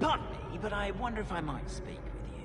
Pardon me, but I wonder if I might speak with you.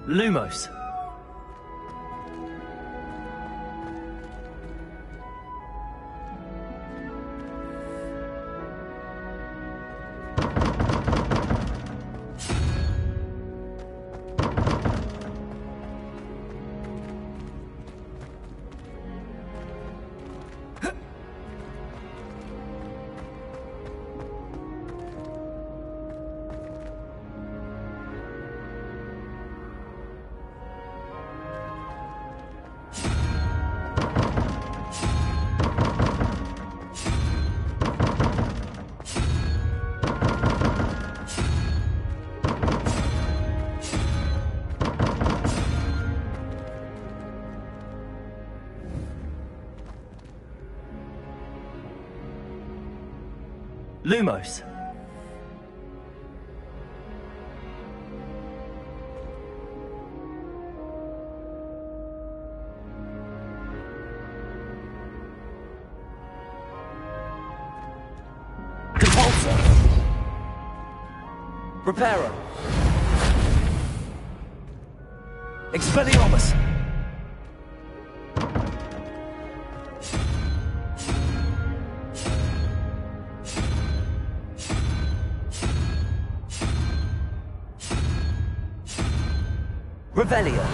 Lumos. Lumos. Compulsor. Reparo. Expelliarmus. Revelio.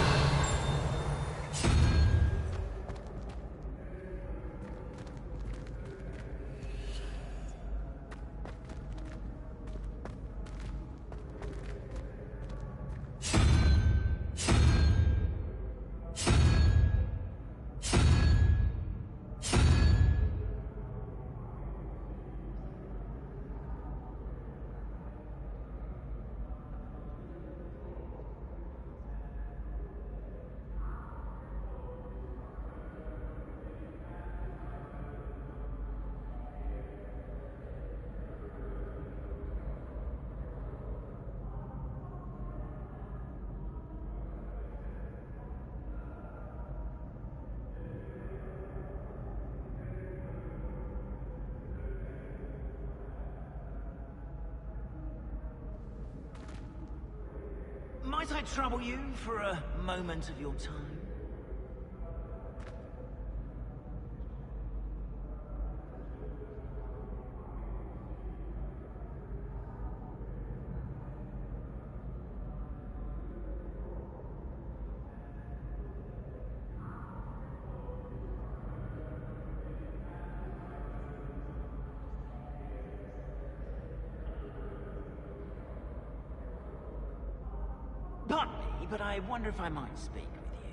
Might I trouble you for a moment of your time? Pardon me, but I wonder if I might speak with you.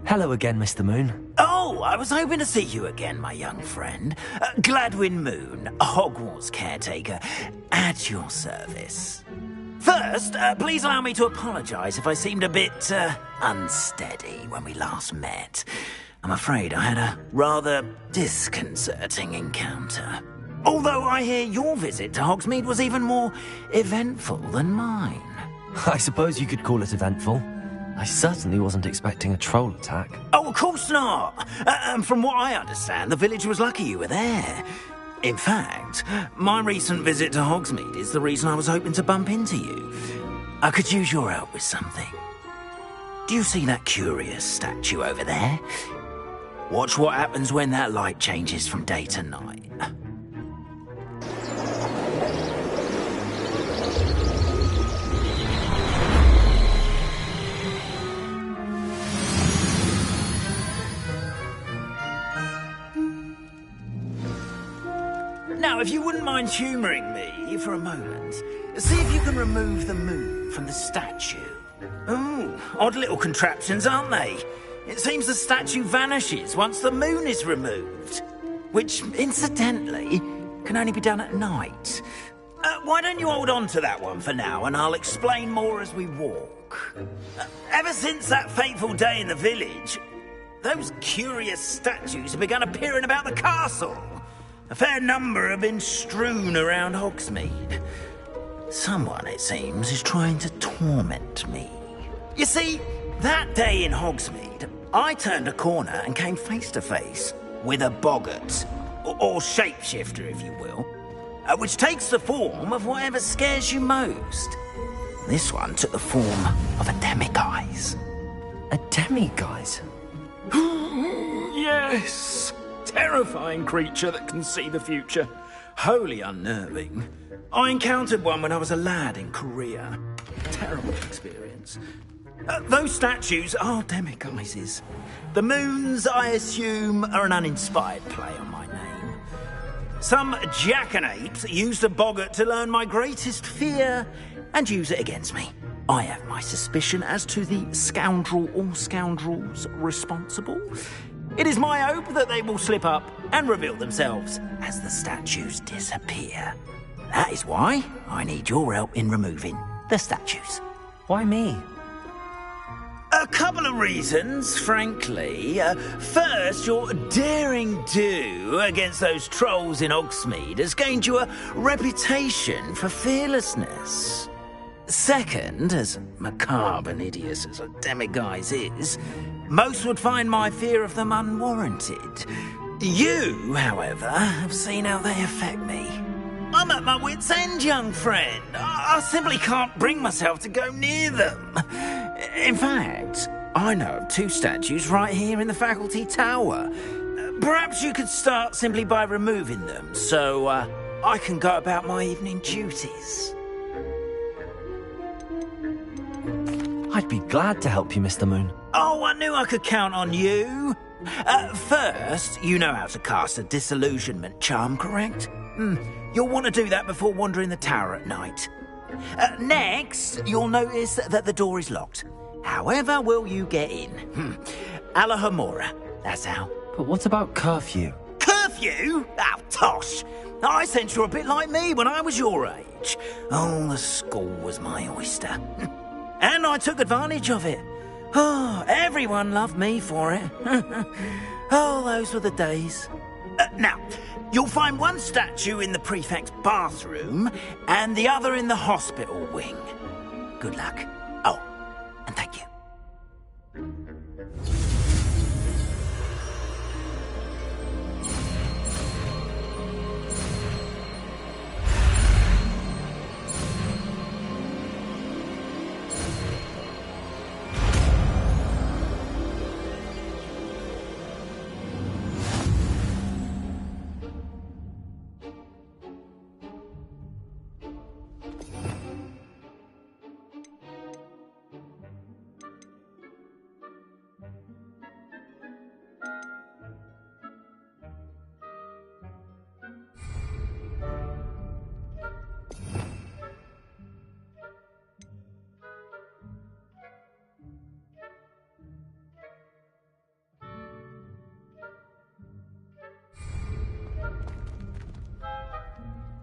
Hello again, Mr. Moon. Oh, I was hoping to see you again, my young friend. Gladwin Moon, Hogwarts caretaker, at your service. First, please allow me to apologise if I seemed a bit, unsteady when we last met. I'm afraid I had a rather disconcerting encounter. Although I hear your visit to Hogsmeade was even more eventful than mine. I suppose you could call it eventful. I certainly wasn't expecting a troll attack. Oh, of course not! And from what I understand, the village was lucky you were there. In fact, my recent visit to Hogsmeade is the reason I was hoping to bump into you. I could use your help with something. Do you see that curious statue over there? Watch what happens when that light changes from day to night. Now, if you wouldn't mind humouring me for a moment, see if you can remove the moon from the statue. Ooh, odd little contraptions, aren't they? It seems the statue vanishes once the moon is removed. Which, incidentally, can only be done at night. Why don't you hold on to that one for now, and I'll explain more as we walk. Ever since that fateful day in the village, those curious statues have begun appearing about the castle. A fair number have been strewn around Hogsmeade. Someone, it seems, is trying to torment me. You see, that day in Hogsmeade, I turned a corner and came face to face with a boggart, or shapeshifter, if you will, which takes the form of whatever scares you most. This one took the form of a demiguise. A demiguise? Yes! Terrifying creature that can see the future. Wholly unnerving. I encountered one when I was a lad in Korea. Terrible experience. Those statues are demiguises. The moons, I assume, are an uninspired play on my name. Some jackanapes used a boggart to learn my greatest fear and use it against me. I have my suspicion as to the scoundrel or scoundrels responsible. It is my hope that they will slip up and reveal themselves as the statues disappear. That is why I need your help in removing the statues. Why me? A couple of reasons, frankly. First, your daring do against those trolls in Hogsmeade has gained you a reputation for fearlessness. Second, as macabre and hideous as a demiguise is, most would find my fear of them unwarranted. You, however, have seen how they affect me. I'm at my wit's end, young friend. I simply can't bring myself to go near them. In fact, I know of two statues right here in the faculty tower. Perhaps you could start simply by removing them, so I can go about my evening duties. I'd be glad to help you, Mr. Moon. Oh, I knew I could count on you. First, you know how to cast a disillusionment charm, correct? You'll want to do that before wandering the tower at night. Next, you'll notice that the door is locked. However will you get in? Alahomora, that's how. But what about curfew? Curfew? Oh, tosh. I sense you're a bit like me when I was your age. Oh, the school was my oyster. And I took advantage of it. Oh, everyone loved me for it. Oh, those were the days. Now, you'll find one statue in the prefect's bathroom and the other in the hospital wing. Good luck. Oh, and thank you.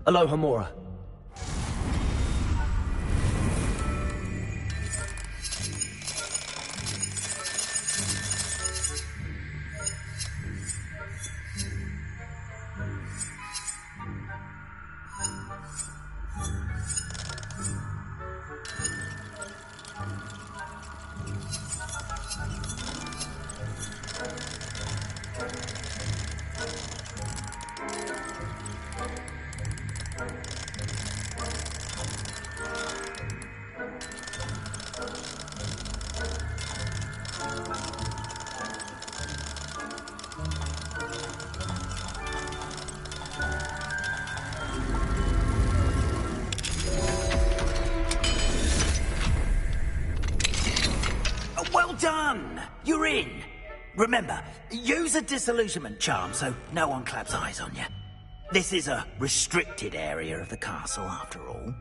Aloha Mora. Well done! You're in! Remember, use a disillusionment charm so no one claps eyes on you. This is a restricted area of the castle, after all.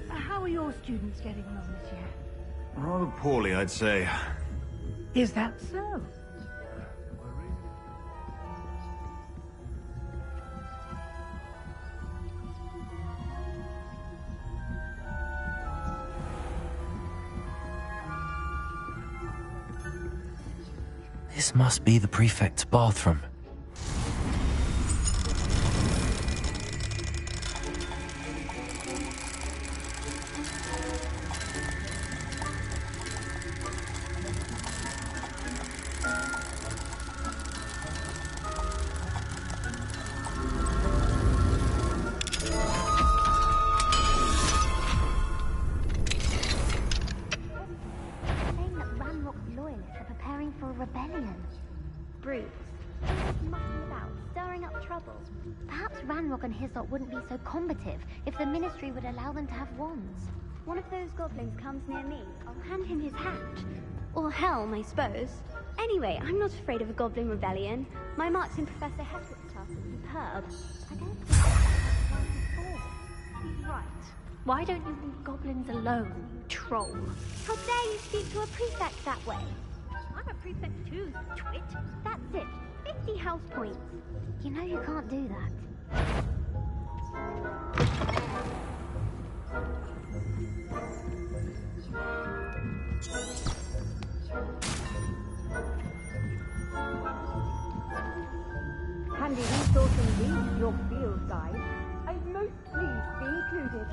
How are your students getting along this year? Rather poorly, I'd say. Is that so? This must be the prefect's bathroom. Rebellion. Brutes. Mucking about, stirring up troubles. Perhaps Ranrock and his lot wouldn't be so combative if the Ministry would allow them to have wands. One of those goblins comes near me, I'll hand him his hat. Or helm, I suppose. Anyway, I'm not afraid of a goblin rebellion. My marks in Professor Heswick's class are superb. I don't think that's one before. Right. Why don't you leave goblins alone, you troll? How dare you speak to a prefect that way? I'm a prefect too, twit. That's it. 50 house points. You know you can't do that. Handy resource indeed, your field guide. I'm most pleased to be included.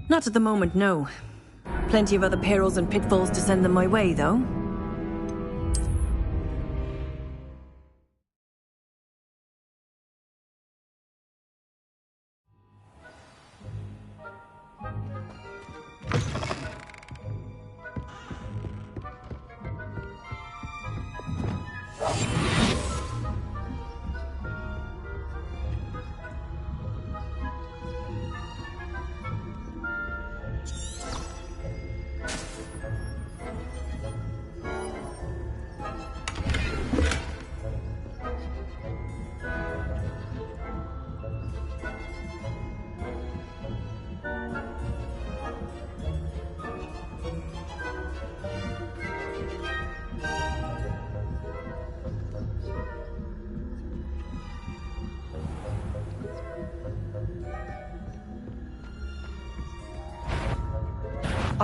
Not at the moment, no. Plenty of other perils and pitfalls to send them my way, though.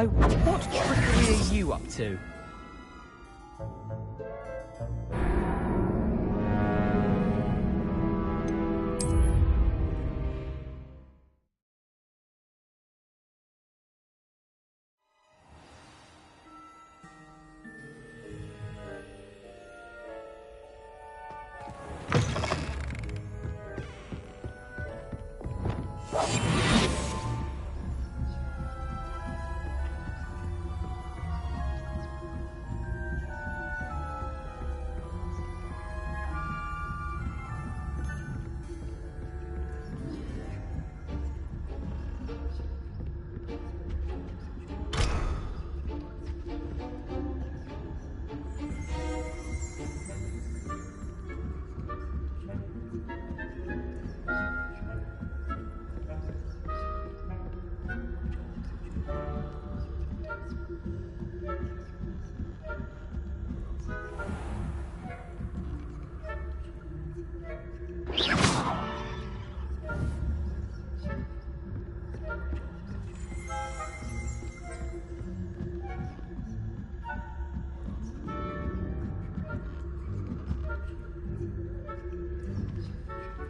What trickery are you up to?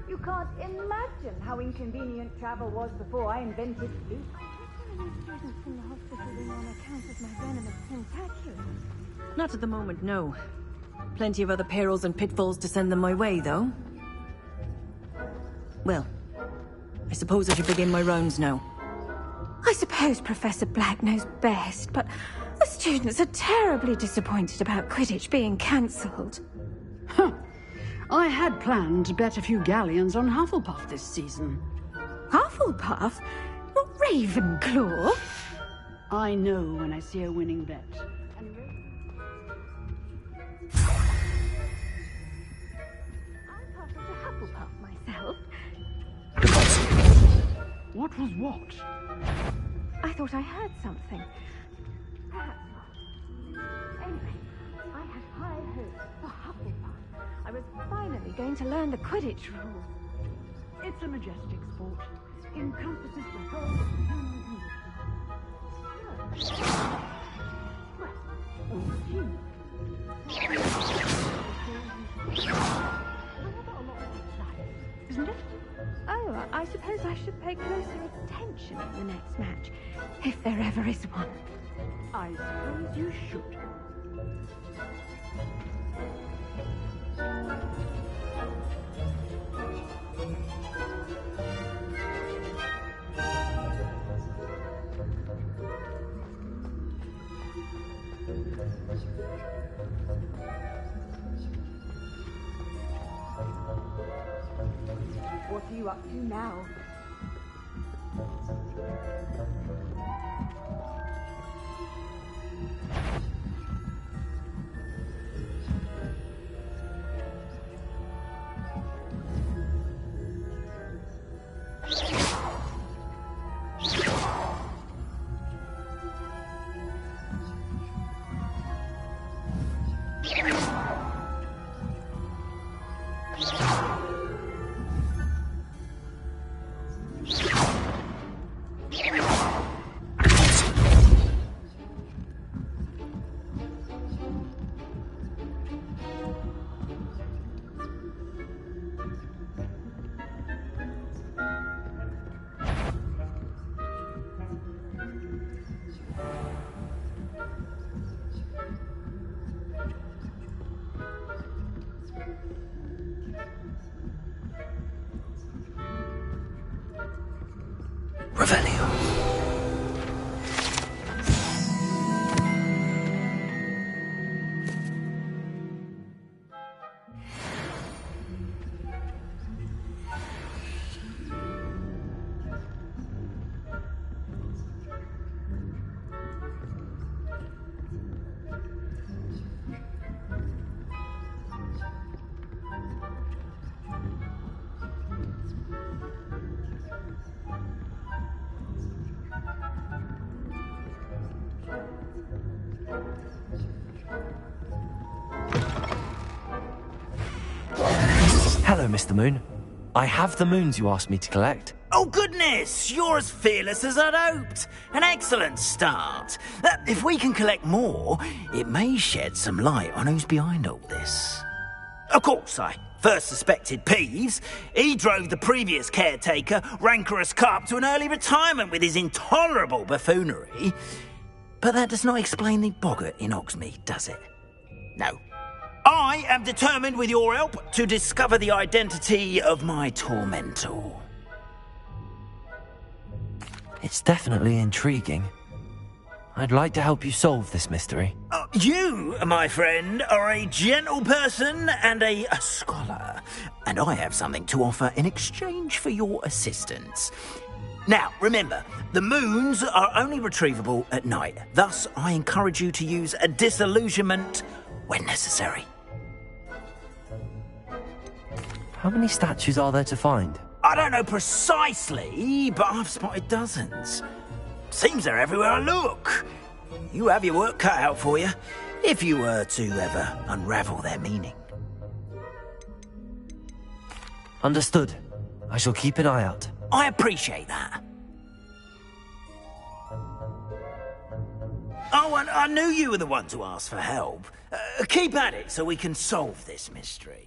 You can't imagine how inconvenient travel was before I invented fleet. Students in the hospital wing on account of my venomous tentaculum. Not at the moment, no. Plenty of other perils and pitfalls to send them my way, though. Well, I suppose I should begin my rounds now. I suppose Professor Black knows best, but the students are terribly disappointed about Quidditch being cancelled. Huh. I had planned to bet a few galleons on Hufflepuff this season. Hufflepuff? Not Ravenclaw? I know when I see a winning bet. I'm part of the Hufflepuff myself. What was what? I thought I heard something. Perhaps not. Anyway, I had high hopes for Hufflepuff. I was finally going to learn the Quidditch rules. It's a majestic sport. Encompasses the whole of human condition. Isn't it? Oh, I suppose I should pay closer attention in the next match, if there ever is one. I suppose you should. What are you up to now? Hello, Mr. Moon. I have the moons you asked me to collect. Oh, goodness! You're as fearless as I'd hoped. An excellent start. If we can collect more, it may shed some light on who's behind all this. Of course, I first suspected Peeves. He drove the previous caretaker, Rancorous Carp, to an early retirement with his intolerable buffoonery. But that does not explain the boggart in Hogsmeade, does it? No. I am determined, with your help, to discover the identity of my tormentor. It's definitely intriguing. I'd like to help you solve this mystery. You, my friend, are a gentle person and a scholar, and I have something to offer in exchange for your assistance. Now, remember, the moons are only retrievable at night. Thus, I encourage you to use a disillusionment when necessary. How many statues are there to find? I don't know precisely, but I've spotted dozens. Seems they're everywhere I look. You have your work cut out for you, if you were to ever unravel their meaning. Understood. I shall keep an eye out. I appreciate that. Oh, and I knew you were the one to ask for help. Keep at it so we can solve this mystery.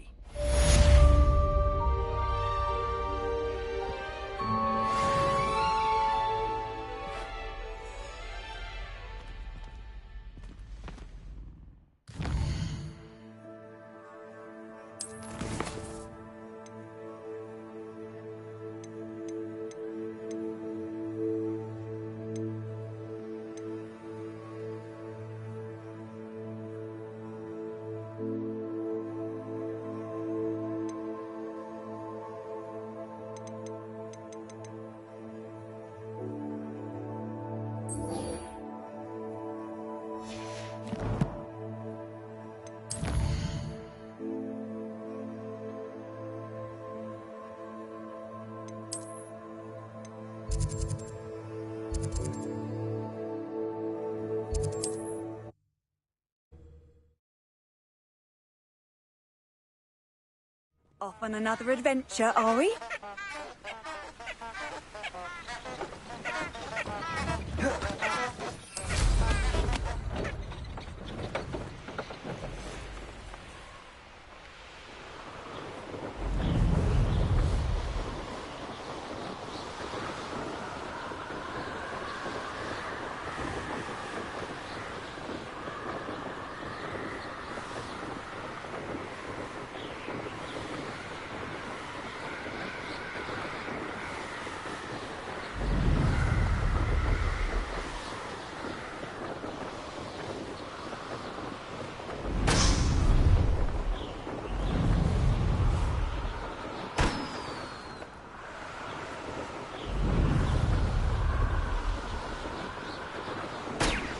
Off on another adventure, are we?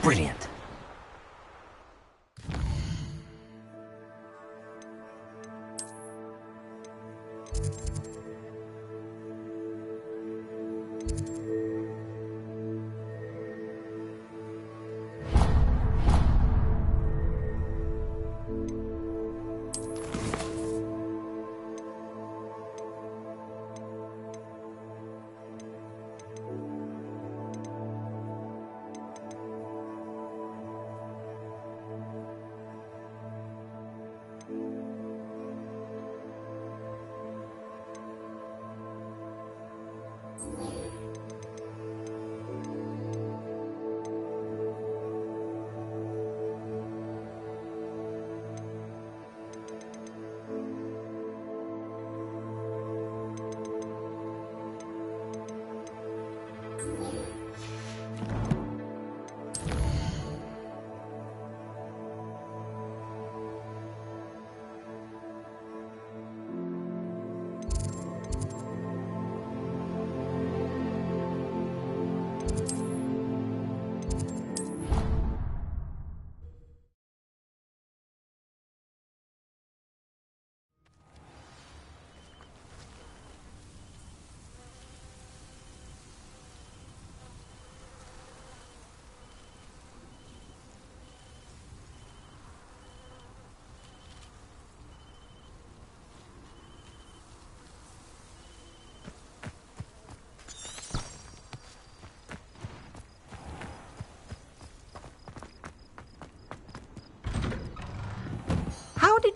Brilliant.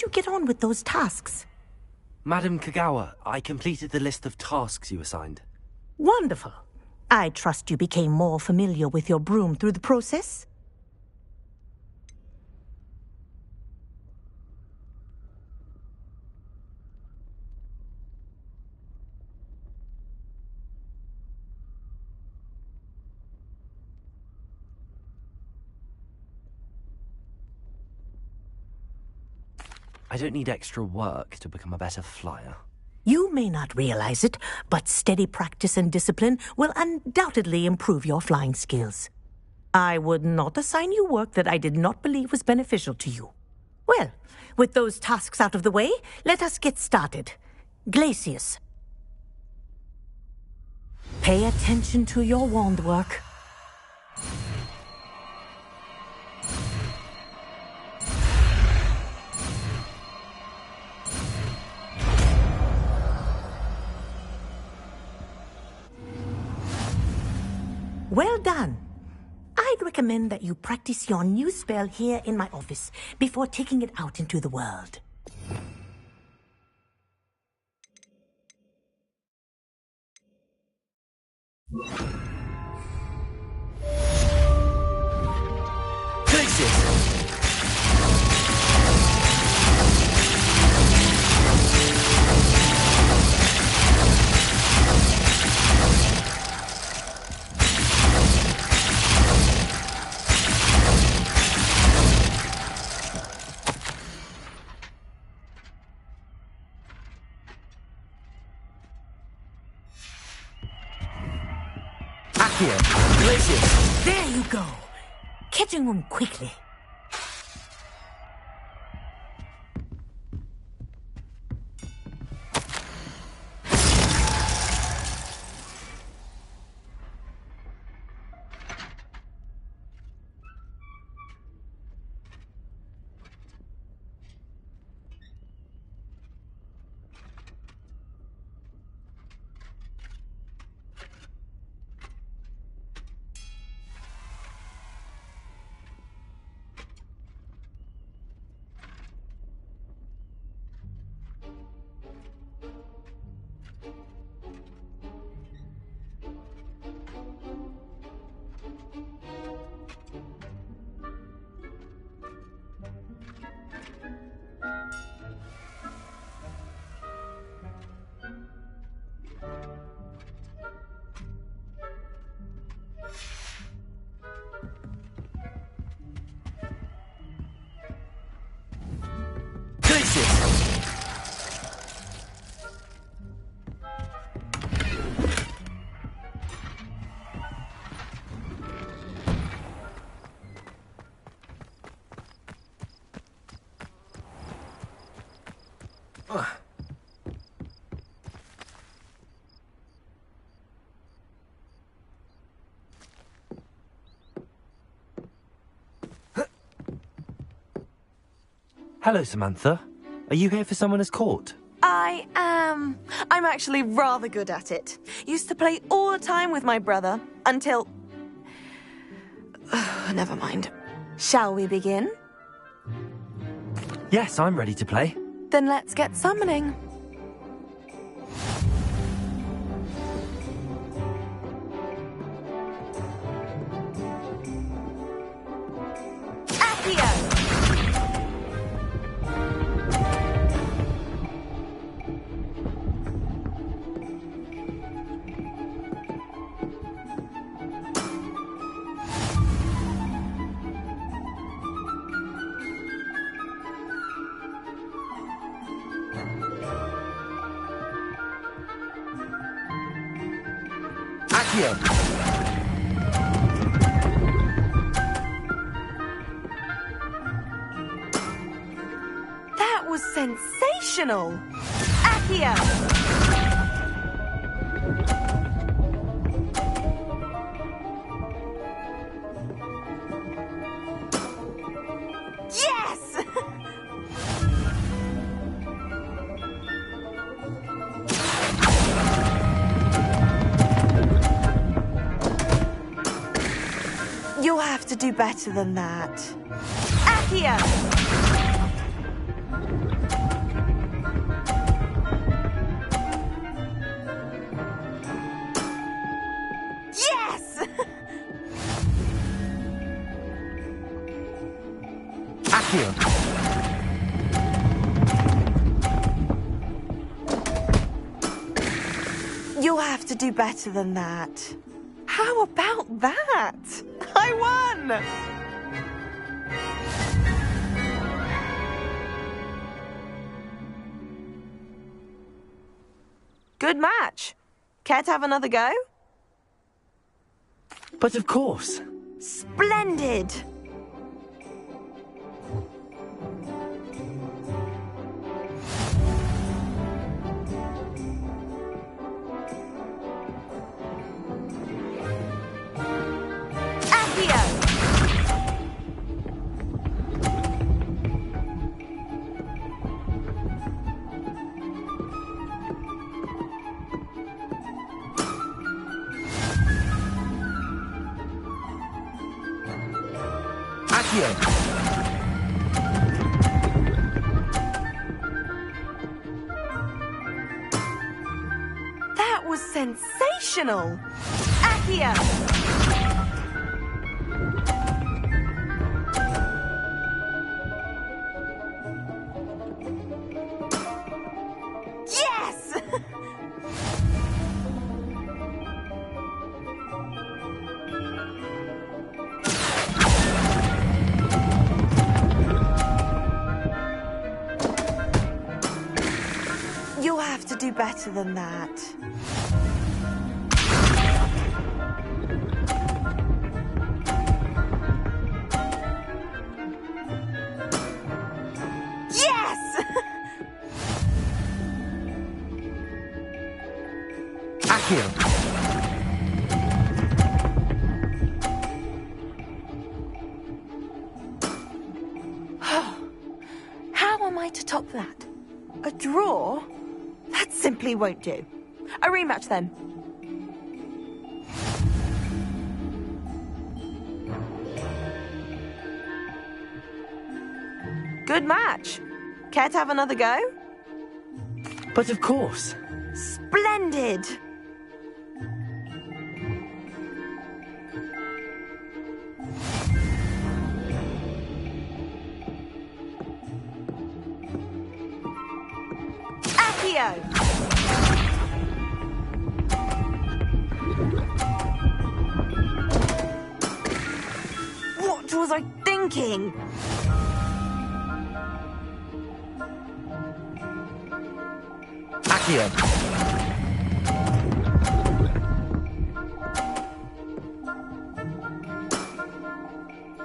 you get on with those tasks? Madam Kagawa, I completed the list of tasks you assigned. Wonderful. I trust you became more familiar with your broom through the process? I don't need extra work to become a better flyer. You may not realize it, but steady practice and discipline will undoubtedly improve your flying skills. I would not assign you work that I did not believe was beneficial to you. Well, with those tasks out of the way, let us get started. Glacius. Pay attention to your wand work. Well done. I'd recommend that you practice your new spell here in my office before taking it out into the world. There you go. Catching them quickly. Hello, Samantha. Are you here for Summoner's Court? I am. I'm actually rather good at it. Used to play all the time with my brother, until... Never mind. Shall we begin? Yes, I'm ready to play. Then let's get summoning. That was sensational! Accio! Yes! You'll have to do better than that. Accio! to do better than that. How about that? I won! Good match. Care to have another go? But of course. Splendid! That was sensational! Accio! Yes! You'll have to do better than that. Yes! Accio. How am I to top that? A draw? That simply won't do. A rematch then. Good match. Care to have another go? But of course. Splendid! Accio! What was I thinking? Accio.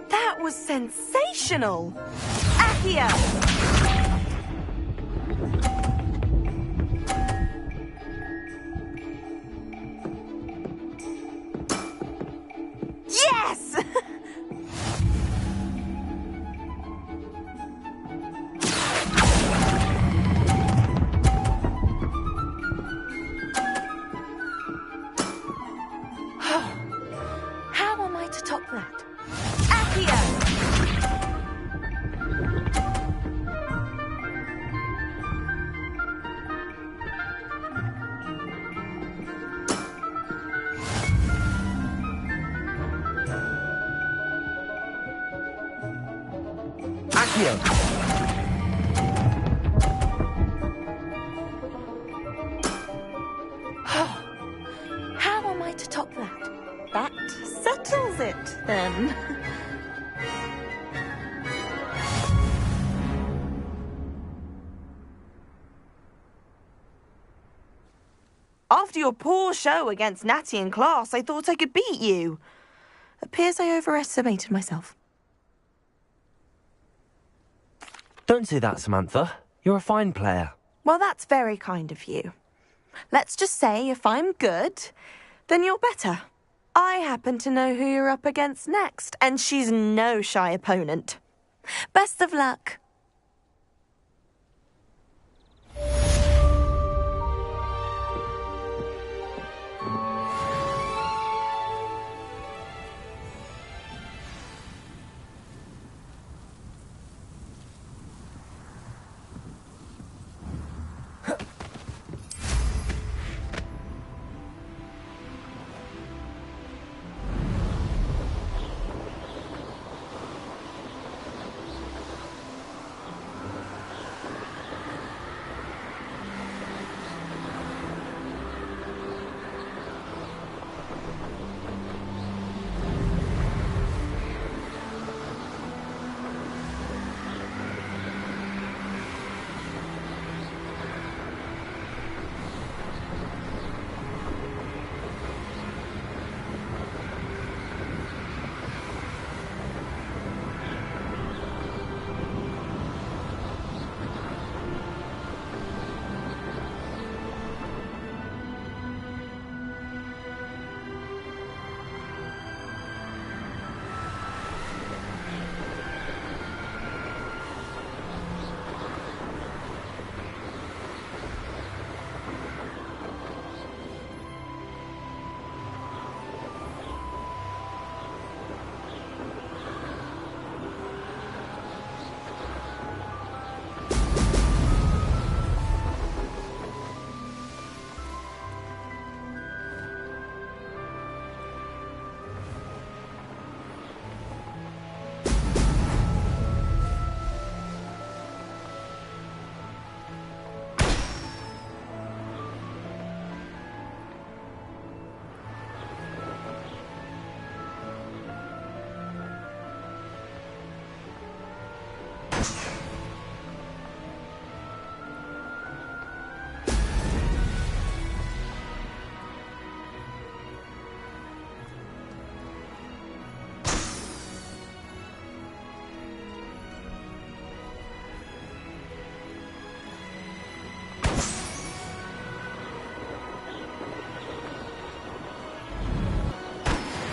That was sensational! Accio! Yes! How am I to top that? Accio! Accio. How am I to top that? That settles it, then. After your poor show against Natty in class, I thought I could beat you. Appears I overestimated myself. Don't say that, Samantha. You're a fine player. Well, that's very kind of you. Let's just say if I'm good, then you're better. I happen to know who you're up against next, and she's no shy opponent. Best of luck.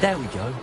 There we go.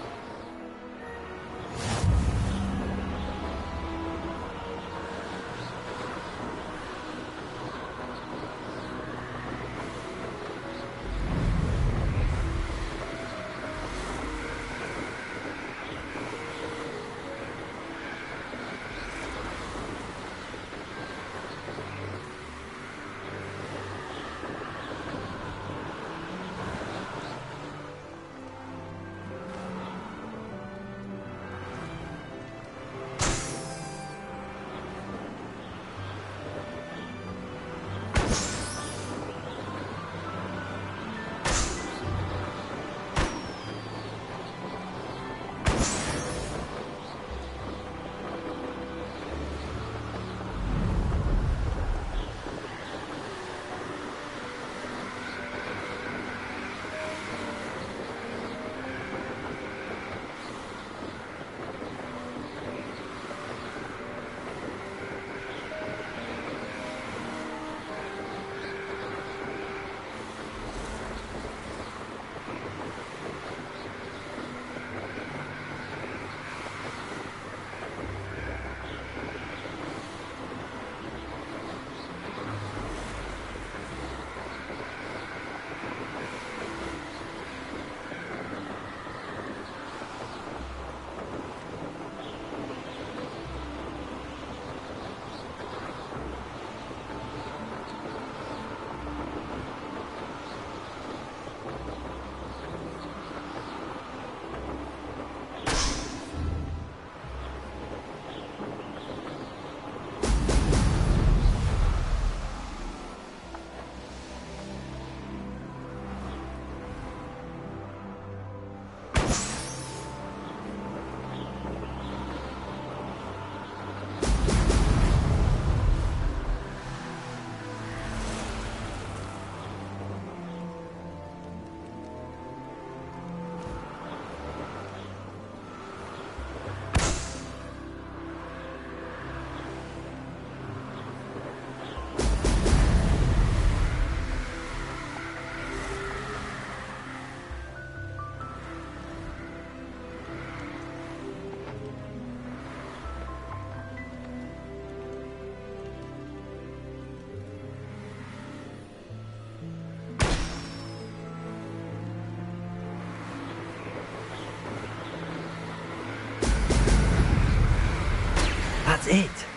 That's it.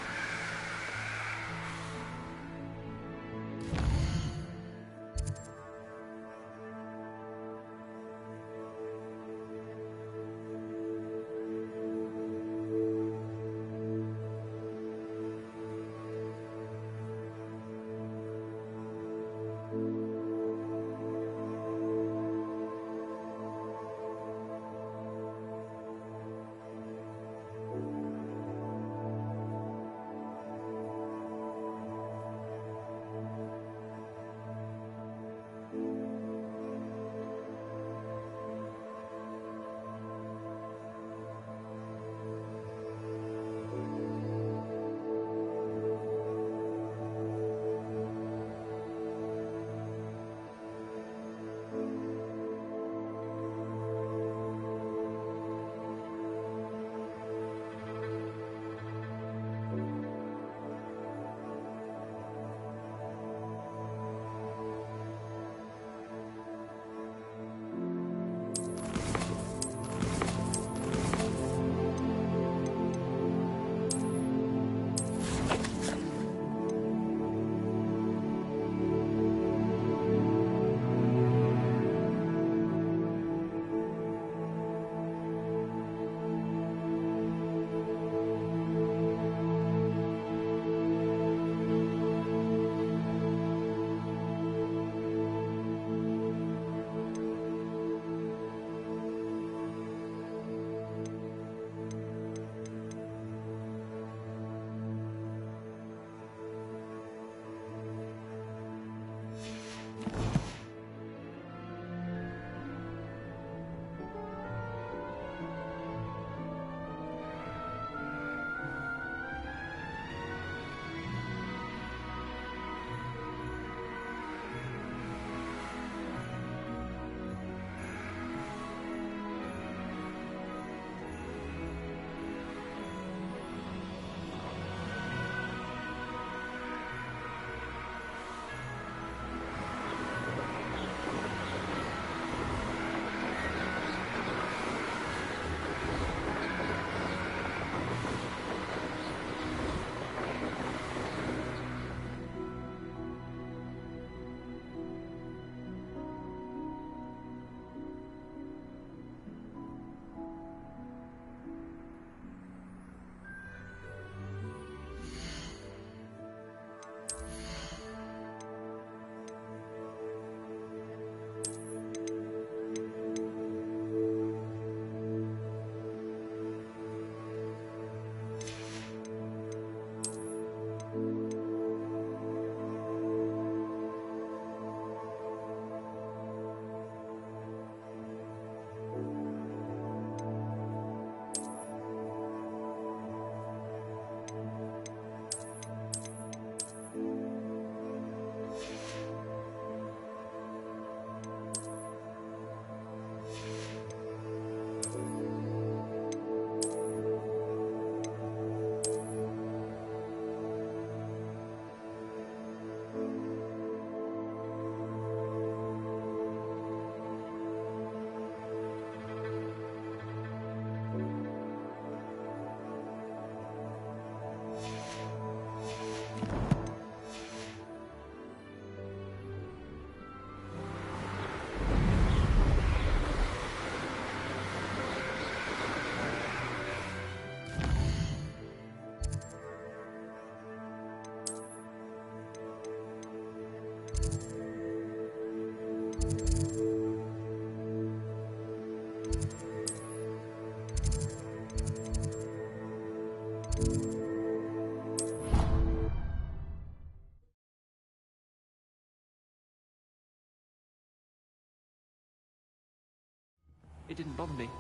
It didn't bother me.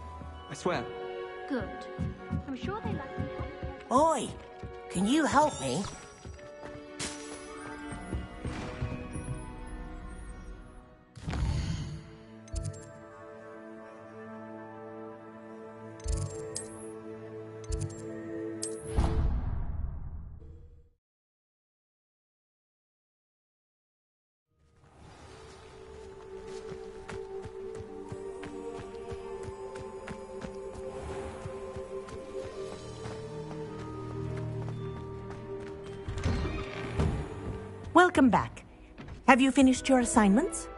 I swear. Good. I'm sure they let me help. Oi, can you help me? Welcome back. Have you finished your assignments?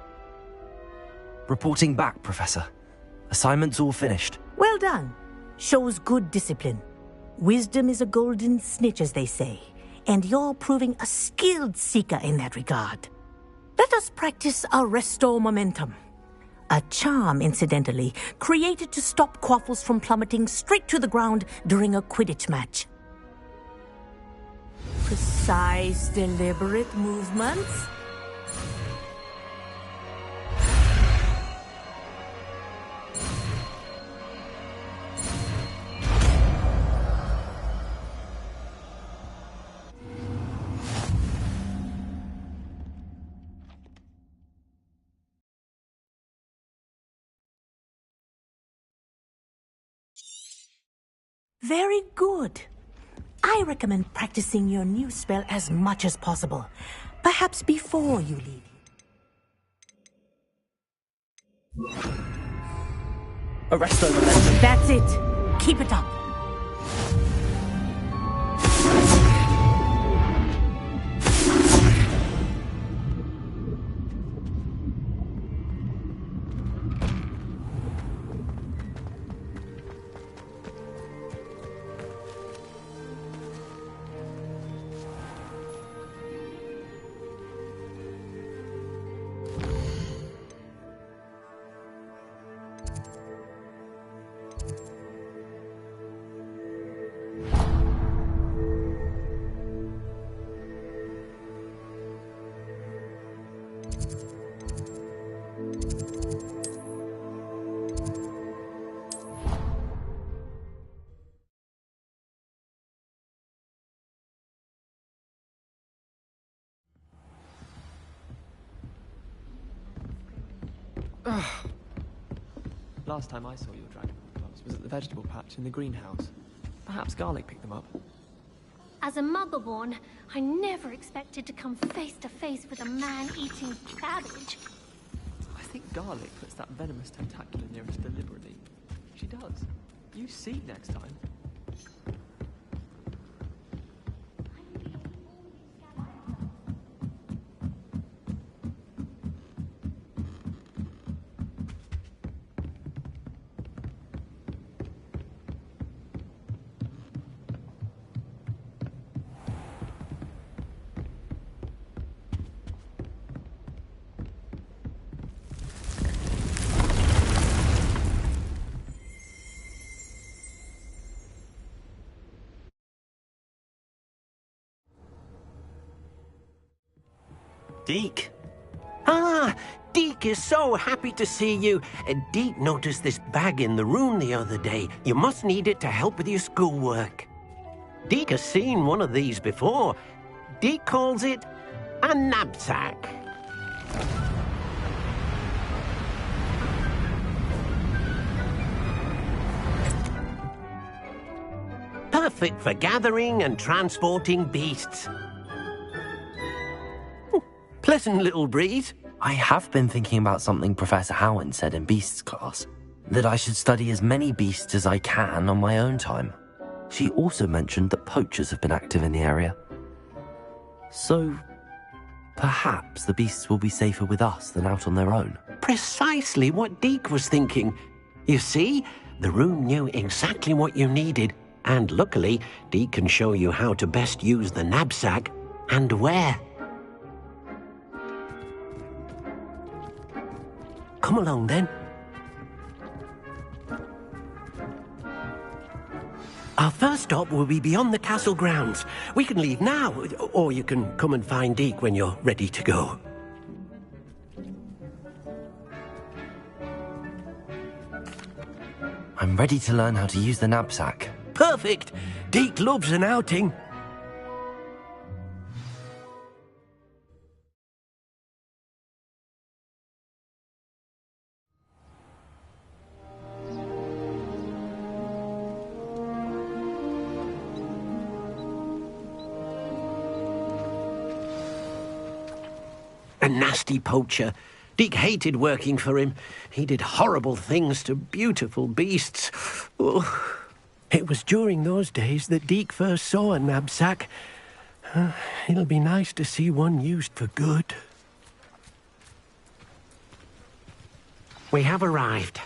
Reporting back, Professor. Assignment's all finished. Well done. Shows good discipline. Wisdom is a golden snitch, as they say, and you're proving a skilled seeker in that regard. Let us practice our restore momentum. A charm, incidentally, created to stop quaffles from plummeting straight to the ground during a Quidditch match. Precise, deliberate movements. Very good. I recommend practicing your new spell as much as possible. Perhaps before you leave. Arresto momentum. That's it. Keep it up. Last time I saw your dragon gloves was at the vegetable patch in the greenhouse. Perhaps Garlic picked them up. As a Muggleborn, I never expected to come face to face with a man eating cabbage. I think Garlic puts that venomous tentacular near us deliberately. She does. You see next time. Deke? Ah, Deke is so happy to see you. Deke noticed this bag in the room the other day. You must need it to help with your schoolwork. Deke has seen one of these before. Deke calls it a knapsack. Perfect for gathering and transporting beasts. Pleasant little breeze. I have been thinking about something Professor Howard said in Beasts class, that I should study as many beasts as I can on my own time. She also mentioned that poachers have been active in the area. So, perhaps the beasts will be safer with us than out on their own. Precisely what Deke was thinking. You see, the room knew exactly what you needed, and luckily, Deke can show you how to best use the knapsack and where. come along then. Our first stop will be beyond the castle grounds. We can leave now, or you can come and find Deke when you're ready to go. I'm ready to learn how to use the knapsack. Perfect! Deke loves an outing. A nasty poacher. Deke hated working for him. He did horrible things to beautiful beasts. Oh. It was during those days that Deke first saw a knapsack. It'll be nice to see one used for good. We have arrived.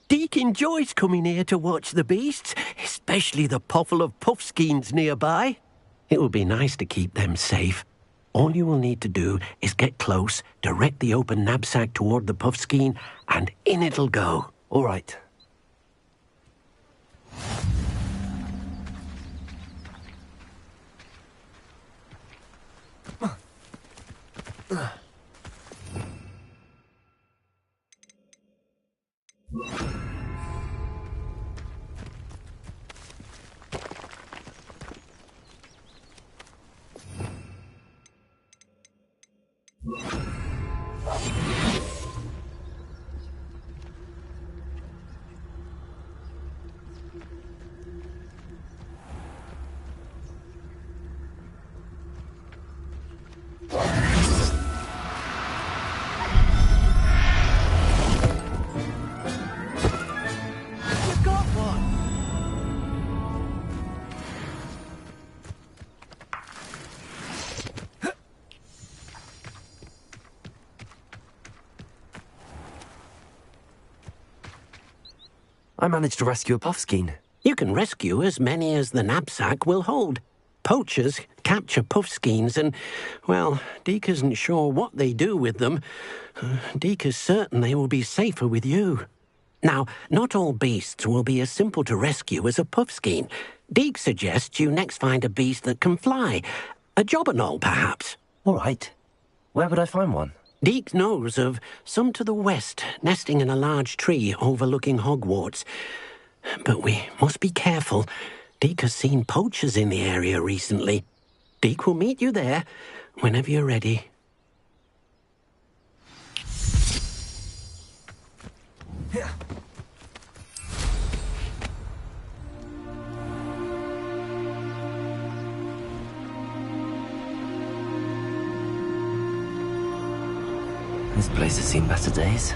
Deke enjoys coming here to watch the beasts, especially the potful of puffskeins nearby. It will be nice to keep them safe. All you will need to do is get close, direct the open knapsack toward the puffskein, and in it'll go. All right. I managed to rescue a puffskein. You can rescue as many as the knapsack will hold. Poachers capture puffskeins and, well, Deke isn't sure what they do with them. Deke is certain they will be safer with you. Now, not all beasts will be as simple to rescue as a puffskein. Deke suggests you next find a beast that can fly. A jobberknoll, perhaps. All right. Where would I find one? Deke knows of some to the west, nesting in a large tree overlooking Hogwarts. But we must be careful. Deke has seen poachers in the area recently. Deke will meet you there whenever you're ready. This place has seen better days.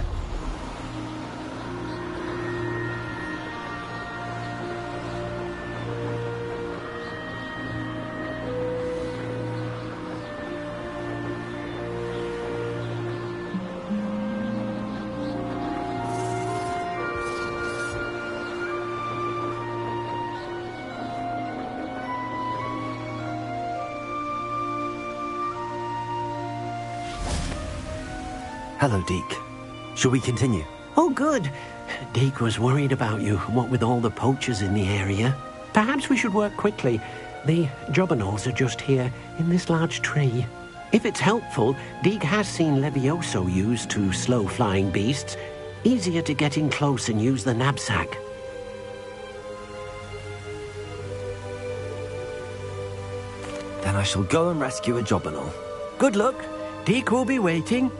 Hello, Deke. Shall we continue? Oh, good. Deke was worried about you, what with all the poachers in the area. Perhaps we should work quickly. The jobberknolls are just here, in this large tree. If it's helpful, Deke has seen Levioso used to slow flying beasts. Easier to get in close and use the knapsack. Then I shall go and rescue a jobberknoll. Good luck. Deke will be waiting.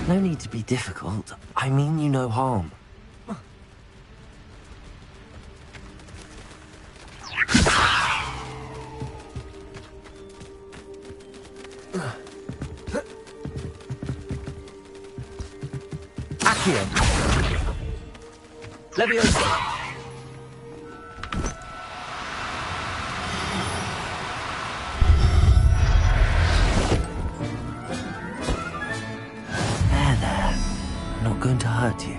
No need to be difficult. I mean you no harm. Accio. Leviosa. There. Not going to hurt you.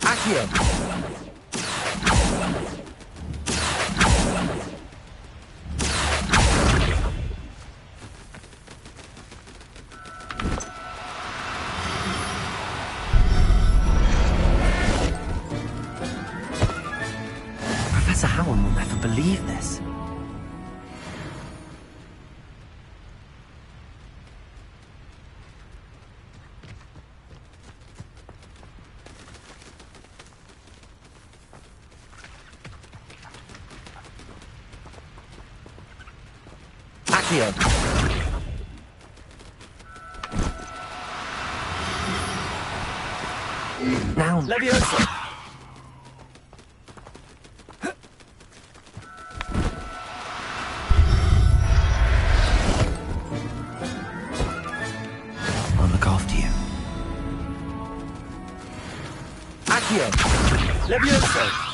Accio. Professor Howard will never believe this. Accio. Now, Leviosa. I'll look after you. Accio. Leviosa.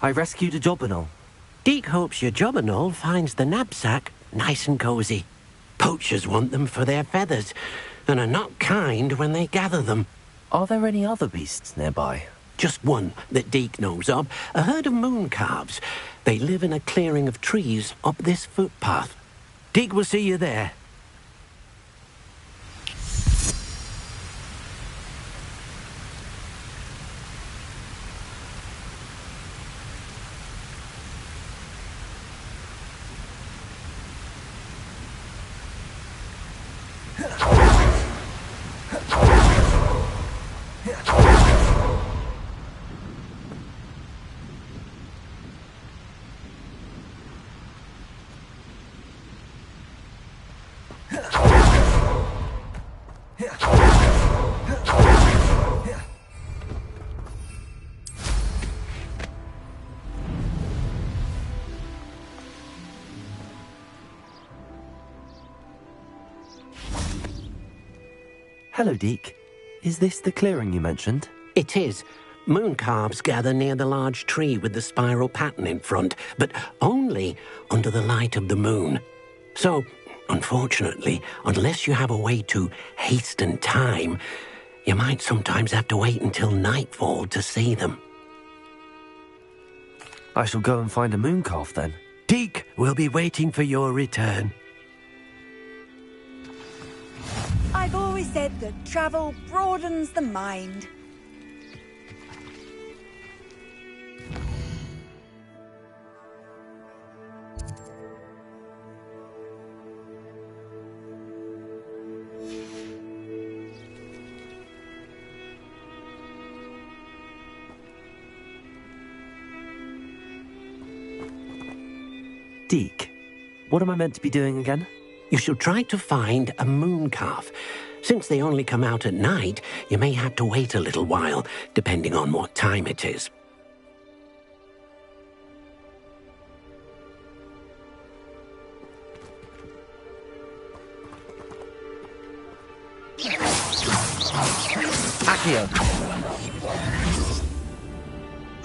I rescued a Jobberknoll. Deke hopes your Jobberknoll finds the knapsack nice and cozy. Poachers want them for their feathers, and are not kind when they gather them. Are there any other beasts nearby? Just one that Deke knows of, a herd of moon calves. They live in a clearing of trees up this footpath. Deke will see you there. Hello, Deke. Is this the clearing you mentioned? It is. Moon calves gather near the large tree with the spiral pattern in front, but only under the light of the moon. So, unfortunately, unless you have a way to hasten time, you might sometimes have to wait until nightfall to see them. I shall go and find a moon calf then. Deke will be waiting for your return. I've always said that travel broadens the mind. Deke, what am I meant to be doing again? You should try to find a moon calf. Since they only come out at night, you may have to wait a little while, depending on what time it is. Accio.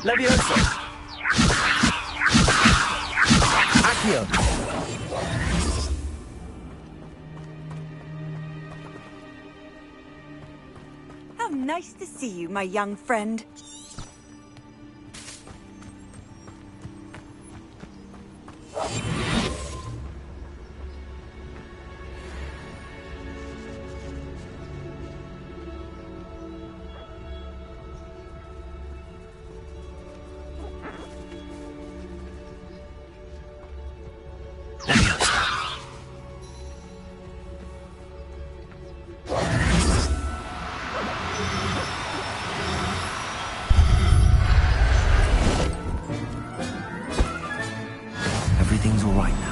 Leviosa. Accio. How nice to see you, my young friend. right now.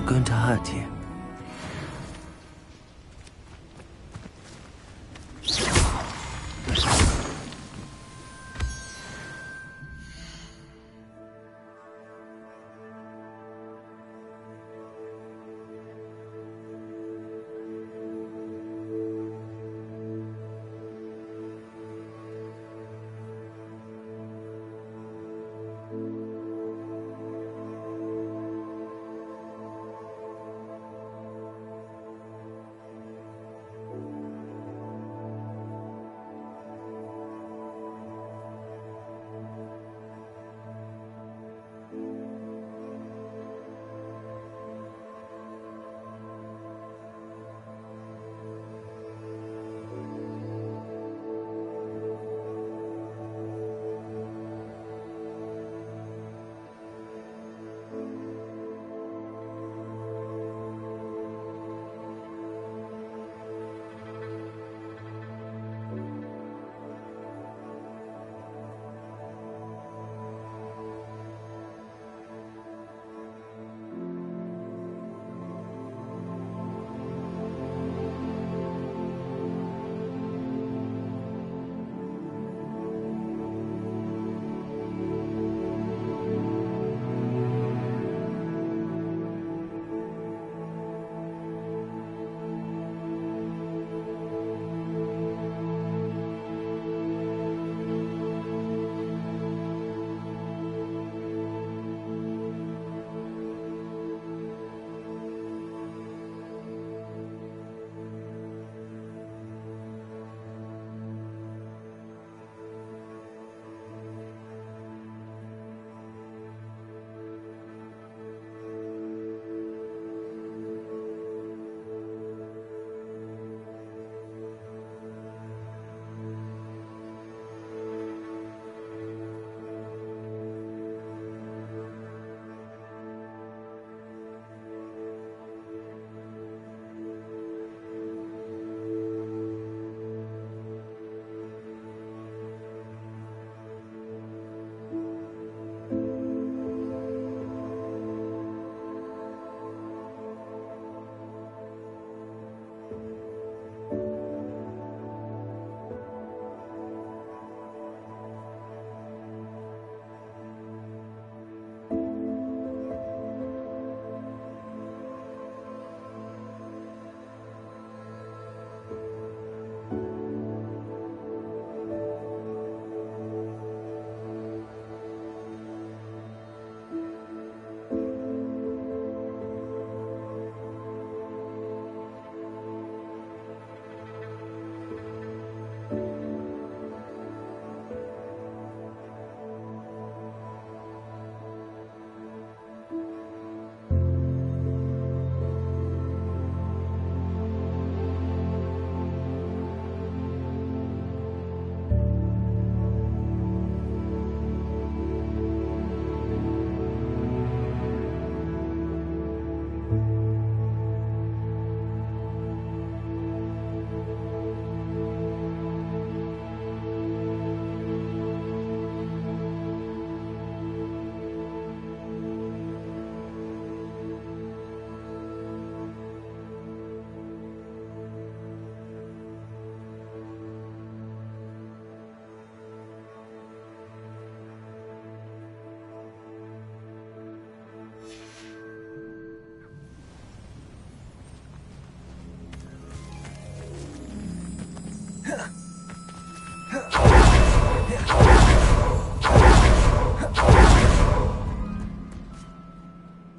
Going to hurt you.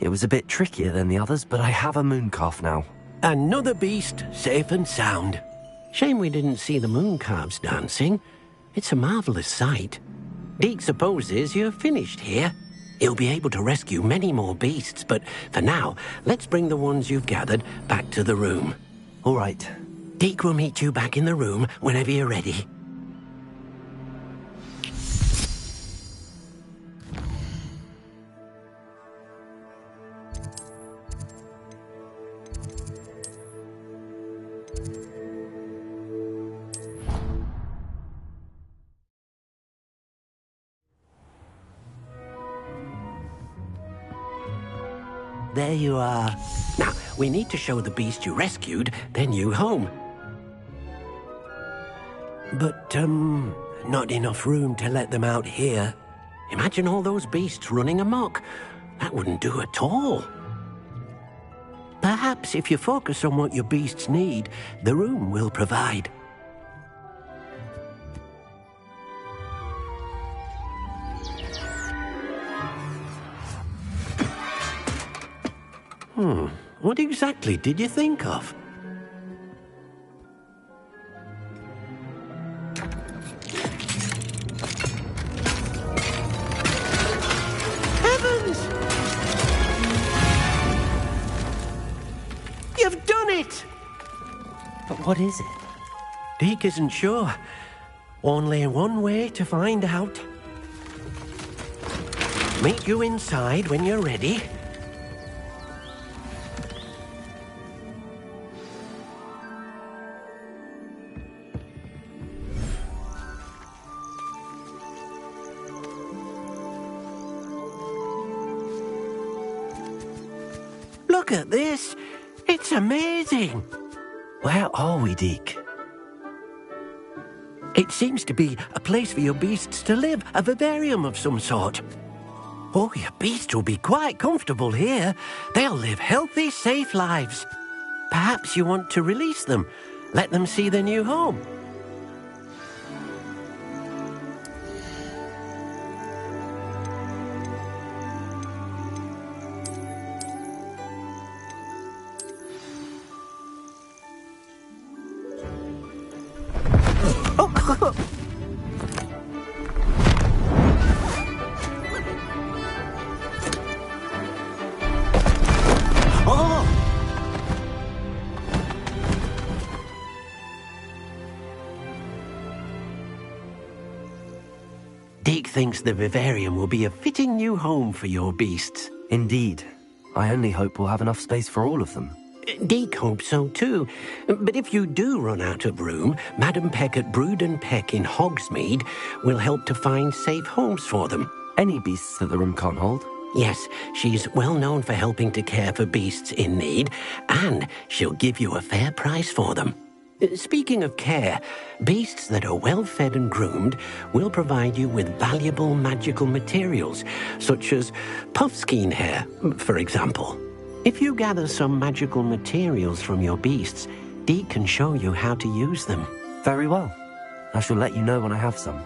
It was a bit trickier than the others, but I have a mooncalf now. Another beast, safe and sound. Shame we didn't see the mooncalves dancing. It's a marvelous sight. Deke supposes you're finished here. He'll be able to rescue many more beasts, but for now, let's bring the ones you've gathered back to the room. All right. Deke will meet you back in the room whenever you're ready. There you are. Now, we need to show the beast you rescued their new home. But, not enough room to let them out here. Imagine all those beasts running amok. That wouldn't do at all. Perhaps if you focus on what your beasts need, the room will provide. What exactly did you think of? Heavens! You've done it! But what is it? Deke isn't sure. Only one way to find out. Meet you inside when you're ready. Look at this. It's amazing. Where are we, Deke? It seems to be a place for your beasts to live, a vivarium of some sort. Oh, your beasts will be quite comfortable here. They'll live healthy, safe lives. Perhaps you want to release them, let them see their new home. Deke thinks the vivarium will be a fitting new home for your beasts. Indeed. I only hope we'll have enough space for all of them. Deke hopes so too. But if you do run out of room, Madam Peck at Brood and Peck in Hogsmeade will help to find safe homes for them. Any beasts that the room can't hold? Yes, she's well known for helping to care for beasts in need, and she'll give you a fair price for them. Speaking of care, beasts that are well fed and groomed will provide you with valuable magical materials, such as puffskein hair, for example. If you gather some magical materials from your beasts, Deke can show you how to use them. Very well. I shall let you know when I have some.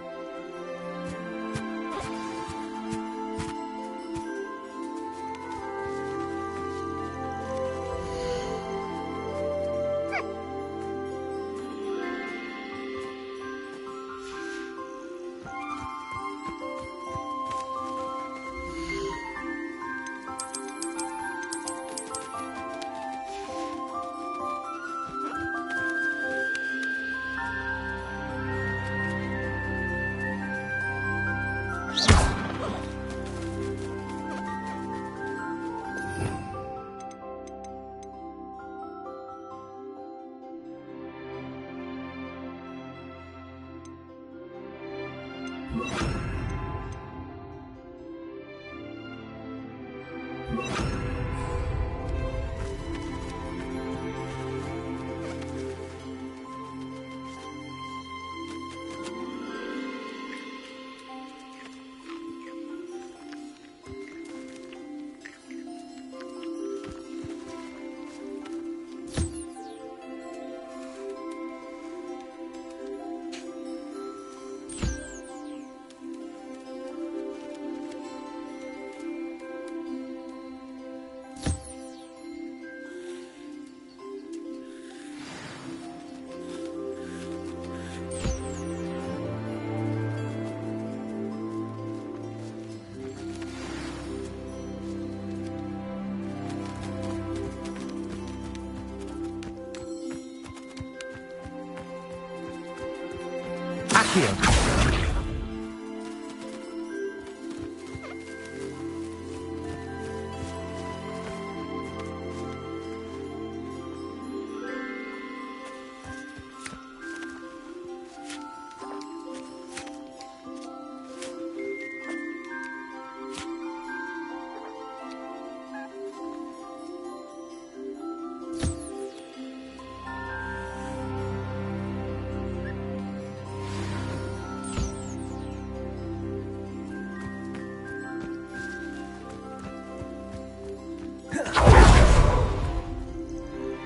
Accio.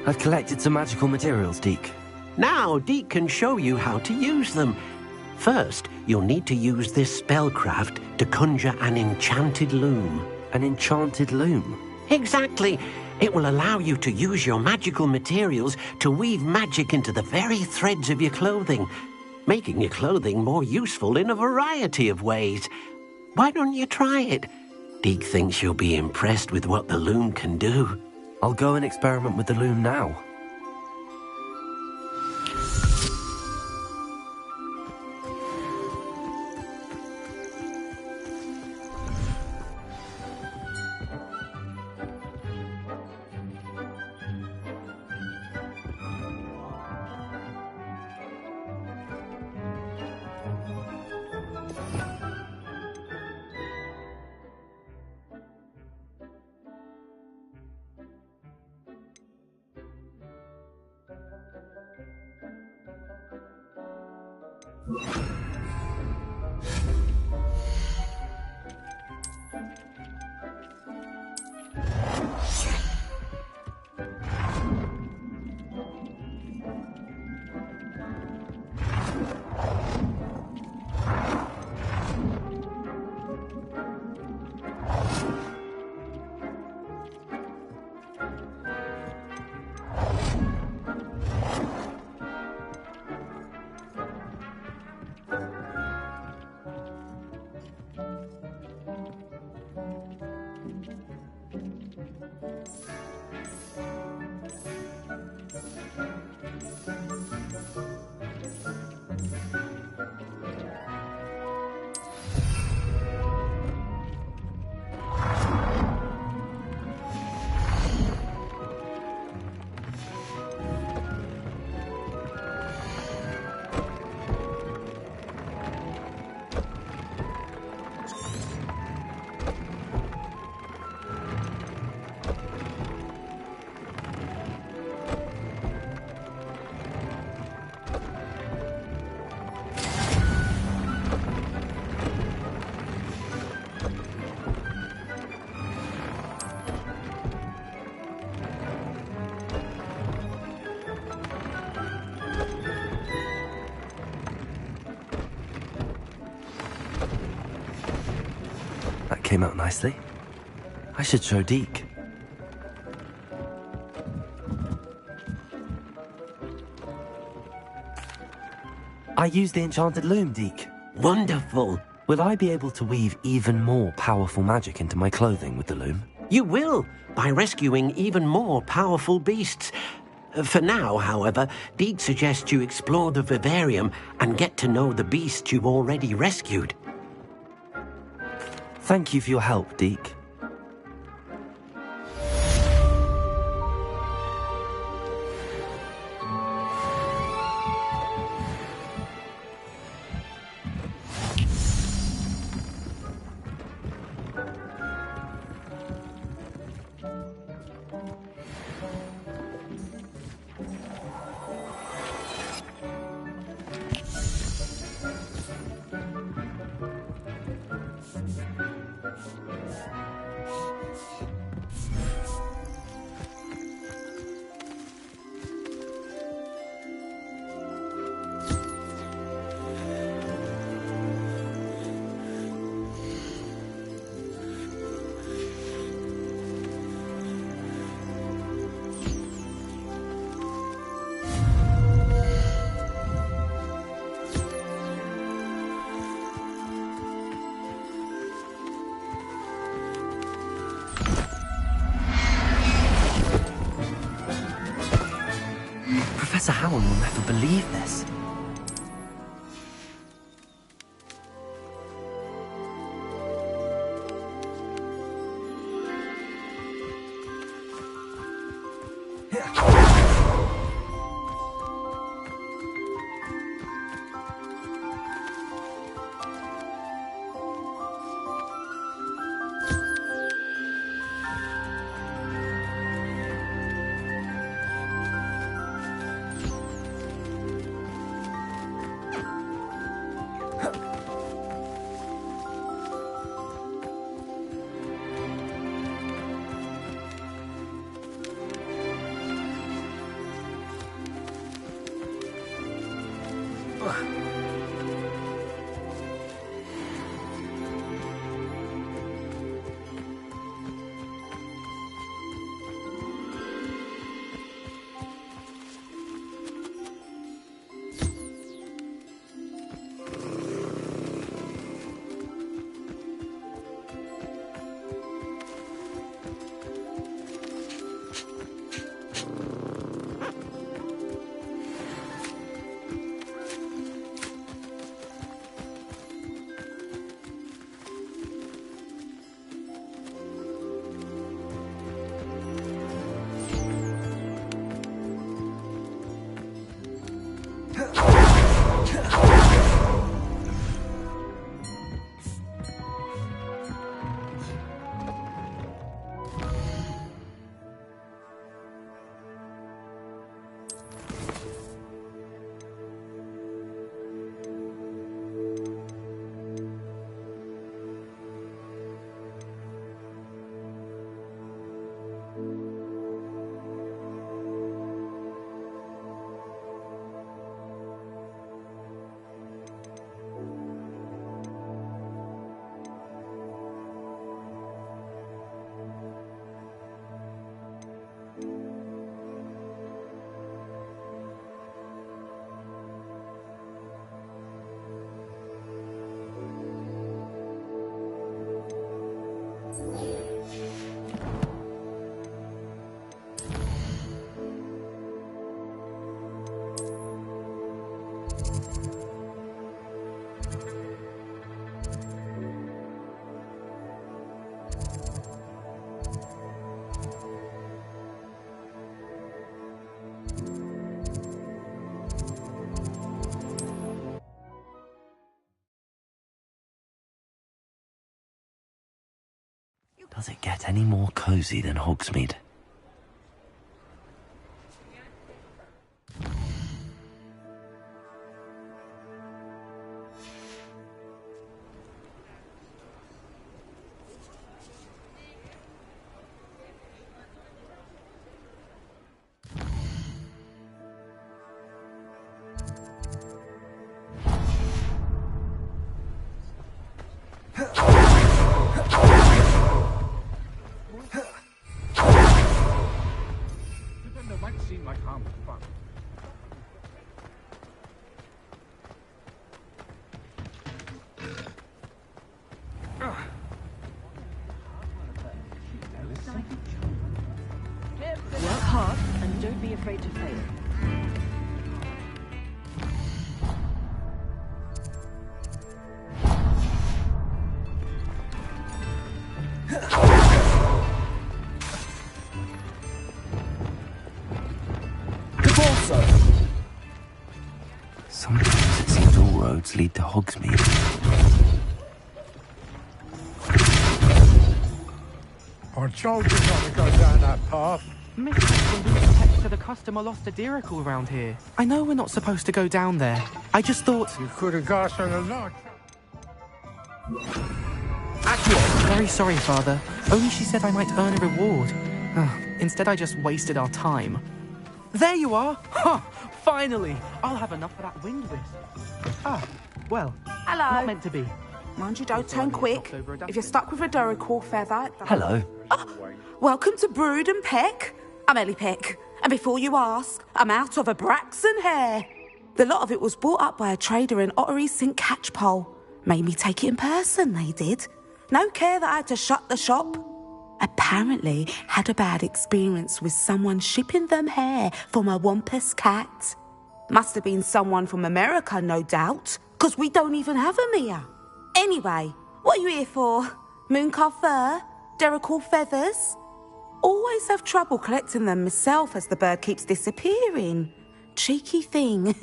I've collected some magical materials, Deke. Now, Deke can show you how to use them. First, you'll need to use this spellcraft to conjure an enchanted loom. An enchanted loom? Exactly. It will allow you to use your magical materials to weave magic into the very threads of your clothing, making your clothing more useful in a variety of ways. Why don't you try it? Deke thinks you'll be impressed with what the loom can do. I'll go and experiment with the loom now. Came out nicely. I should show Deke. I used the enchanted loom, Deke. Wonderful. Will I be able to weave even more powerful magic into my clothing with the loom? You will, by rescuing even more powerful beasts. For now, however, Deke suggests you explore the vivarium and get to know the beasts you've already rescued. Thank you for your help, Deke. Professor Howard will never believe this. Does it get any more cozy than Hogsmeade? Work hard and don't be afraid to fail. Sometimes it seems all roads lead to Hogsmeade. Our soldiers ought to go down that path. Mistress will lose text to the customer lost a diricle around here. I know we're not supposed to go down there. I just thought... You could have gotten a lot. Very sorry, Father. Only she said I might earn a reward. Instead, I just wasted our time. There you are! Ha! Finally! I'll have enough for that wind wisp. Ah, well, Hello. not meant to be. Mind you, don't turn quick. If you're stuck with a Duracle feather... Hello. Welcome to Brood and Peck. I'm Ellie Peck. And before you ask, I'm out of a Braxton hair. The lot of it was bought up by a trader in Ottery St. Catchpole. Made me take it in person, they did. No care that I had to shut the shop. Apparently had a bad experience with someone shipping them hair from a Wampus cat. Must have been someone from America, no doubt, because we don't even have them here. Anyway, what are you here for? Mooncar fur? Duracle feathers? Always have trouble collecting them myself as the bird keeps disappearing. Cheeky thing.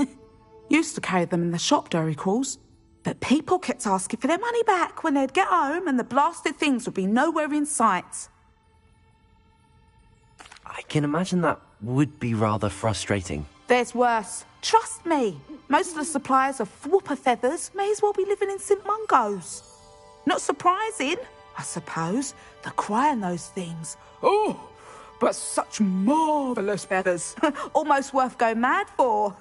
Used to carry them in the shop, Duracles. But people kept asking for their money back when they'd get home and the blasted things would be nowhere in sight. I can imagine that would be rather frustrating. There's worse. Trust me. Most of the suppliers of whooper feathers may as well be living in St. Mungo's. Not surprising, I suppose, the cry in those things. Oh, but such marvellous feathers. Almost worth going mad for.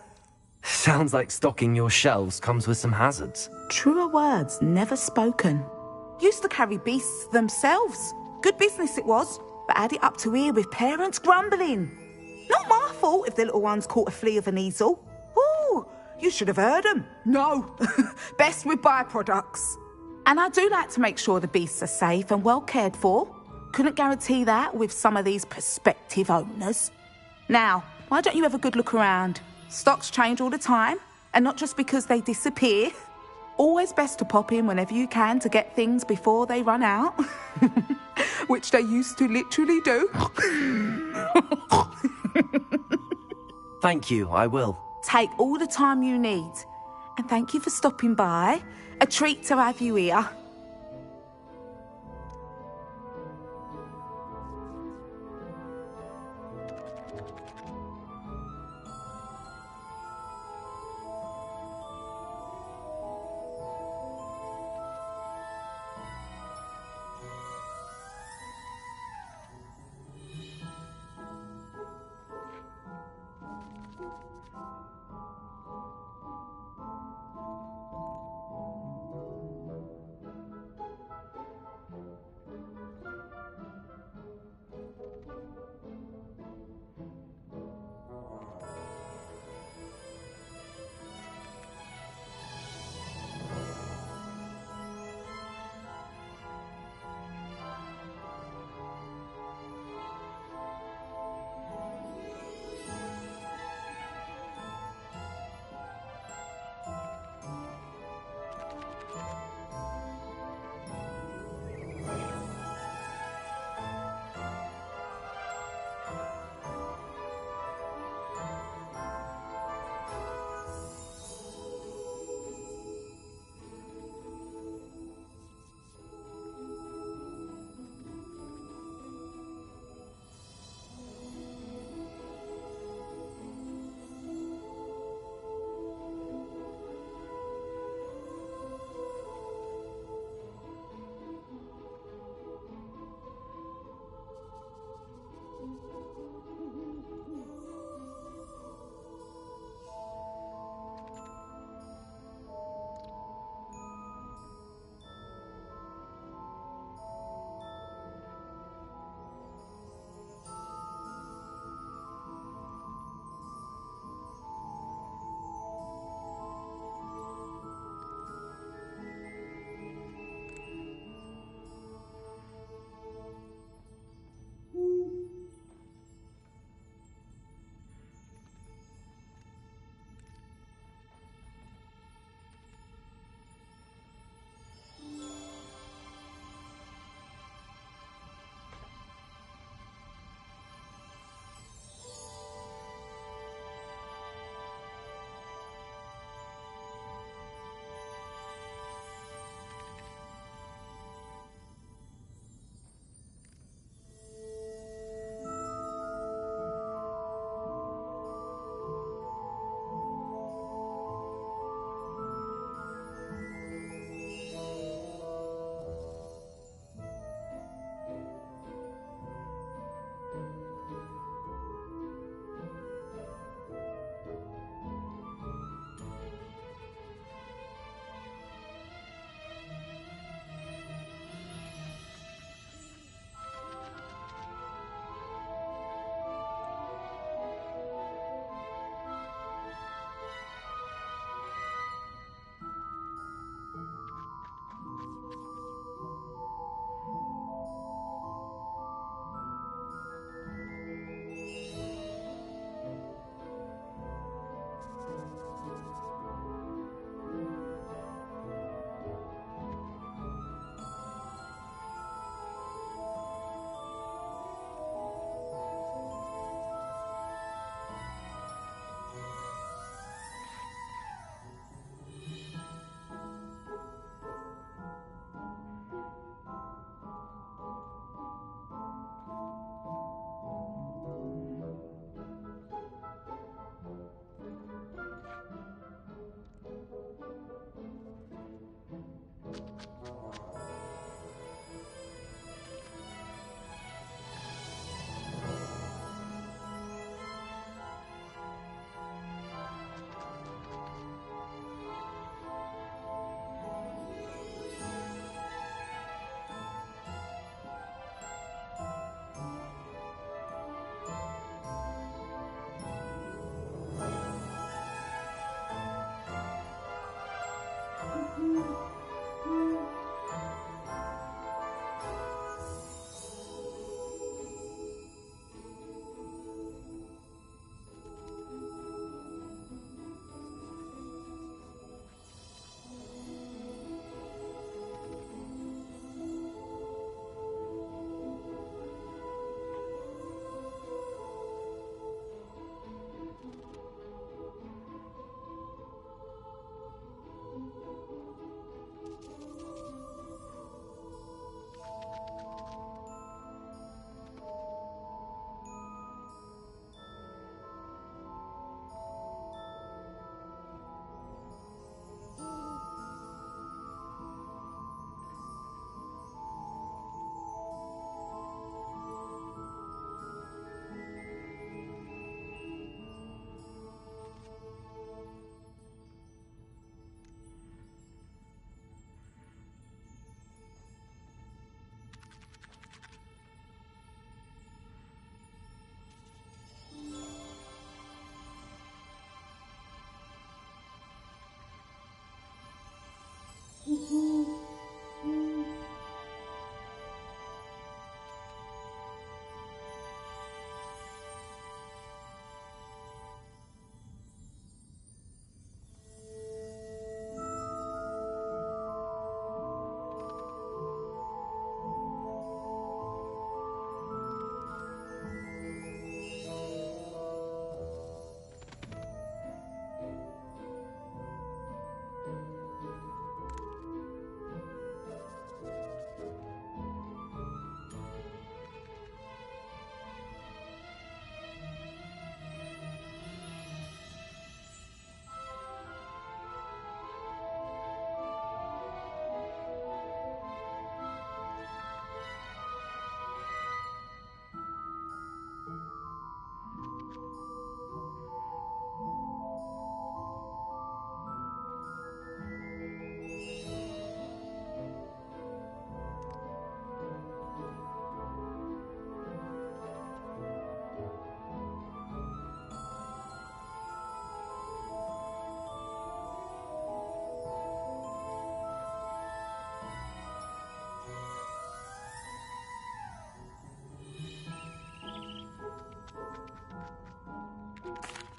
Sounds like stocking your shelves comes with some hazards. Truer words never spoken. Used to carry beasts themselves. Good business it was, but had it up to here with parents grumbling. Not my fault if the little ones caught a flea of an easel. Ooh, you should have heard them. No, best with byproducts. And I do like to make sure the beasts are safe and well cared for. Couldn't guarantee that with some of these prospective owners. Now, why don't you have a good look around? Stocks change all the time, and not just because they disappear. Always best to pop in whenever you can to get things before they run out. Which they used to literally do. Thank you, I will. Take all the time you need. And thank you for stopping by. A treat to have you here.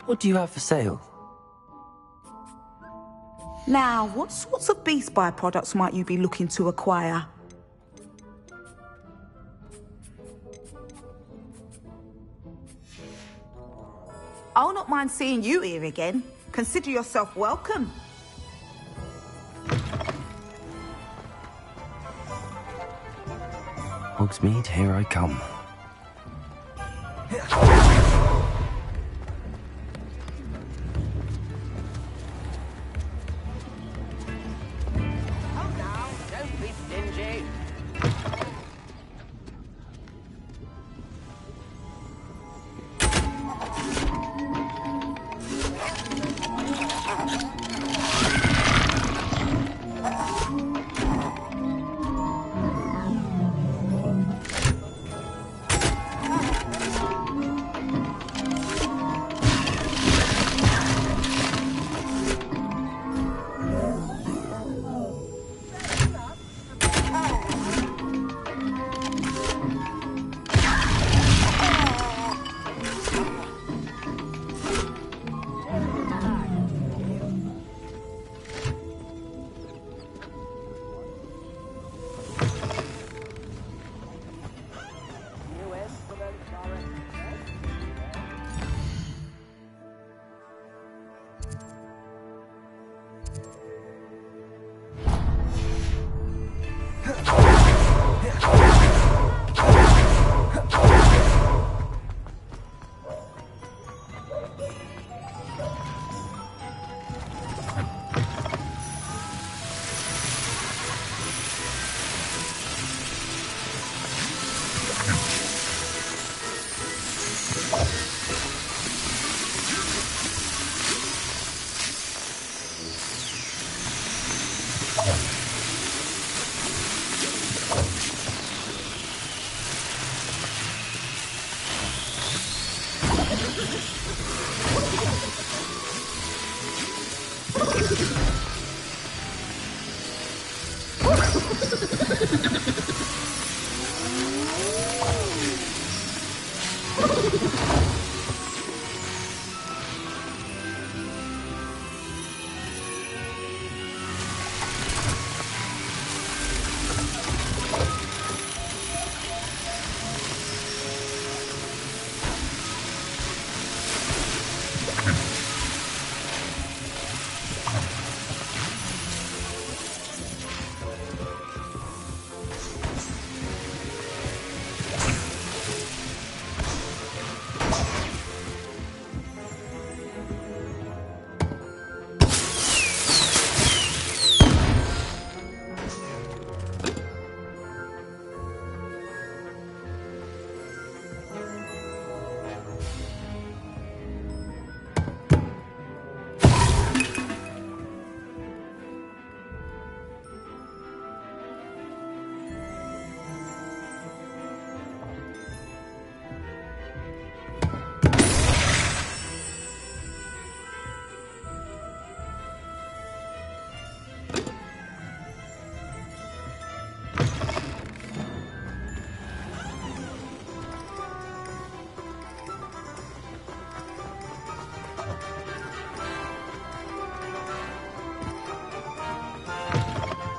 What do you have for sale? Now, what sorts of beast byproducts might you be looking to acquire? I'll not mind seeing you here again. Consider yourself welcome. Hogsmeade, here I come. Oh, now, don't be stingy.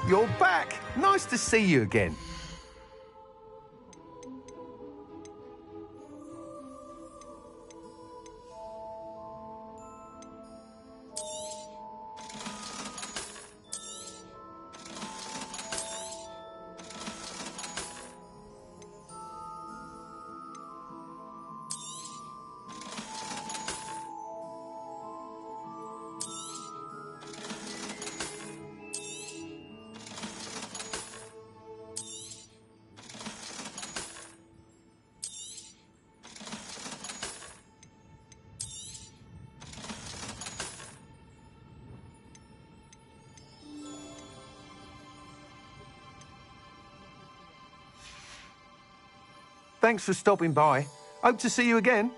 You're back! Nice to see you again. Thanks for stopping by. Hope to see you again.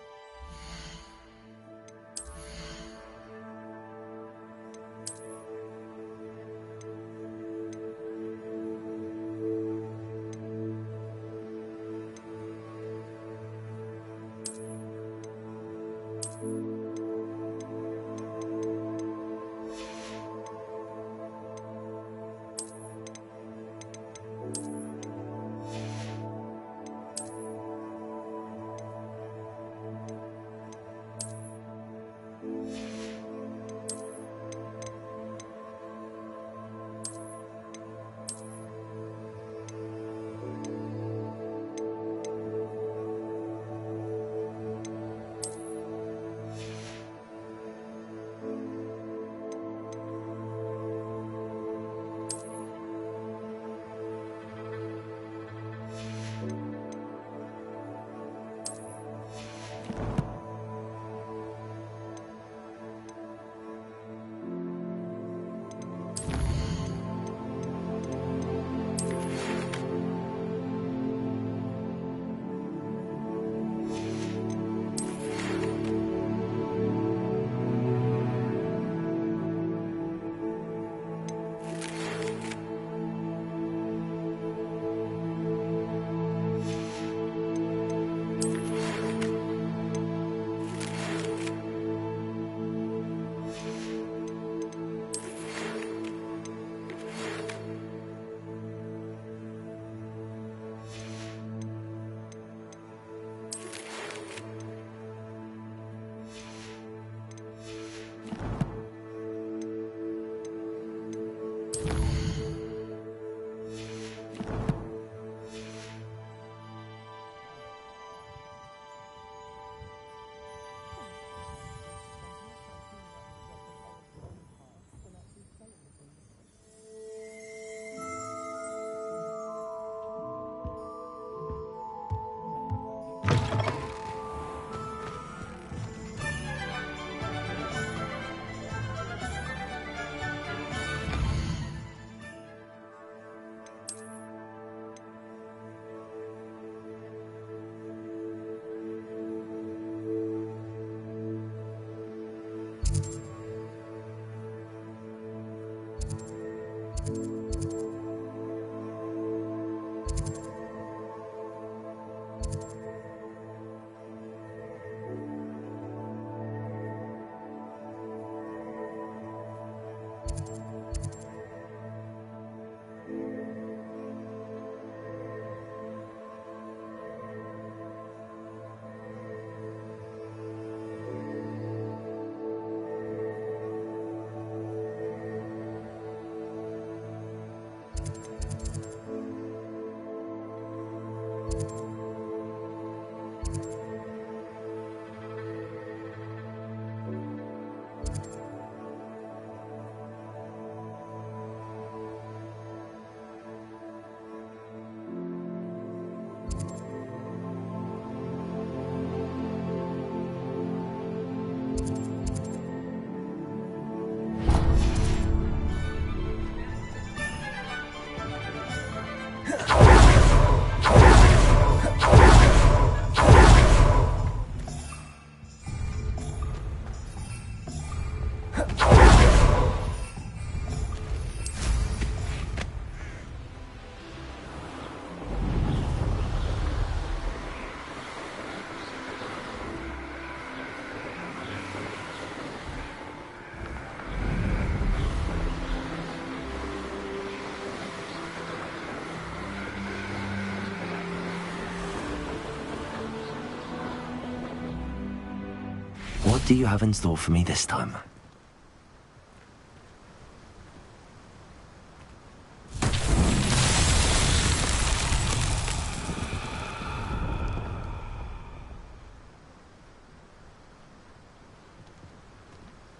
What do you have in store for me this time?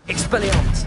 Expelliarmus!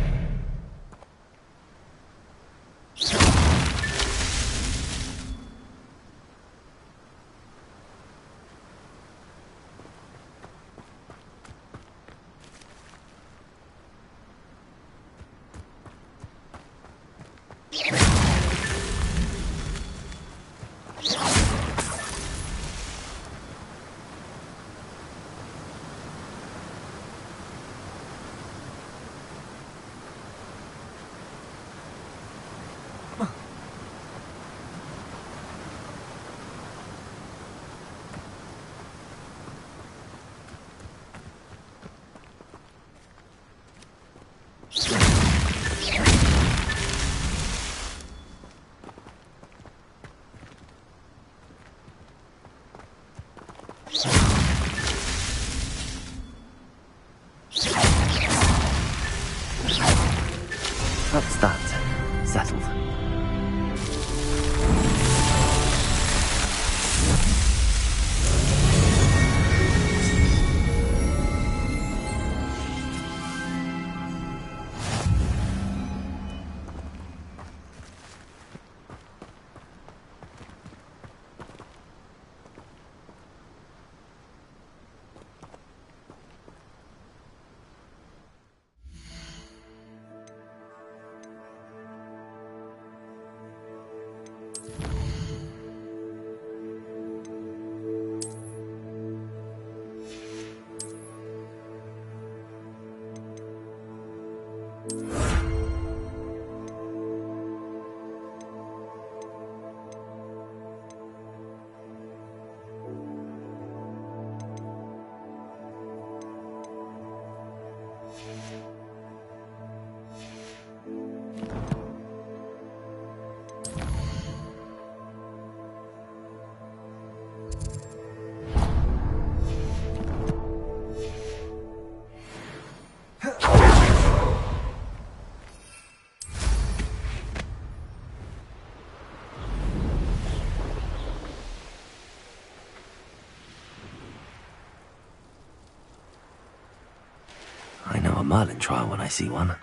That's that. Settled. I know a Merlin trial when I see one.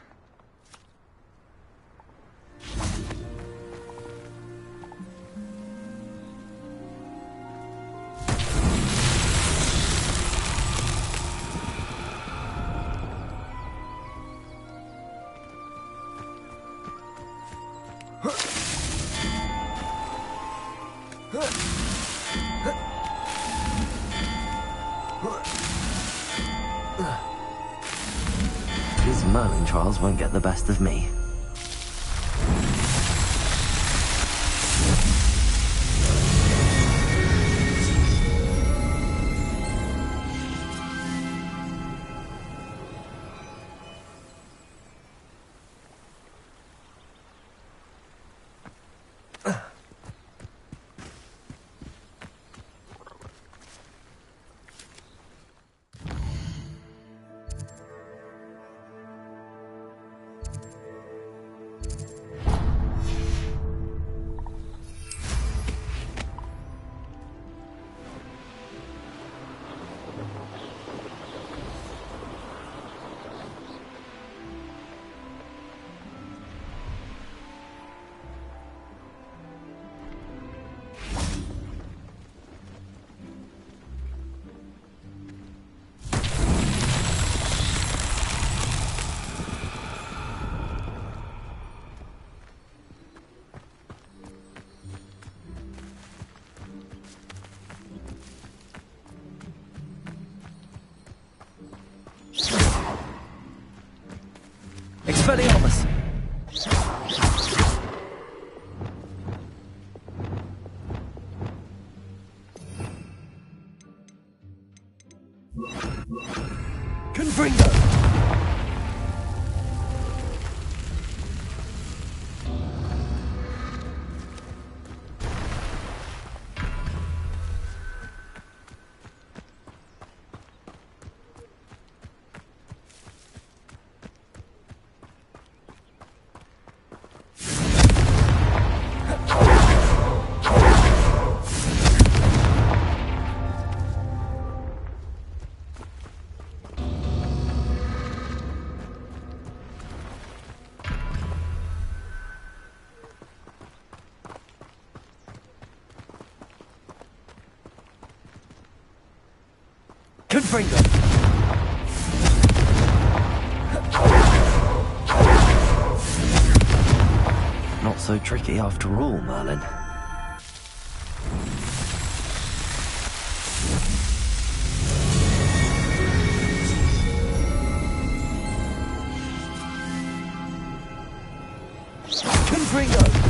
These Merlin trials won't get the best of me. Confringo! Confringo! Not so tricky after all, Merlin. Confringo!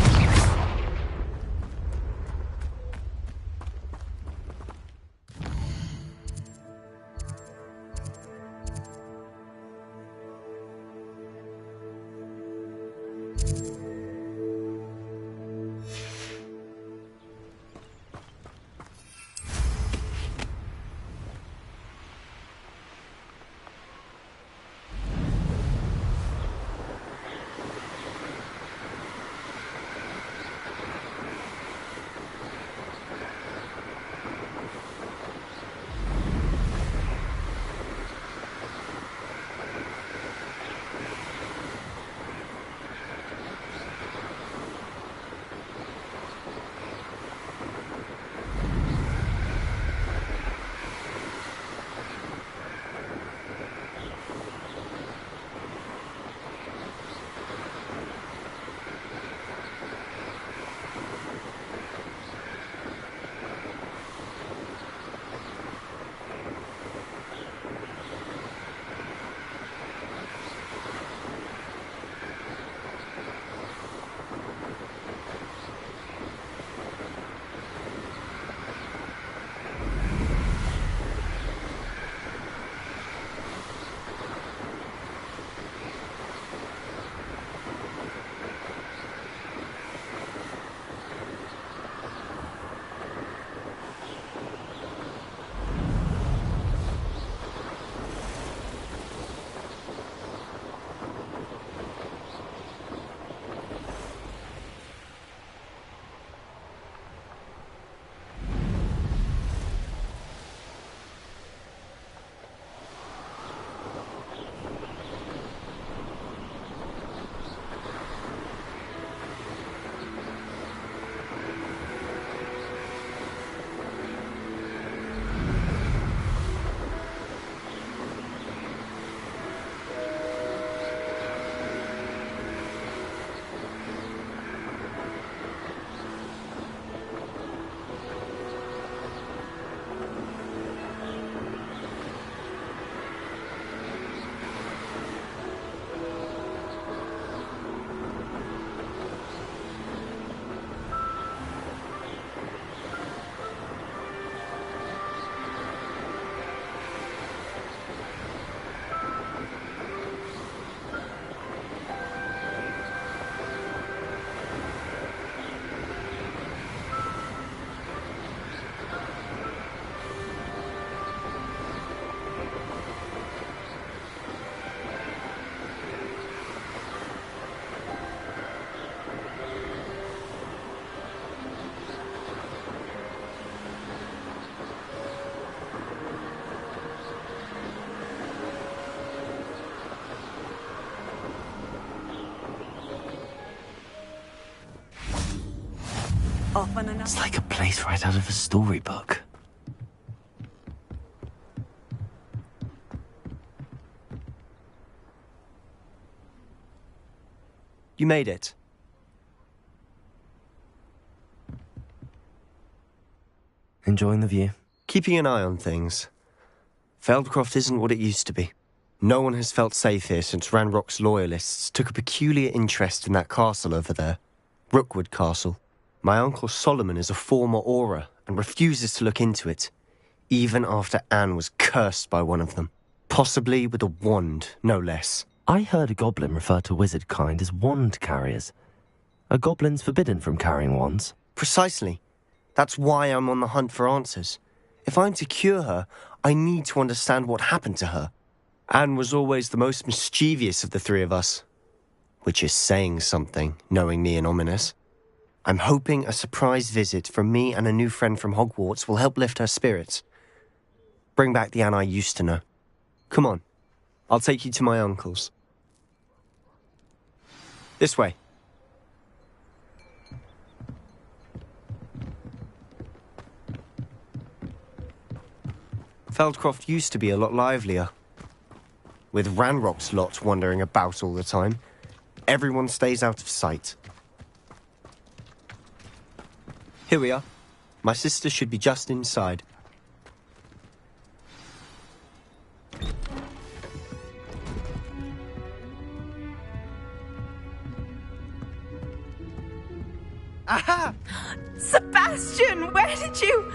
It's like a place right out of a storybook. You made it. Enjoying the view? Keeping an eye on things. Feldcroft isn't what it used to be. No one has felt safe here since Ranrock's loyalists took a peculiar interest in that castle over there. Rookwood Castle. My uncle Solomon is a former Auror and refuses to look into it, even after Anne was cursed by one of them. Possibly with a wand, no less. I heard a goblin refer to wizard kind as wand carriers. Are goblins forbidden from carrying wands? Precisely. That's why I'm on the hunt for answers. If I'm to cure her, I need to understand what happened to her. Anne was always the most mischievous of the three of us. Which is saying something, knowing me and Ominous. I'm hoping a surprise visit from me and a new friend from Hogwarts will help lift her spirits. Bring back the Anne I used to know. Come on, I'll take you to my uncle's. This way. Feldcroft used to be a lot livelier. With Ranrock's lot wandering about all the time, everyone stays out of sight. Here we are. My sister should be just inside. Aha! Sebastian, where did you...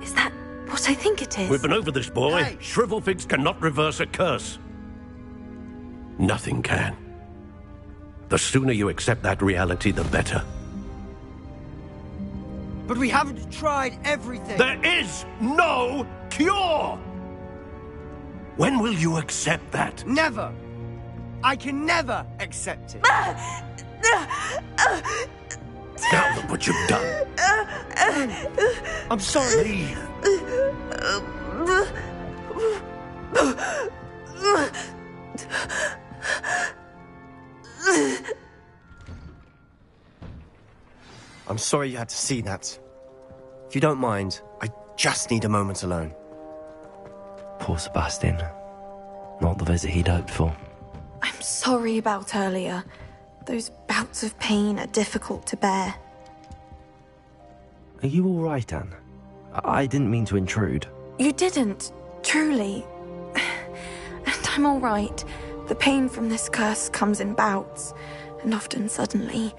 Is that what I think it is? We've been over this, boy. Hey. Shrivelfigs cannot reverse a curse. Nothing can. The sooner you accept that reality, the better. But we haven't tried everything. There is no cure! When will you accept that? Never! I can never accept it. Now look what you've done. I'm sorry. I'm sorry you had to see that. If you don't mind, I just need a moment alone. Poor Sebastian. Not the visit he'd hoped for. I'm sorry about earlier. Those bouts of pain are difficult to bear. Are you all right, Anne? I didn't mean to intrude. You didn't, truly. And I'm all right. The pain from this curse comes in bouts, and often suddenly.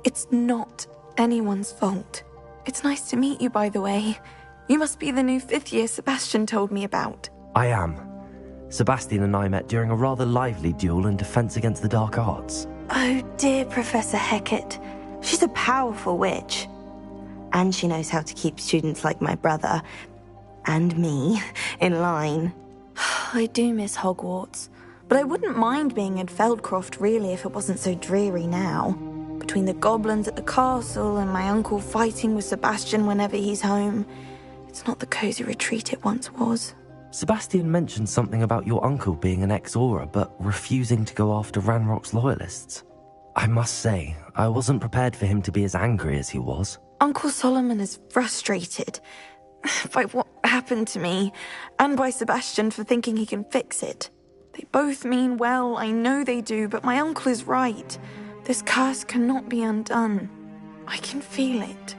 It's not anyone's fault. It's nice to meet you, by the way. You must be the new 5th year Sebastian told me about. I am. Sebastian and I met during a rather lively duel in Defense Against the Dark Arts. Oh dear, Professor Hecat. She's a powerful witch. And she knows how to keep students like my brother, and me, in line. I do miss Hogwarts, but I wouldn't mind being in Feldcroft really if it wasn't so dreary now. Between the goblins at the castle and my uncle fighting with Sebastian whenever he's home, it's not the cozy retreat it once was. Sebastian mentioned something about your uncle being an ex-Auror, but refusing to go after Ranrock's loyalists. I must say, I wasn't prepared for him to be as angry as he was. Uncle Solomon is frustrated by what happened to me, and by Sebastian for thinking he can fix it. They both mean well, I know they do, but my uncle is right. This curse cannot be undone. I can feel it.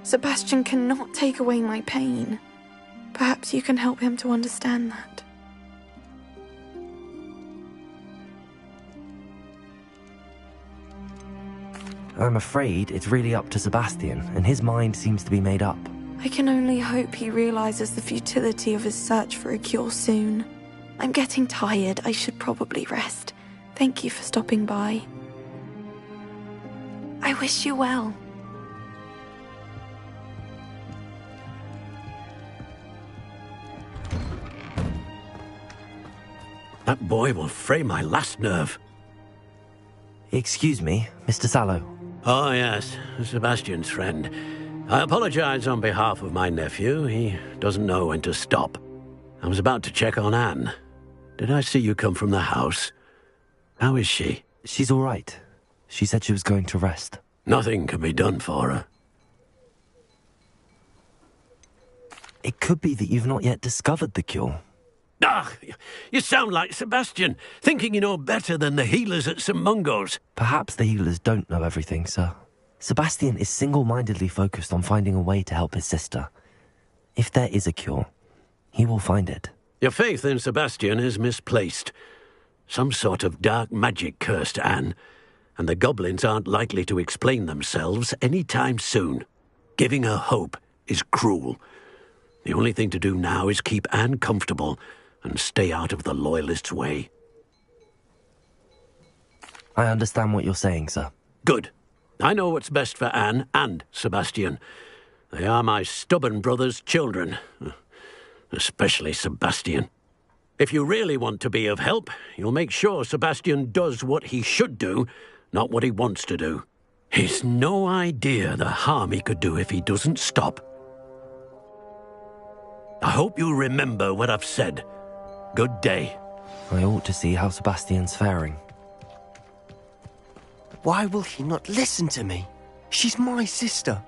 Sebastian cannot take away my pain. Perhaps you can help him to understand that. I'm afraid it's really up to Sebastian, and his mind seems to be made up. I can only hope he realizes the futility of his search for a cure soon. I'm getting tired. I should probably rest. Thank you for stopping by. I wish you well. That boy will fray my last nerve. Excuse me, Mr. Sallow. Oh, yes, Sebastian's friend. I apologize on behalf of my nephew. He doesn't know when to stop. I was about to check on Anne. Did I see you come from the house? How is she? She's all right. She said she was going to rest. Nothing can be done for her. It could be that you've not yet discovered the cure. Ah, you sound like Sebastian, thinking you know better than the healers at St. Mungo's. Perhaps the healers don't know everything, sir. Sebastian is single-mindedly focused on finding a way to help his sister. If there is a cure, he will find it. Your faith in Sebastian is misplaced. Some sort of dark magic cursed Anne, and the goblins aren't likely to explain themselves any time soon. Giving her hope is cruel. The only thing to do now is keep Anne comfortable and stay out of the Loyalists' way. I understand what you're saying, sir. Good. I know what's best for Anne and Sebastian. They are my stubborn brother's children. Especially Sebastian. If you really want to be of help, you'll make sure Sebastian does what he should do, not what he wants to do. He's no idea the harm he could do if he doesn't stop. I hope you remember what I've said. Good day. I ought to see how Sebastian's faring. Why will he not listen to me? She's my sister.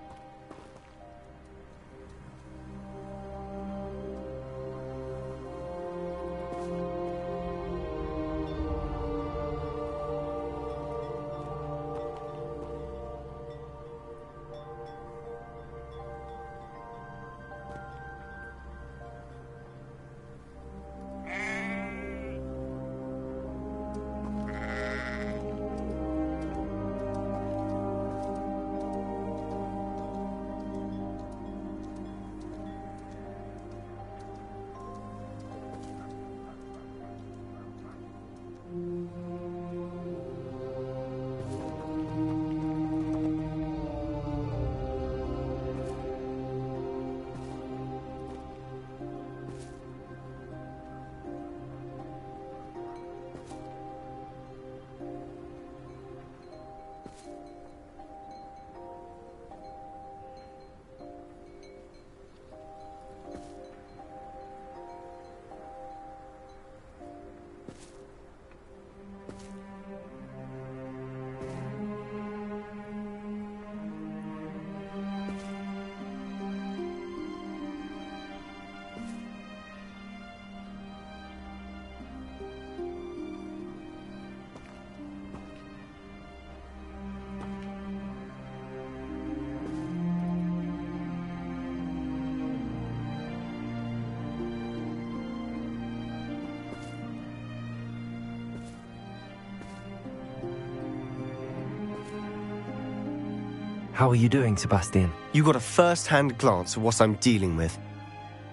How are you doing, Sebastian? You got a first-hand glance at what I'm dealing with.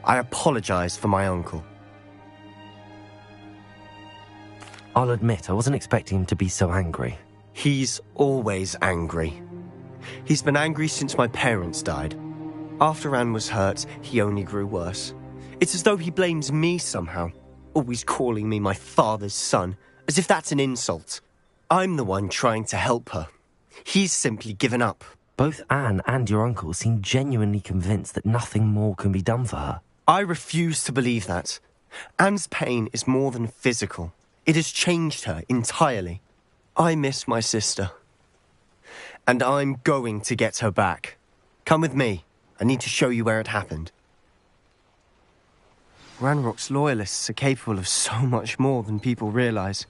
I apologize for my uncle. I'll admit, I wasn't expecting him to be so angry. He's always angry. He's been angry since my parents died. After Anne was hurt, he only grew worse. It's as though he blames me somehow, always calling me my father's son, as if that's an insult. I'm the one trying to help her. He's simply given up. Both Anne and your uncle seem genuinely convinced that nothing more can be done for her. I refuse to believe that. Anne's pain is more than physical. It has changed her entirely. I miss my sister. And I'm going to get her back. Come with me. I need to show you where it happened. Ranrock's loyalists are capable of so much more than people realize.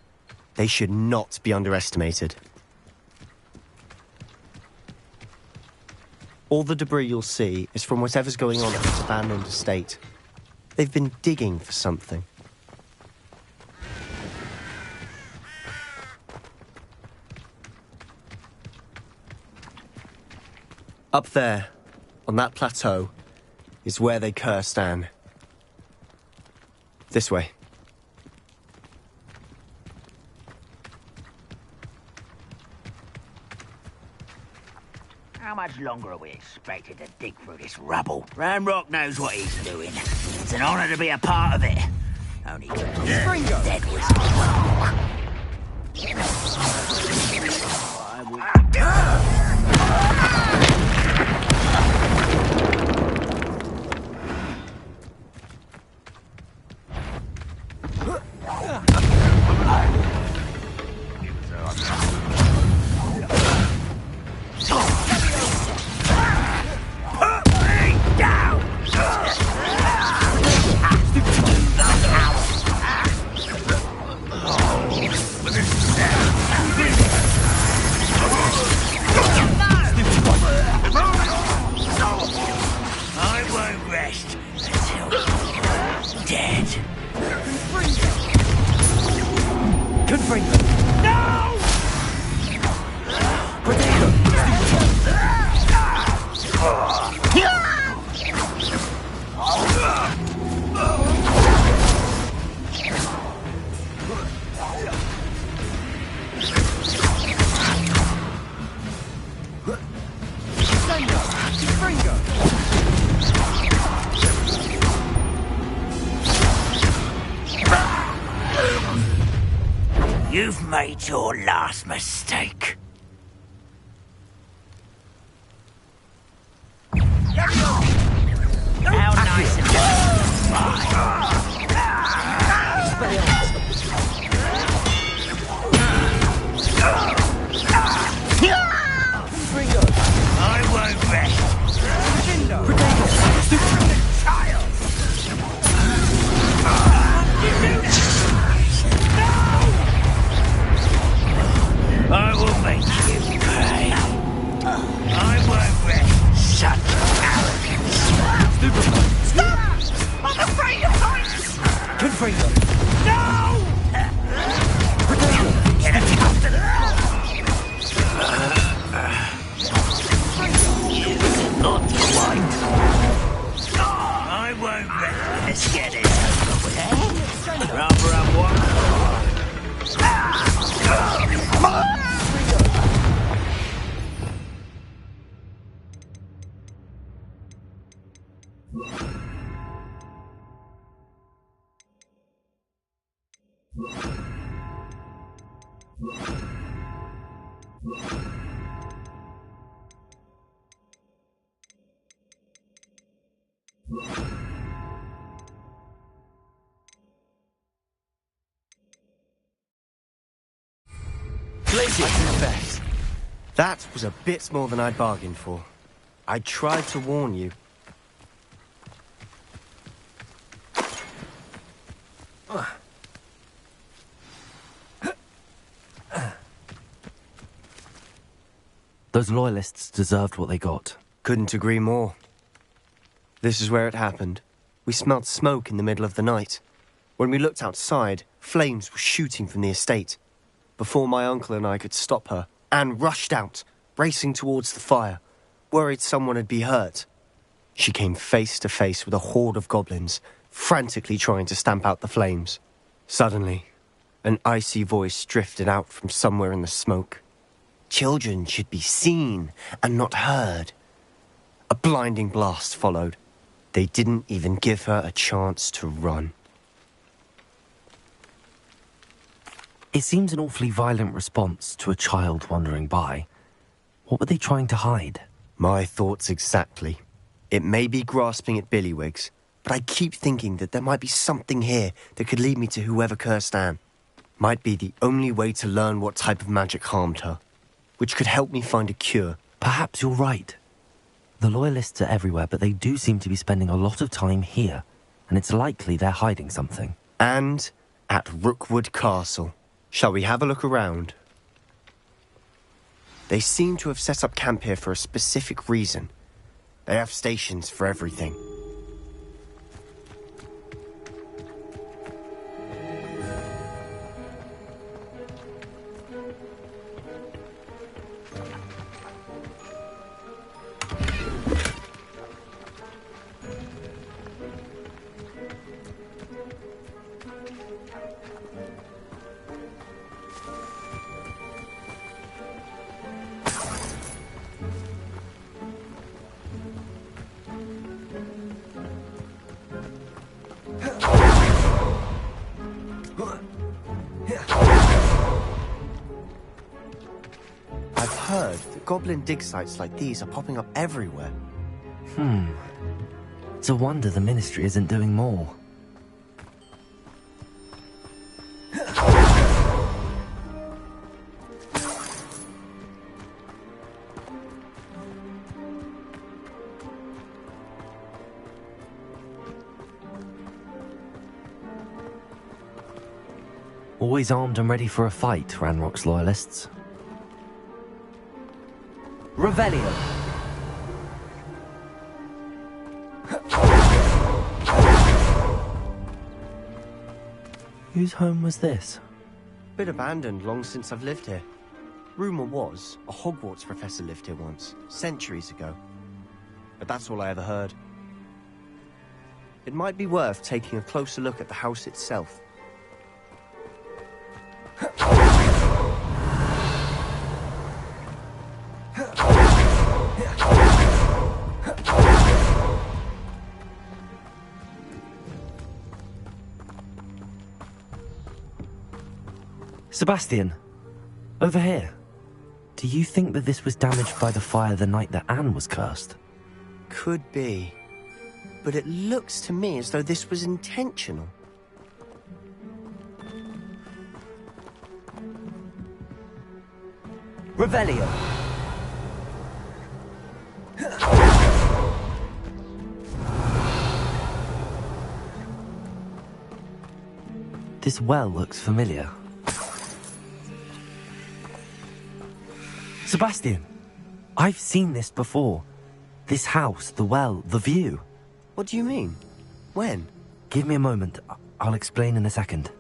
They should not be underestimated. All the debris you'll see is from whatever's going on at this abandoned estate. They've been digging for something. Up there, on that plateau, is where they cursed Anne. This way. How much longer are we expected to dig through this rubble? Ranrock knows what he's doing. It's an honor to be a part of it. Only dead was You've made your last mistake. How nice of I won't rest. Child! I will make you pay. I won't rest. Such arrogance. Stop! I'm afraid of heights! Confringo! No! Get a cuffed not quite. I won't rest. Let's get it over with. Rather have one. That was a bit more than I'd bargained for. I tried to warn you. Those loyalists deserved what they got. Couldn't agree more. This is where it happened. We smelled smoke in the middle of the night. When we looked outside, flames were shooting from the estate. Before my uncle and I could stop her, Anne rushed out, racing towards the fire, worried someone had been hurt. She came face to face with a horde of goblins, frantically trying to stamp out the flames. Suddenly, an icy voice drifted out from somewhere in the smoke. Children should be seen and not heard. A blinding blast followed. They didn't even give her a chance to run. It seems an awfully violent response to a child wandering by. What were they trying to hide? My thoughts exactly. It may be grasping at Billywigs, but I keep thinking that there might be something here that could lead me to whoever cursed Anne. Might be the only way to learn what type of magic harmed her, which could help me find a cure. Perhaps you're right. The Loyalists are everywhere, but they do seem to be spending a lot of time here, and it's likely they're hiding something. And at Rookwood Castle. Shall we have a look around? They seem to have set up camp here for a specific reason. They have stations for everything. Goblin dig sites like these are popping up everywhere. It's a wonder the Ministry isn't doing more. Always armed and ready for a fight, Ranrock's Loyalists. Revelio. Whose home was this? Been abandoned long since I've lived here. Rumour was a Hogwarts professor lived here once, centuries ago. But that's all I ever heard. It might be worth taking a closer look at the house itself. Sebastian, over here. Do you think that this was damaged by the fire the night that Anne was cursed? Could be. But it looks to me as though this was intentional. Revelio. This well looks familiar. Sebastian, I've seen this before. This house, the well, the view. What do you mean? When? Give me a moment. I'll explain in a second.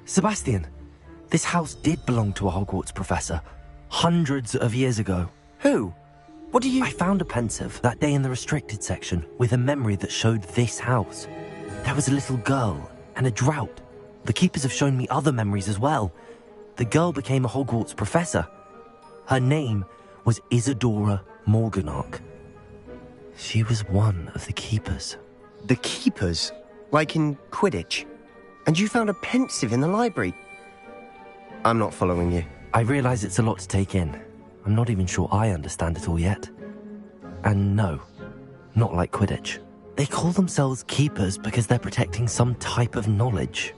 Sebastian, this house did belong to a Hogwarts professor, hundreds of years ago. Who? What do you... I found a pensive that day in the restricted section with a memory that showed this house. There was a little girl and a drought. The keepers have shown me other memories as well. The girl became a Hogwarts professor. Her name was Isadora Morganach. She was one of the keepers. The keepers? Like in Quidditch? And you found a pensive in the library? I'm not following you. I realize it's a lot to take in. I'm not even sure I understand it all yet. And no, not like Quidditch. They call themselves keepers because they're protecting some type of knowledge.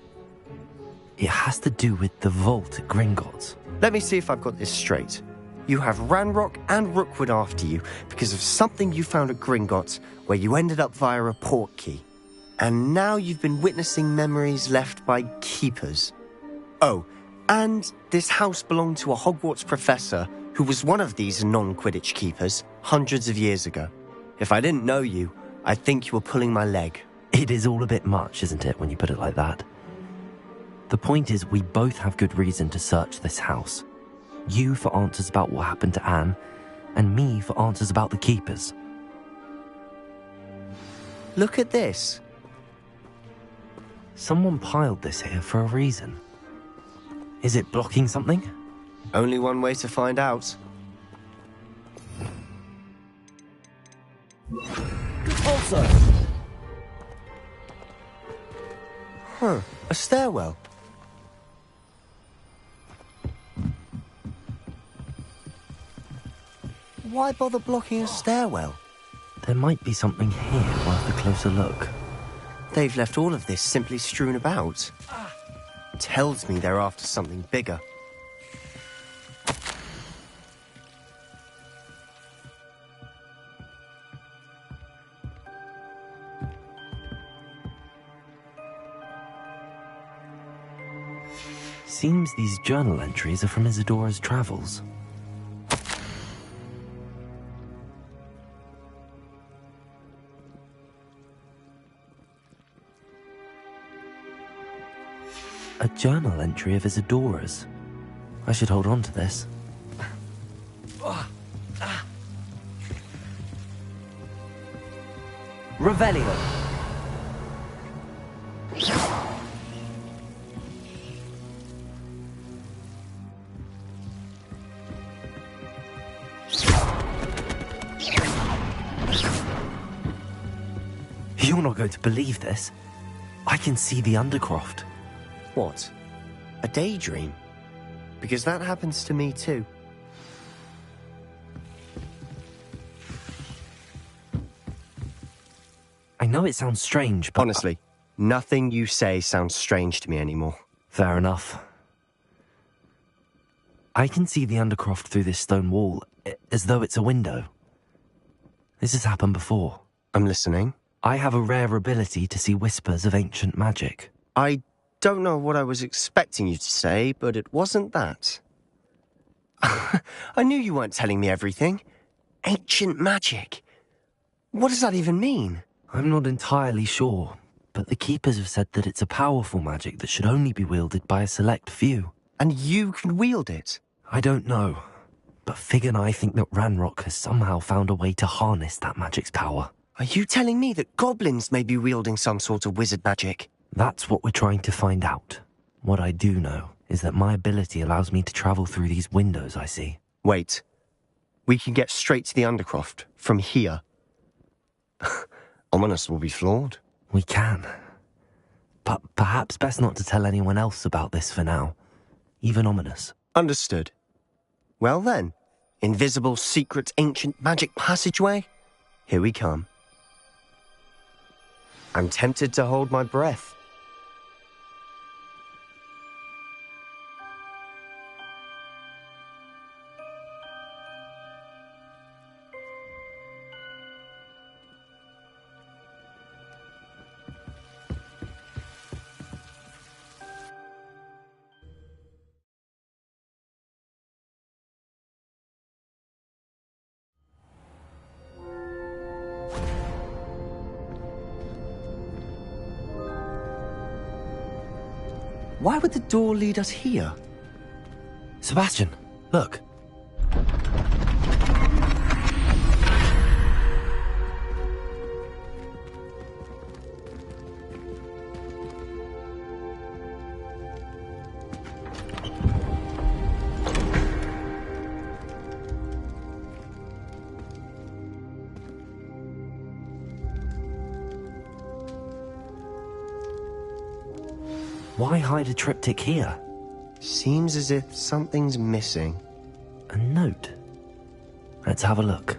It has to do with the vault at Gringotts. Let me see if I've got this straight. You have Ranrock and Rookwood after you because of something you found at Gringotts where you ended up via a portkey. And now you've been witnessing memories left by keepers. Oh, and this house belonged to a Hogwarts professor who was one of these non-Quidditch keepers hundreds of years ago. If I didn't know you, I'd think you were pulling my leg. It is all a bit much, isn't it, when you put it like that? The point is, we both have good reason to search this house. You for answers about what happened to Anne, and me for answers about the keepers. Look at this. Someone piled this here for a reason. Is it blocking something? Only one way to find out. Also. Huh, a stairwell. Why bother blocking a stairwell? There might be something here worth a closer look. They've left all of this simply strewn about. Tells me they're after something bigger. Seems these journal entries are from Isadora's travels. A journal entry of Isadora's. I should hold on to this. Revelio. You're not going to believe this. I can see the Undercroft. What? A daydream? Because that happens to me too. I know it sounds strange, but... Honestly, nothing you say sounds strange to me anymore. Fair enough. I can see the Undercroft through this stone wall, as though it's a window. This has happened before. I'm listening. I have a rare ability to see whispers of ancient magic. I don't know what I was expecting you to say, but it wasn't that. I knew you weren't telling me everything. Ancient magic. What does that even mean? I'm not entirely sure. But the Keepers have said that it's a powerful magic that should only be wielded by a select few. And you can wield it? I don't know. But Fig and I think that Ranrock has somehow found a way to harness that magic's power. Are you telling me that goblins may be wielding some sort of wizard magic? That's what we're trying to find out. What I do know is that my ability allows me to travel through these windows I see. Wait. We can get straight to the Undercroft from here. Ominous will be floored. We can. But perhaps best not to tell anyone else about this for now. Even Ominous. Understood. Well then, invisible, secret, ancient magic passageway? Here we come. I'm tempted to hold my breath. Why would the door lead us here? Sebastian, look. Why hide a triptych here? Seems as if something's missing. A note. Let's have a look.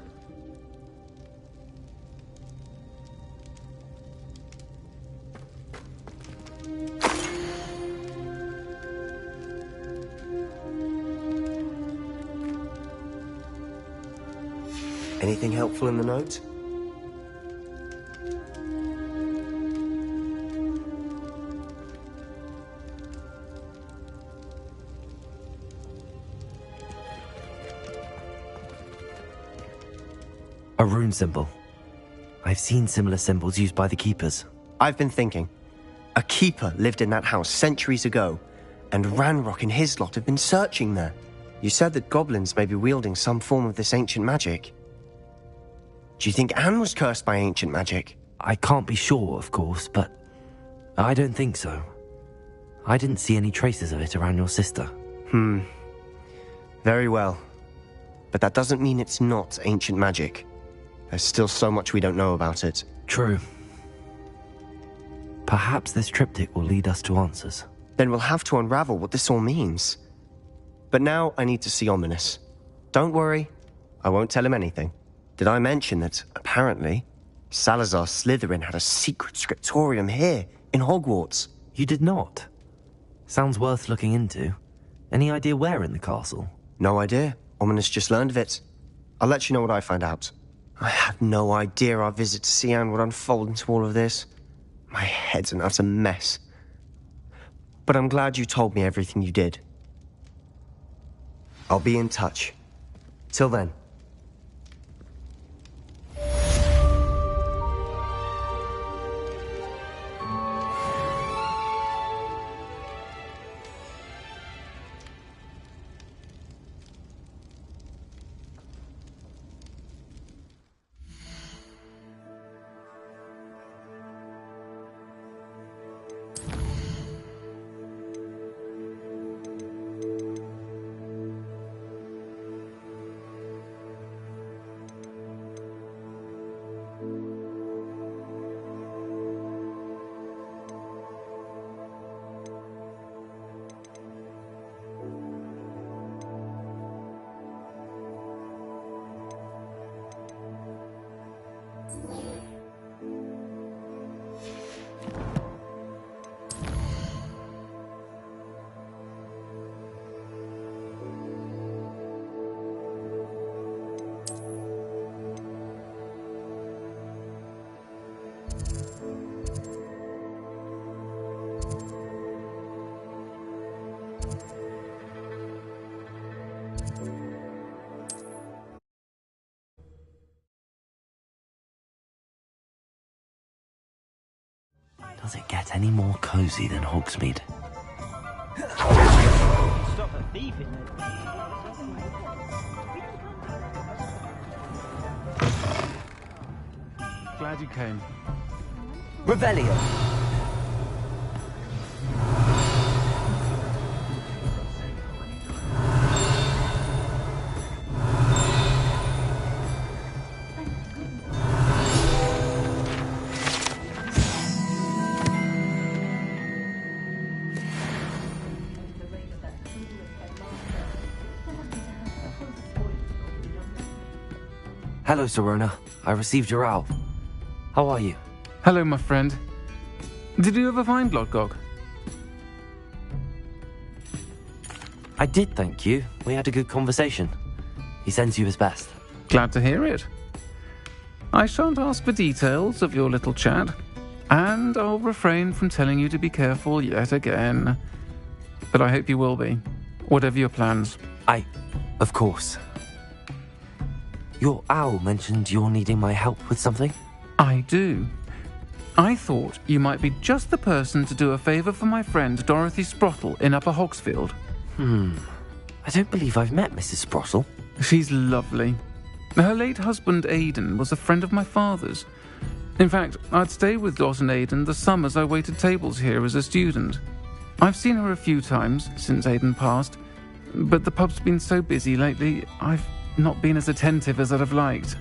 Anything helpful in the note? A rune symbol. I've seen similar symbols used by the Keepers. I've been thinking. A Keeper lived in that house centuries ago, and Ranrock and his lot have been searching there. You said that goblins may be wielding some form of this ancient magic. Do you think Anne was cursed by ancient magic? I can't be sure, of course, but I don't think so. I didn't see any traces of it around your sister. Very well. But that doesn't mean it's not ancient magic. There's still so much we don't know about it. True. Perhaps this triptych will lead us to answers. Then we'll have to unravel what this all means. But now I need to see Ominous. Don't worry, I won't tell him anything. Did I mention that, apparently, Salazar Slytherin had a secret scriptorium here, in Hogwarts? You did not? Sounds worth looking into. Any idea where in the castle? No idea. Ominous just learned of it. I'll let you know what I find out. I had no idea our visit to Sian would unfold into all of this. My head's an utter mess. But I'm glad you told me everything you did. I'll be in touch. Till then. Does it get any more cozy than Hogsmeade? Stop her thieving. Glad you came. Revelio. Hello, Serona. I received your owl. How are you? Hello, my friend. Did you ever find Lodgok? I did, thank you. We had a good conversation. He sends you his best. Glad to hear it. I shan't ask for details of your little chat, and I'll refrain from telling you to be careful yet again. But I hope you will be, whatever your plans. Of course. Your owl mentioned you're needing my help with something? I do. I thought you might be just the person to do a favour for my friend Dorothy Sprottle in Upper Hogsfield. I don't believe I've met Mrs. Sprottle. She's lovely. Her late husband Aidan was a friend of my father's. In fact, I'd stay with Dot and Aidan the summers I waited tables here as a student. I've seen her a few times since Aidan passed, but the pub's been so busy lately, I've not been as attentive as I'd have liked.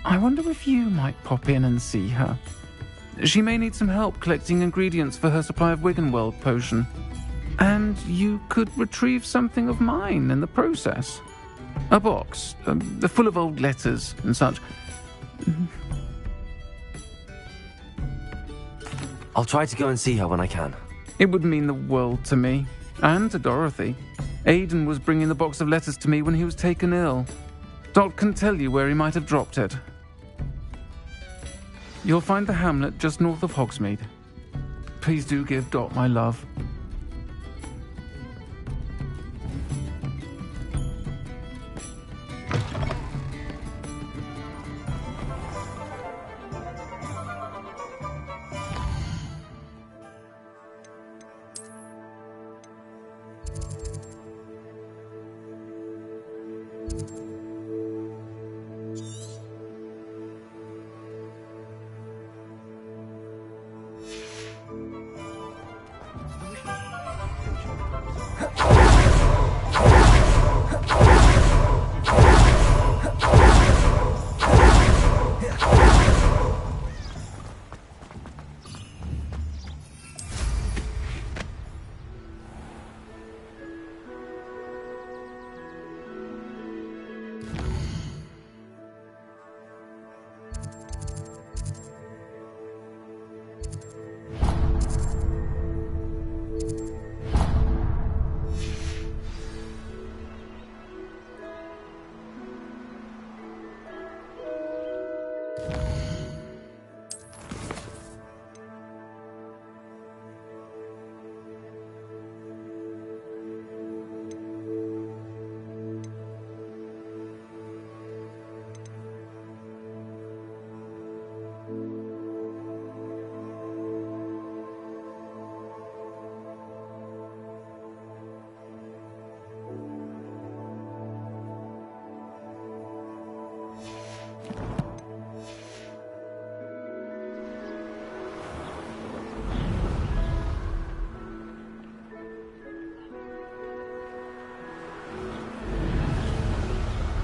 I wonder if you might pop in and see her. She may need some help collecting ingredients for her supply of Wiggenweld potion. And you could retrieve something of mine in the process. A box, full of old letters and such. I'll try to go and see her when I can. It would mean the world to me, and to Dorothy. Aidan was bringing the box of letters to me when he was taken ill. Dot can tell you where he might have dropped it. You'll find the hamlet just north of Hogsmeade. Please do give Dot my love.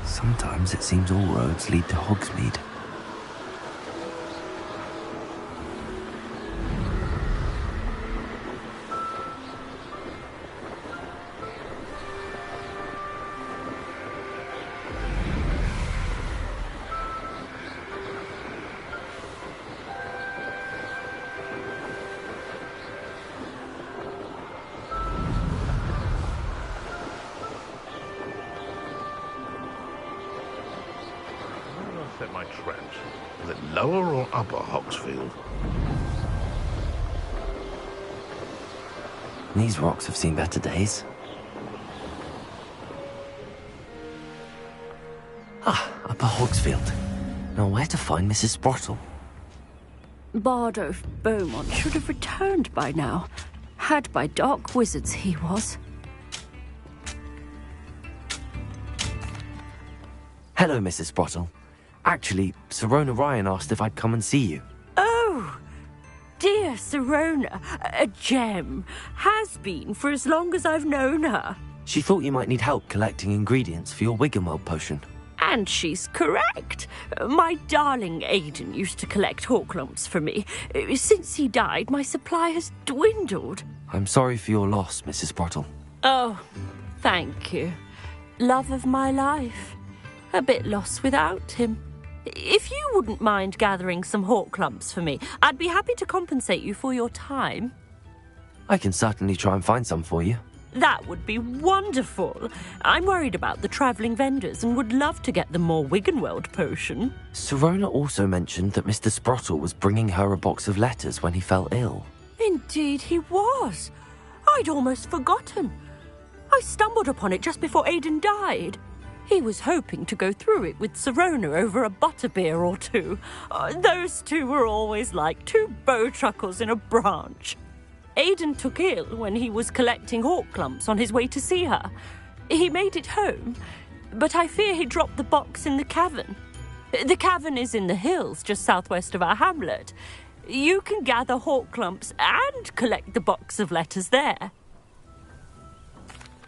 Sometimes it seems all roads lead to Hogsmeade. Set my traps. Is it lower or upper Hogsfield? These rocks have seen better days. Upper Hogsfield. Now where to find Mrs. Sprottle? Bardo Beaumont should have returned by now. Had by dark wizards, he was. Hello, Mrs. Sprottle. Actually, Sirona Ryan asked if I'd come and see you. Oh, dear Sirona, a gem. Has been for as long as I've known her. She thought you might need help collecting ingredients for your Wiggenweld potion. And she's correct. My darling Aiden used to collect Horklumps for me. Since he died, my supply has dwindled. I'm sorry for your loss, Mrs. Sprottle. Oh, thank you. Love of my life. A bit lost without him. If you wouldn't mind gathering some Horklumps for me, I'd be happy to compensate you for your time. I can certainly try and find some for you. That would be wonderful. I'm worried about the travelling vendors and would love to get them more Wiggenweld potion. Sirona also mentioned that Mr. Sprottle was bringing her a box of letters when he fell ill. Indeed he was. I'd almost forgotten. I stumbled upon it just before Aiden died. He was hoping to go through it with Sirona over a butterbeer or two. Those two were always like two bowtruckles in a branch. Aiden took ill when he was collecting Horklumps on his way to see her. He made it home, but I fear he dropped the box in the cavern. The cavern is in the hills just southwest of our hamlet. You can gather Horklumps and collect the box of letters there.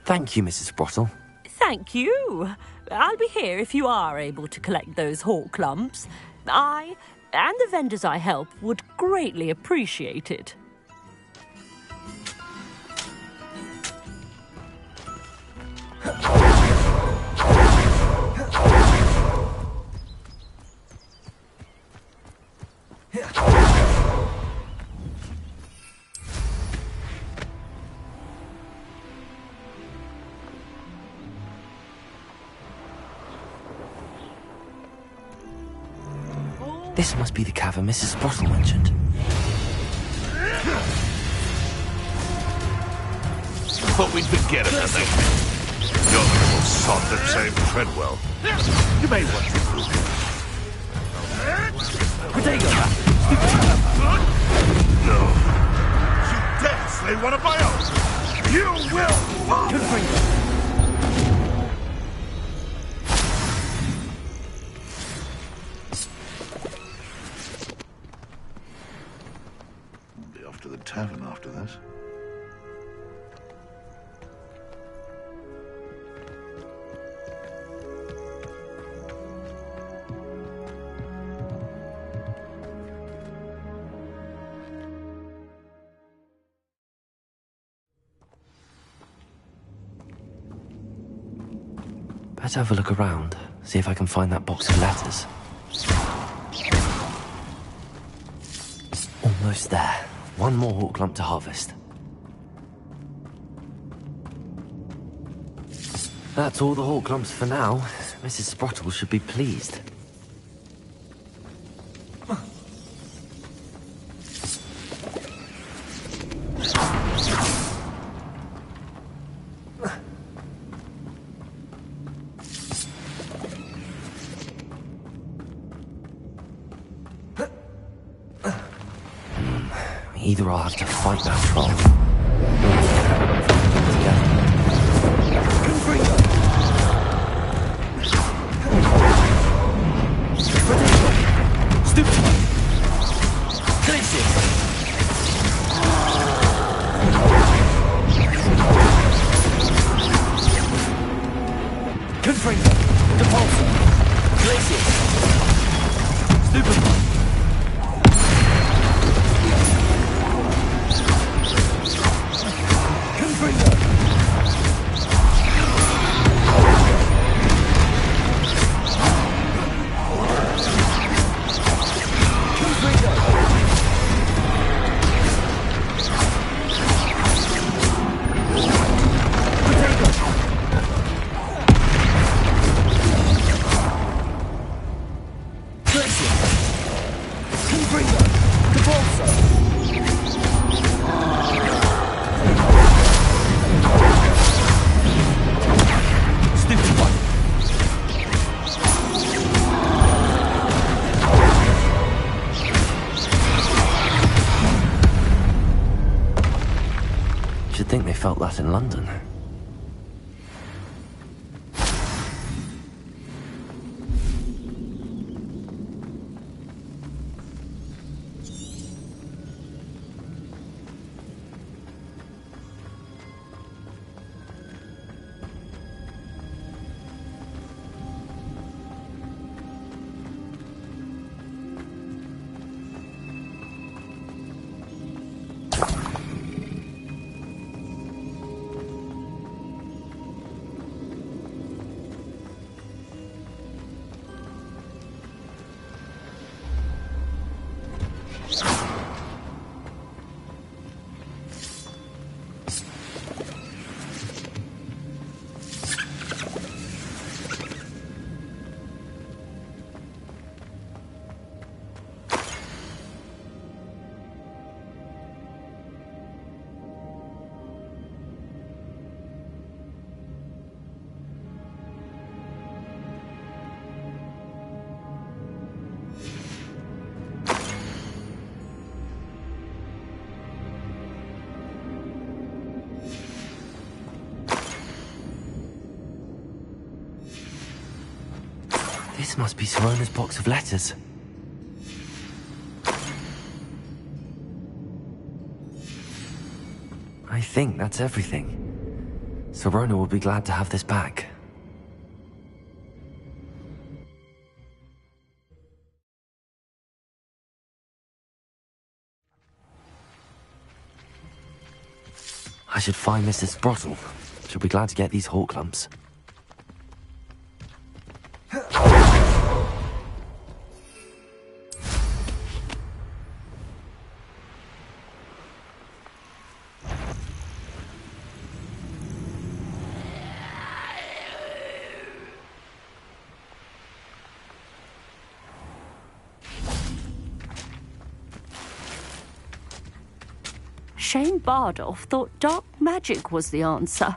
Thank you, Mrs. Sprottle. Thank you. I'll be here if you are able to collect those Horklumps. I and the vendors I help would greatly appreciate it. This must be the cavern Mrs. Sprottle mentioned. Thought we'd forget about that. You're the little sod that saved Treadwell. You may want to prove it. No. You dare slay one of my own! You will fall! Be off to the tavern after this. Better have a look around, see if I can find that box of letters. Almost there. One more Horklump to harvest. That's all the Horklumps for now. Mrs. Sprottle should be pleased. Either I'll have to fight that troll, or felt that in London. This must be Sirona's box of letters. I think that's everything. Sirona will be glad to have this back. I should find Mrs. Sprottle. She'll be glad to get these hawk lumps. Shane Bardolph thought dark magic was the answer.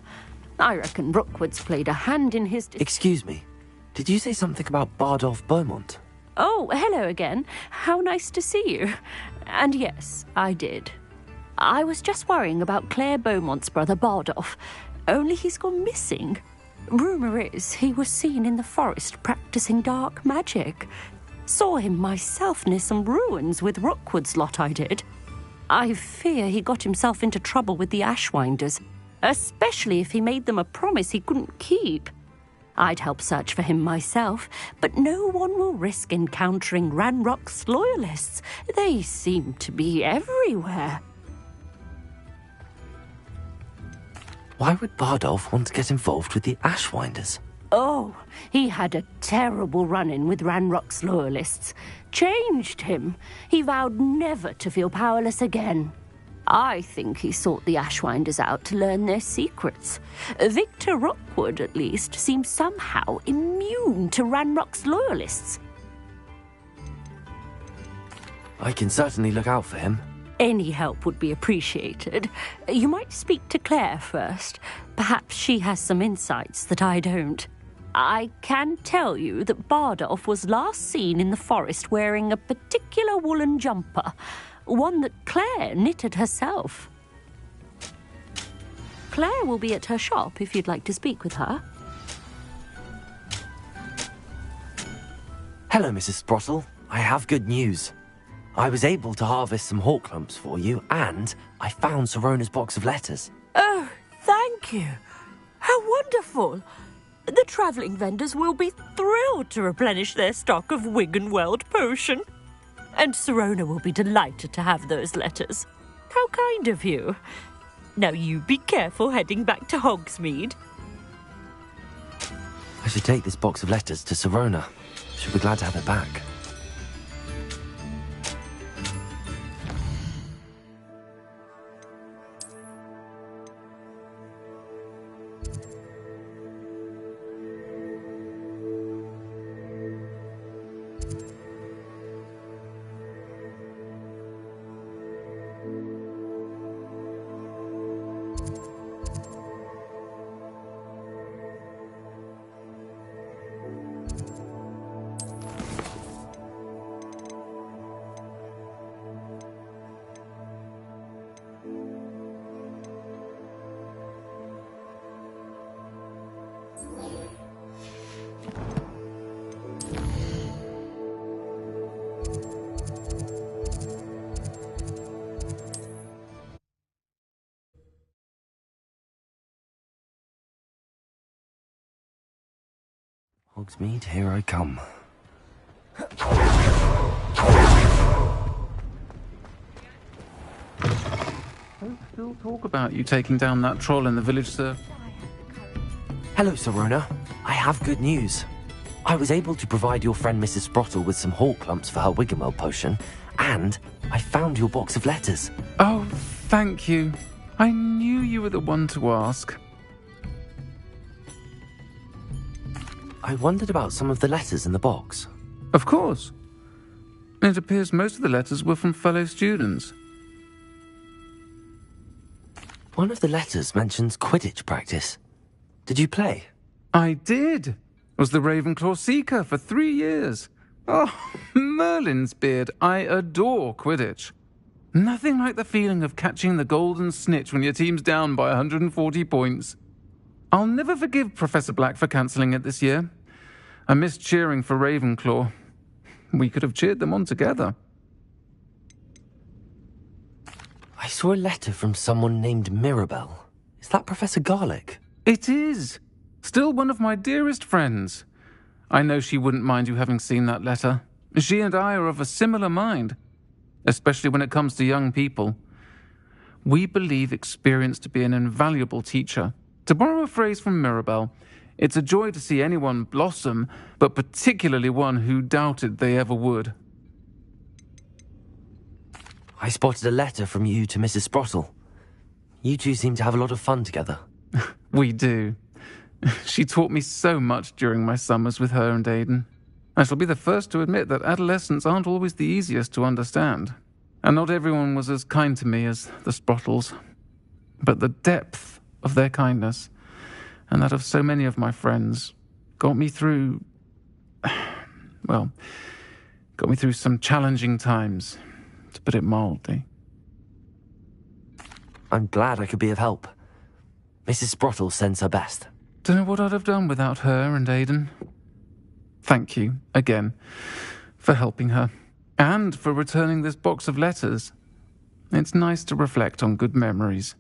I reckon Rookwood's played a hand in his... Excuse me. Did you say something about Bardolph Beaumont? Oh, hello again. How nice to see you. And yes, I did. I was just worrying about Claire Beaumont's brother Bardolph. Only he's gone missing. Rumour is he was seen in the forest practicing dark magic. Saw him myself near some ruins with Rookwood's lot I did. I fear he got himself into trouble with the Ashwinders, especially if he made them a promise he couldn't keep. I'd help search for him myself, but no one will risk encountering Ranrock's loyalists. They seem to be everywhere. Why would Bardolph want to get involved with the Ashwinders? Oh, he had a terrible run-in with Ranrock's loyalists. Changed him. He vowed never to feel powerless again. I think he sought the Ashwinders out to learn their secrets. Victor Rookwood, at least, seems somehow immune to Ranrock's loyalists. I can certainly look out for him. Any help would be appreciated. You might speak to Claire first. Perhaps she has some insights that I don't. I can tell you that Bardolph was last seen in the forest wearing a particular woolen jumper, one that Claire knitted herself. Claire will be at her shop if you'd like to speak with her. Hello, Mrs. Sprottle. I have good news. I was able to harvest some hawk lumps for you, and I found Sirona's box of letters. Oh, thank you. How wonderful. The travelling vendors will be thrilled to replenish their stock of Wiggenweld potion. And Sirona will be delighted to have those letters. How kind of you. Now you be careful heading back to Hogsmeade. I should take this box of letters to Sirona. She'll be glad to have it back. Hogsmeade, here I come. Folk still talk about you taking down that troll in the village, sir. Hello, Sirona. I have good news. I was able to provide your friend Mrs. Sprottle with some hawk clumps for her Wiggenweld potion, and I found your box of letters. Oh, thank you. I knew you were the one to ask. I wondered about some of the letters in the box. Of course. It appears most of the letters were from fellow students. One of the letters mentions Quidditch practice. Did you play? I did. Was the Ravenclaw Seeker for 3 years. Oh, Merlin's beard, I adore Quidditch. Nothing like the feeling of catching the golden snitch when your team's down by 140 points. I'll never forgive Professor Black for cancelling it this year. I missed cheering for Ravenclaw. We could have cheered them on together. I saw a letter from someone named Mirabelle. Is that Professor Garlick? It is. Still one of my dearest friends. I know she wouldn't mind you having seen that letter. She and I are of a similar mind, especially when it comes to young people. We believe experience to be an invaluable teacher. To borrow a phrase from Mirabelle, it's a joy to see anyone blossom, but particularly one who doubted they ever would. I spotted a letter from you to Mrs. Sprottle. You two seem to have a lot of fun together. We do. She taught me so much during my summers with her and Aiden. I shall be the first to admit that adolescents aren't always the easiest to understand. And not everyone was as kind to me as the Sprottles. But the depth of their kindness, and that of so many of my friends, got me through... well, got me through some challenging times, to put it mildly. I'm glad I could be of help. Mrs. Sprottle sends her best. Don't know what I'd have done without her and Aiden. Thank you, again, for helping her, and for returning this box of letters. It's nice to reflect on good memories.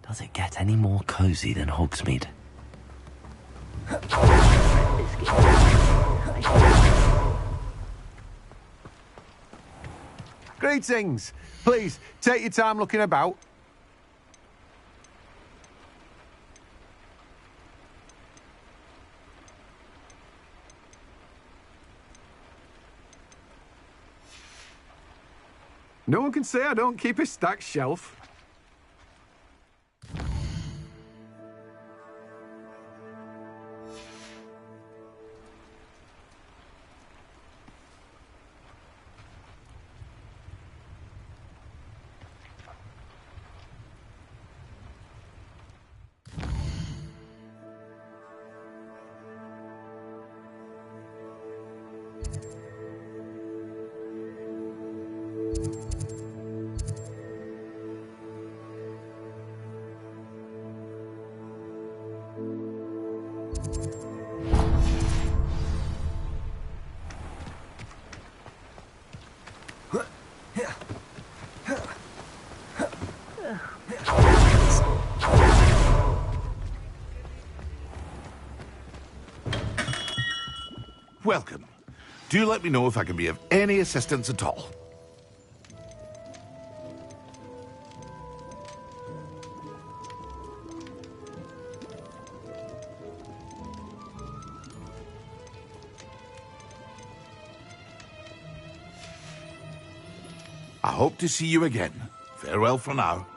Does it get any more cozy than Hogsmeade? Greetings. Please, take your time looking about. No one can say I don't keep a stacked shelf. Welcome. Do let me know if I can be of any assistance at all. I hope to see you again. Farewell for now.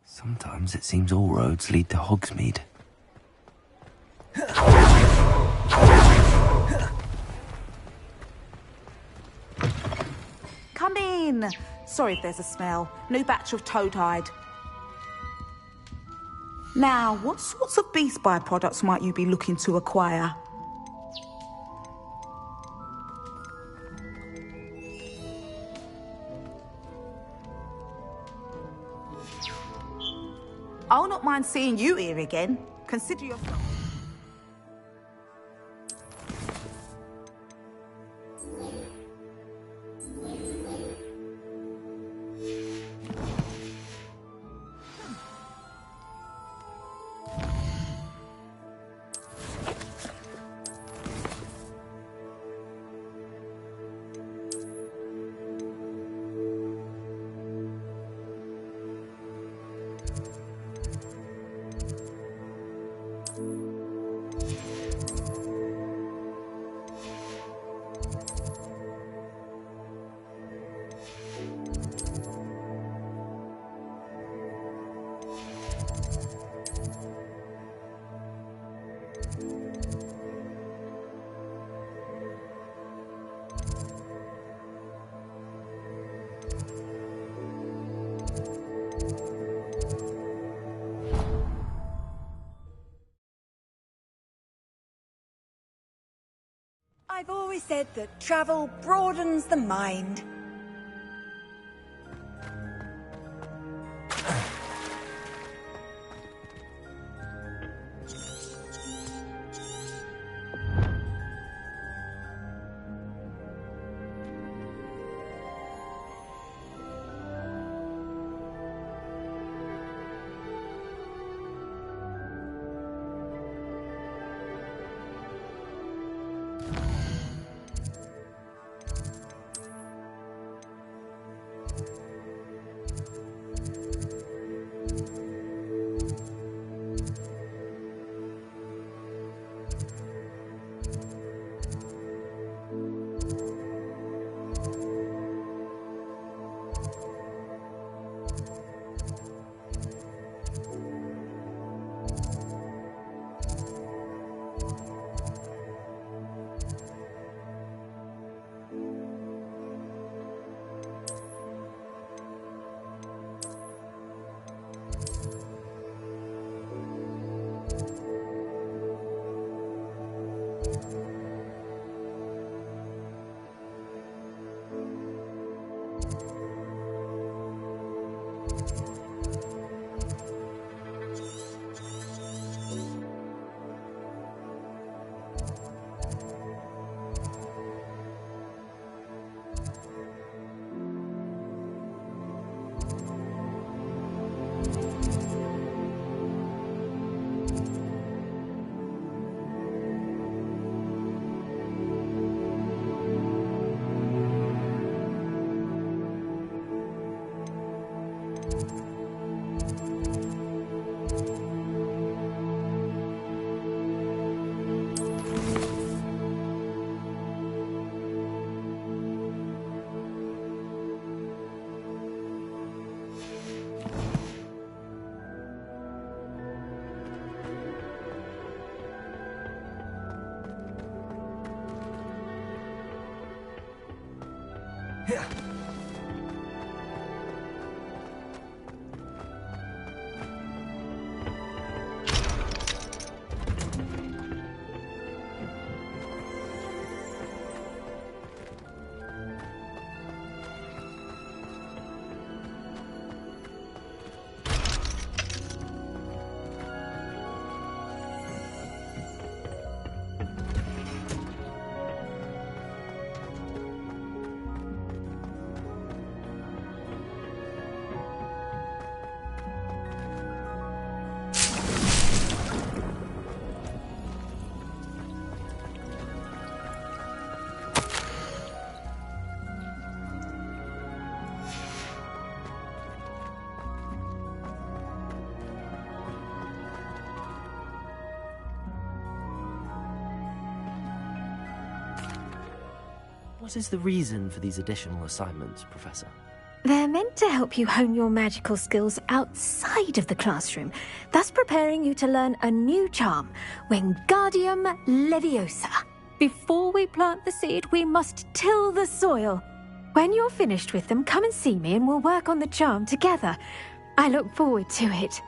Sometimes it seems all roads lead to Hogsmeade. Come in. Sorry if there's a smell. New batch of toad-hide. Now, what sorts of beast byproducts might you be looking to acquire? I'll not mind seeing you here again. Consider yourself... I've always said that travel broadens the mind. What is the reason for these additional assignments, Professor? They're meant to help you hone your magical skills outside of the classroom, thus preparing you to learn a new charm, Wingardium Leviosa. Before we plant the seed, we must till the soil. When you're finished with them, come and see me and we'll work on the charm together. I look forward to it.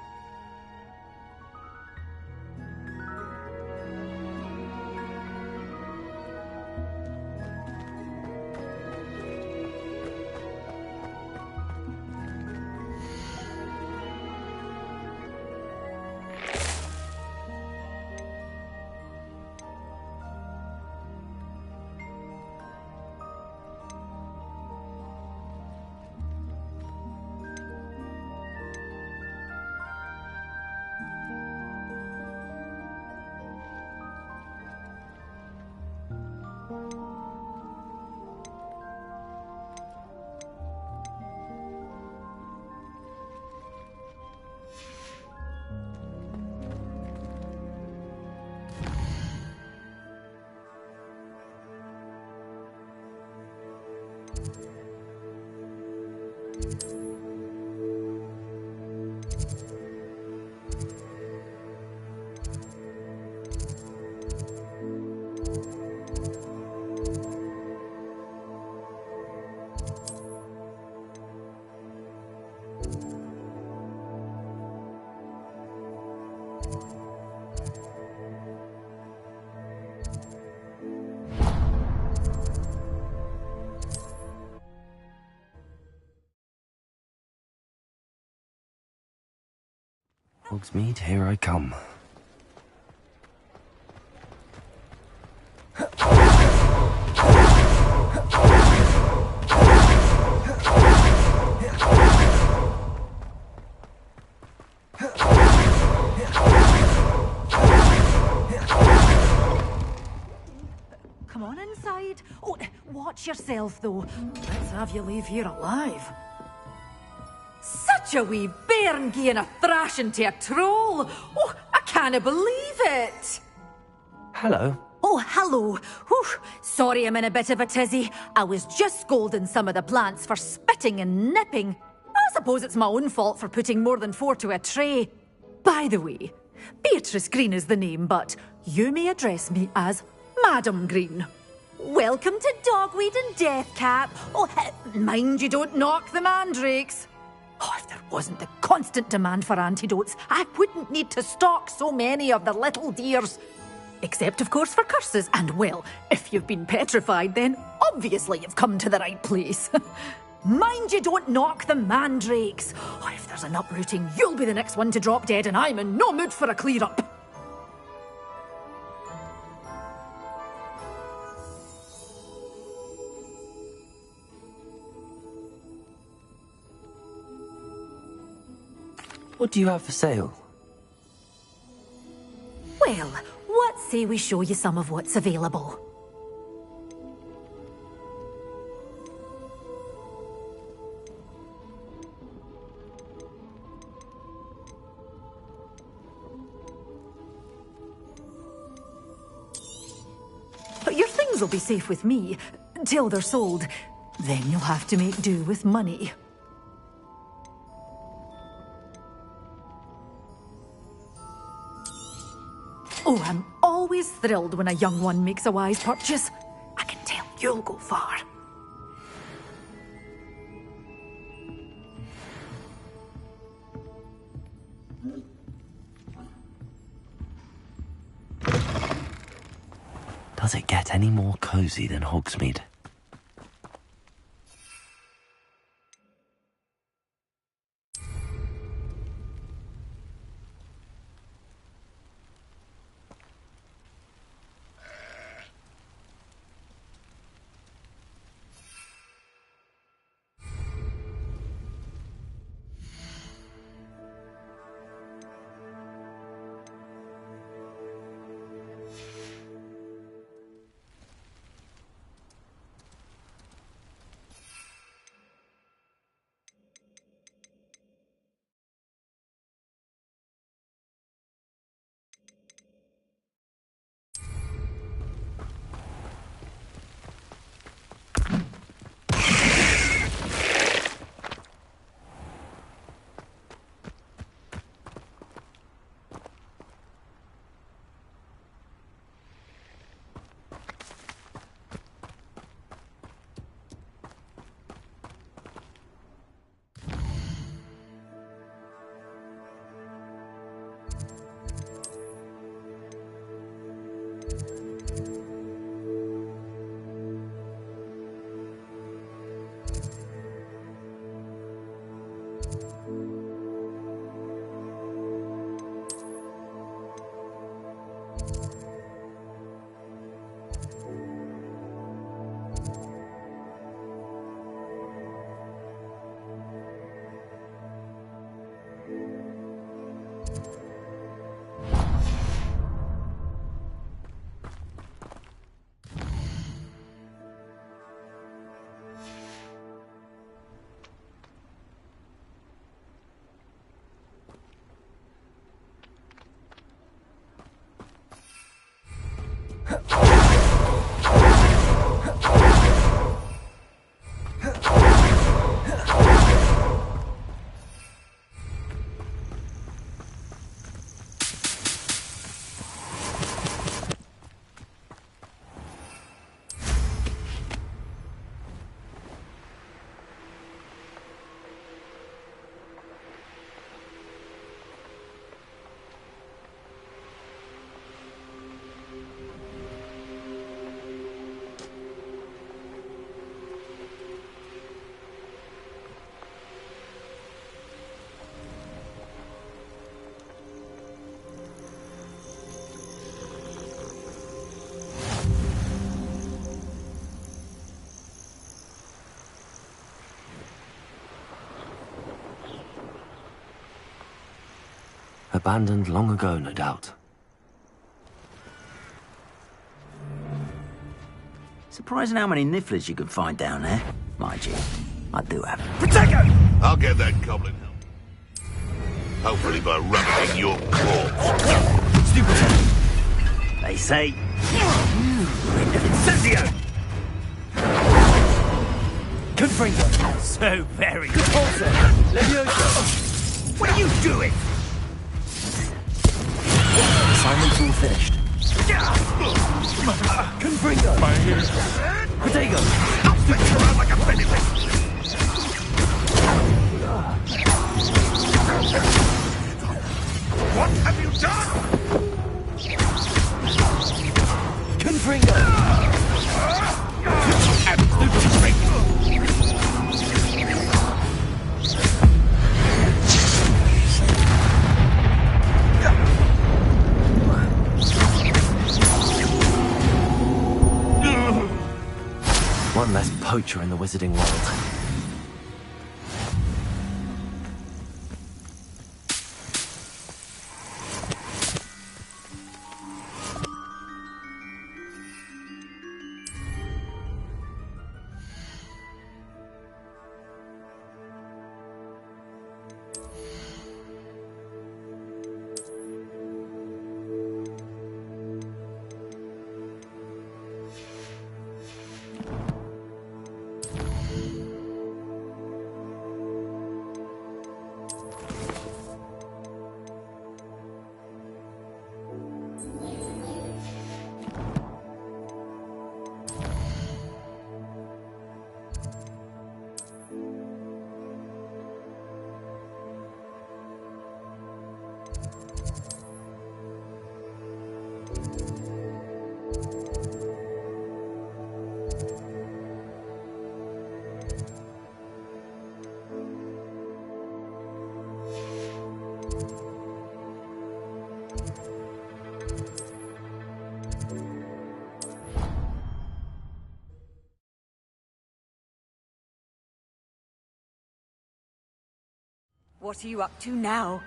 Hogsmeade, here I come. Come on inside. Oh, watch yourself, though. Let's have you leave here alive. Such a wee bairn gieing a thrashing to a troll. Oh, I can't believe it. Hello. Oh, hello. Whew. Sorry I'm in a bit of a tizzy. I was just scolding some of the plants for spitting and nipping. I suppose it's my own fault for putting more than 4 to a tray. By the way, Beatrice Green is the name, but you may address me as Madam Green. Welcome to Dogweed and Deathcap. Oh, mind you don't knock the mandrakes. Oh, if there wasn't the constant demand for antidotes, I wouldn't need to stock so many of the little dears. Except, of course, for curses. And, well, if you've been petrified, then obviously you've come to the right place. Mind you don't knock the mandrakes. Oh, if there's an uprooting, you'll be the next one to drop dead, and I'm in no mood for a clear-up. What do you have for sale? Well, what say we show you some of what's available? Your things will be safe with me, till they're sold. Then you'll have to make do with money. Oh, I'm always thrilled when a young one makes a wise purchase. I can tell you'll go far. Does it get any more cozy than Hogsmeade? Abandoned long ago, no doubt. Surprising how many nifflers you can find down there. Mind you, I do have. Protego! I'll get that goblin help. Hopefully by rubbing your corpse. Stupid. They say... Incendio! Confringo. So very good. Also, Leviosa. What are you doing? Assignment's all finished. Confringo. Protego. I'll fetch you around like a benefit. What have you done? Confringo. Absolute strength. One less poacher in the wizarding world. What are you up to now?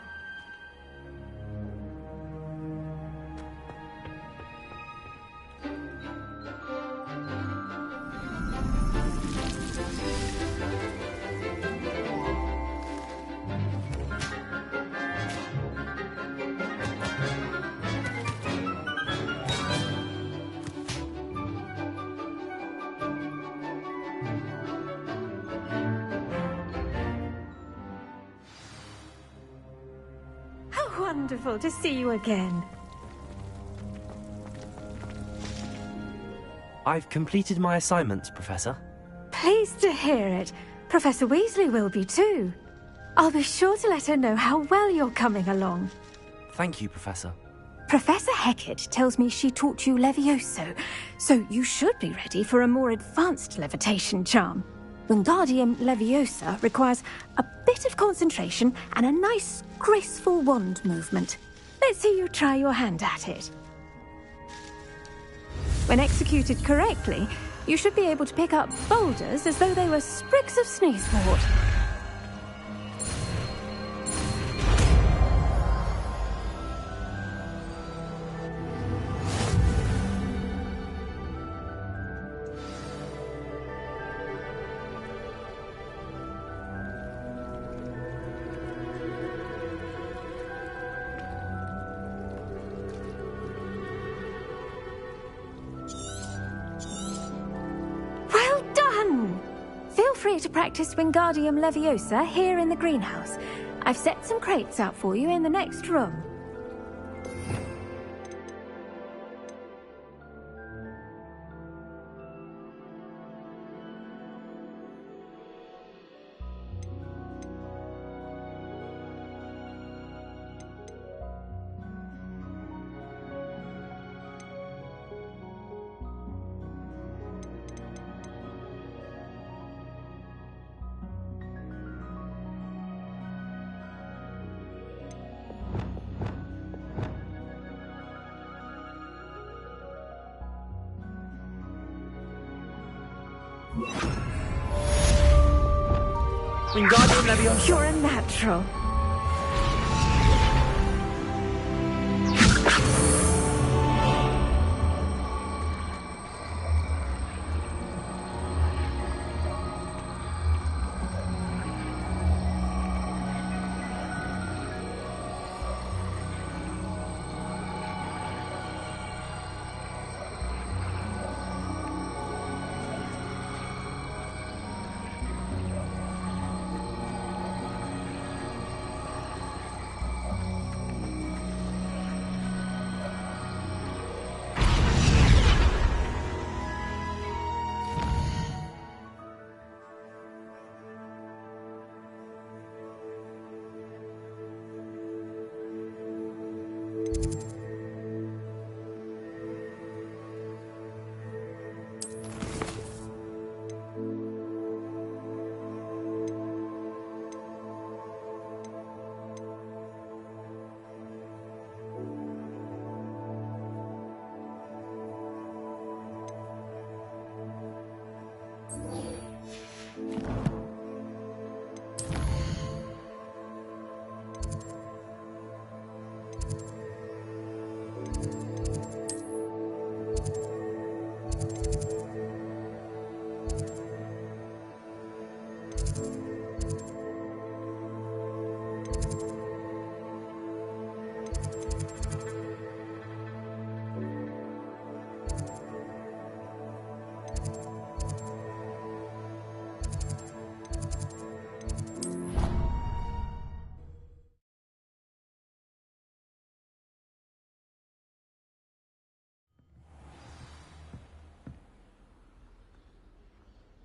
Wonderful to see you again. I've completed my assignments, Professor. Pleased to hear it. Professor Weasley will be too. I'll be sure to let her know how well you're coming along. Thank you, Professor. Professor Hecat tells me she taught you Levioso, so you should be ready for a more advanced levitation charm. Wingardium Leviosa requires a bit of concentration and a nice, graceful wand movement. Let's see you try your hand at it. When executed correctly, you should be able to pick up boulders as though they were sprigs of sneezewort. To practice Wingardium Leviosa here in the greenhouse. I've set some crates out for you in the next room. Wingardium Leviosa. You're a natural.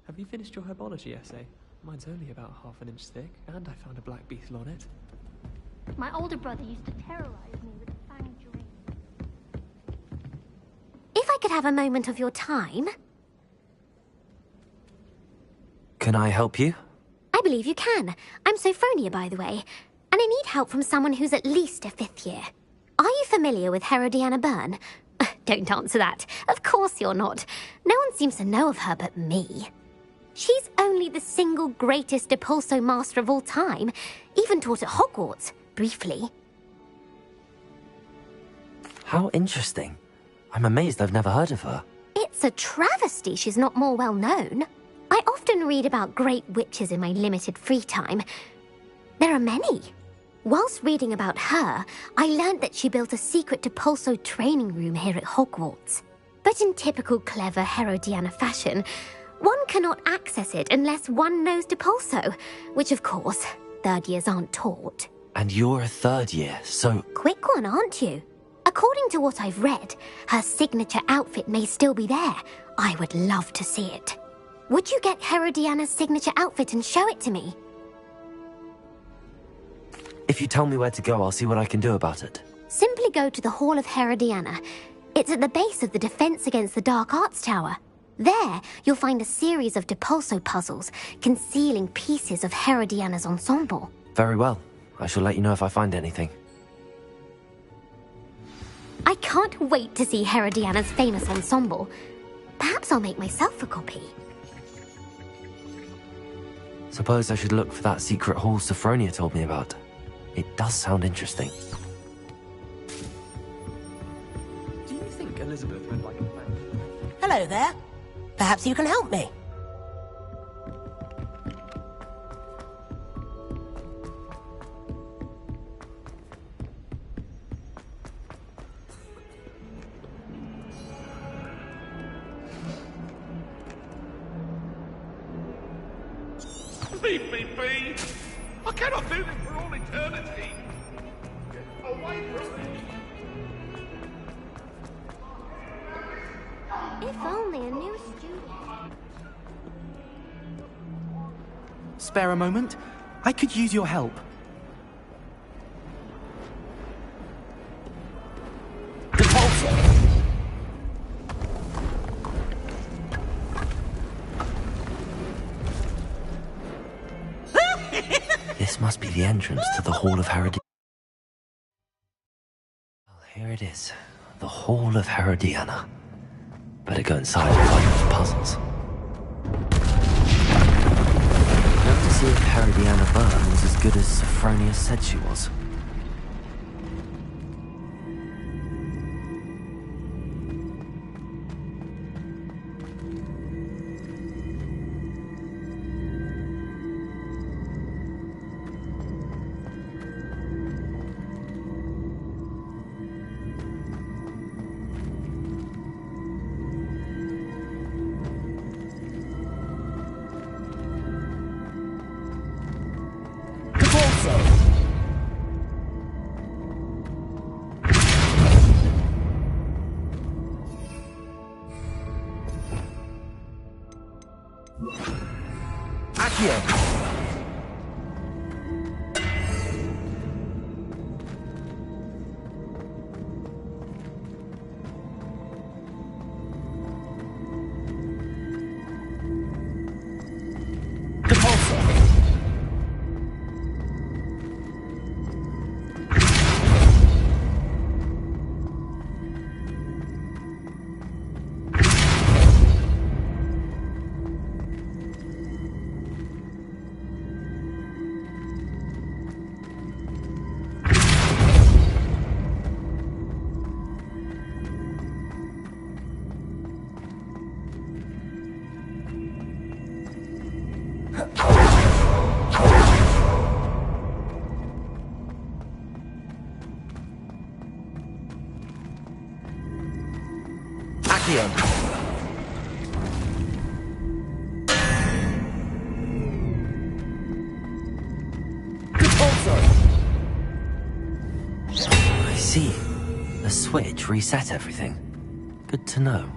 Have you finished your herbology essay? Mine's only about half an inch thick, and I found a black beetle on it. My older brother used to terrorize me with a fanged dream. If I could have a moment of your time... Can I help you? I believe you can. I'm Sophronia, by the way, and I need help from someone who's at least a 5th year. Are you familiar with Herodiana Byrne? Don't answer that. Of course you're not. No one seems to know of her but me. She's only the single greatest Depulso master of all time, even taught at Hogwarts, briefly. How interesting. I'm amazed I've never heard of her. It's a travesty she's not more well known. I often read about great witches in my limited free time. There are many. Whilst reading about her, I learned that she built a secret Depulso training room here at Hogwarts. But in typical clever Herodiana fashion, one cannot access it unless one knows Depulso, which of course, third years aren't taught. And you're a third year, so... Quick one, aren't you? According to what I've read, her signature outfit may still be there. I would love to see it. Would you get Herodiana's signature outfit and show it to me? If you tell me where to go, I'll see what I can do about it. Simply go to the Hall of Herodiana. It's at the base of the Defense Against the Dark Arts Tower. There, you'll find a series of Depulso puzzles concealing pieces of Herodiana's ensemble. Very well. I shall let you know if I find anything. I can't wait to see Herodiana's famous ensemble. Perhaps I'll make myself a copy. Suppose I should look for that secret hall Sophronia told me about. It does sound interesting. Do you think Elizabeth would like a friend? Hello there. Perhaps you can help me. Leave me be! I cannot do this for all eternity! Get away from me! If only a new student... Spare a moment? I could use your help. This must be the entrance to the Hall of Herodiana. Well, here it is. The Hall of Herodiana. Better go inside and find those puzzles. Have to see if Herodiana Byrne was as good as Sophronia said she was. I see. The switch reset everything. Good to know.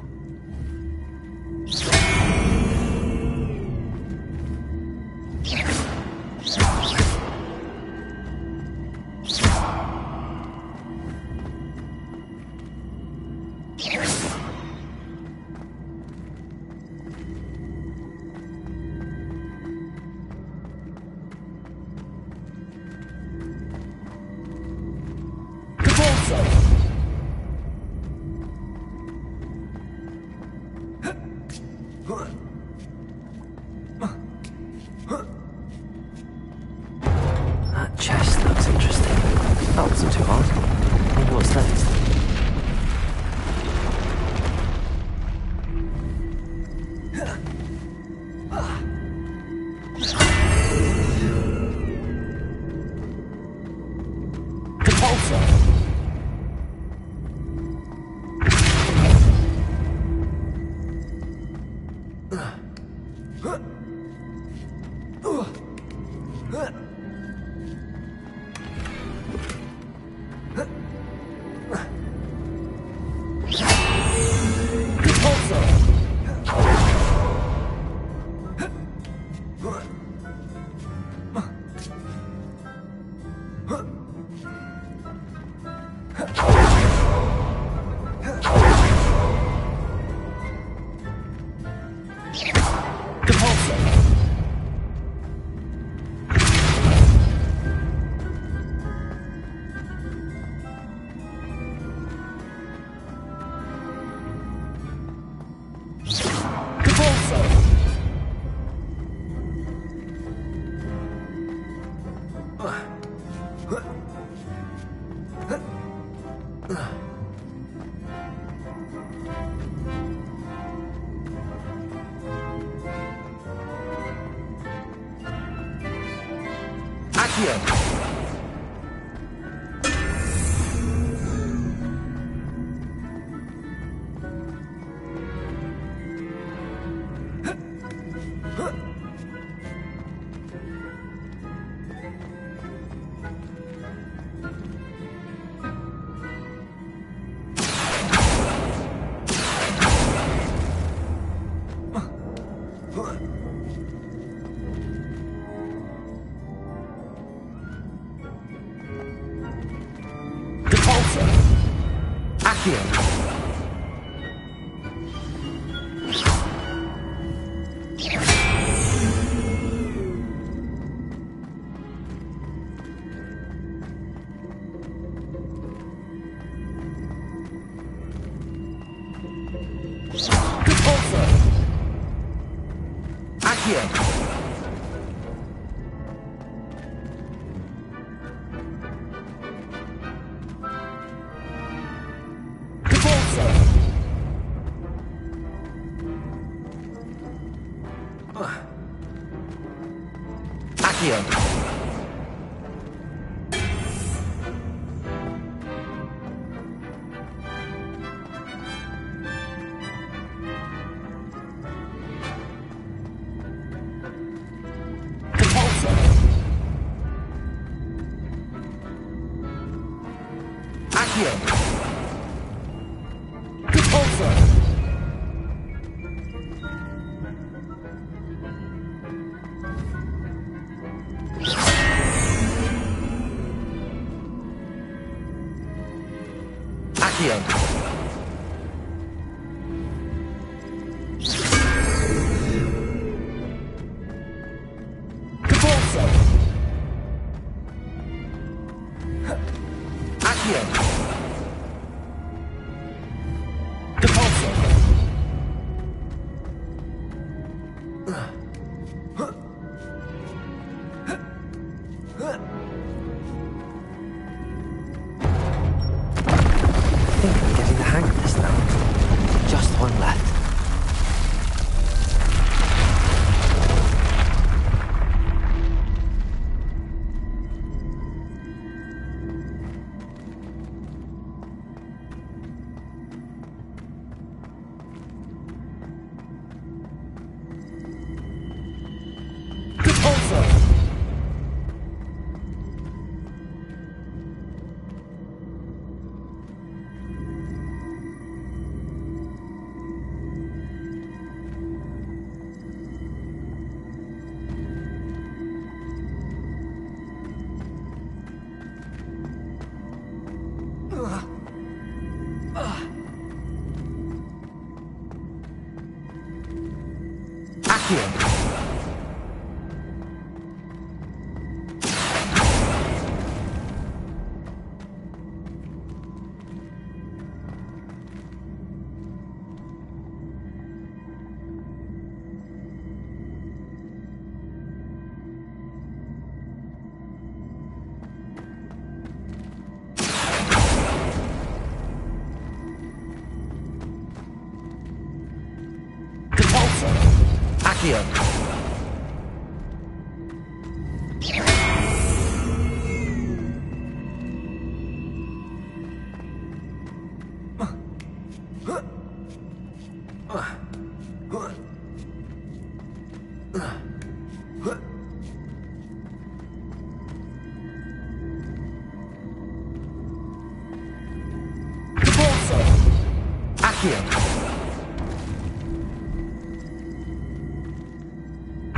Accio.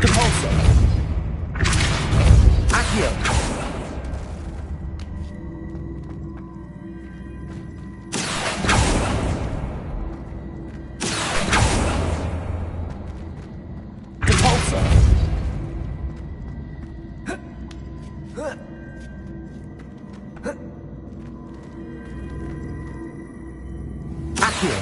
Depulso. Accio. Depulso. Accio.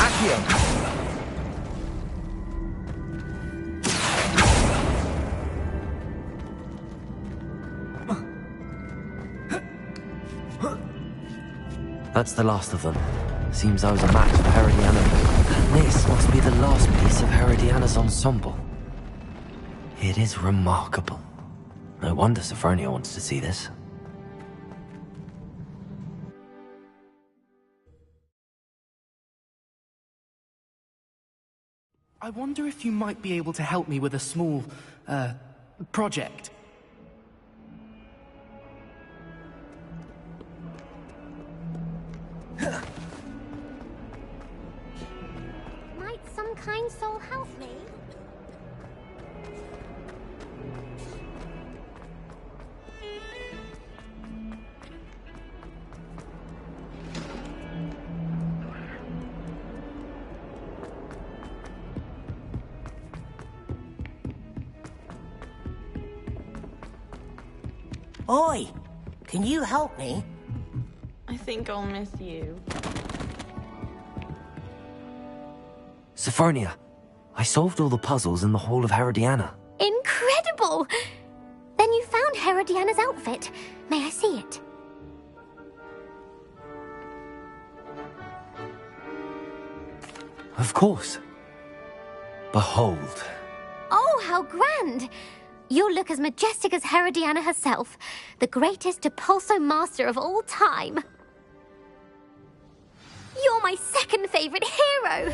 Accio. That's the last of them. Seems I was a match for Herodiana. This must be the last piece of Herodiana's ensemble. It is remarkable. No wonder Sophronia wants to see this. I wonder if you might be able to help me with a small, project. Might some kind soul help me? Oi! Can you help me? I think I'll miss you. Sophronia, I solved all the puzzles in the Hall of Herodiana. Incredible! Then you found Herodiana's outfit. May I see it? Of course. Behold. Oh, how grand! You'll look as majestic as Herodiana herself, the greatest Depulso master of all time. You're my second favorite hero!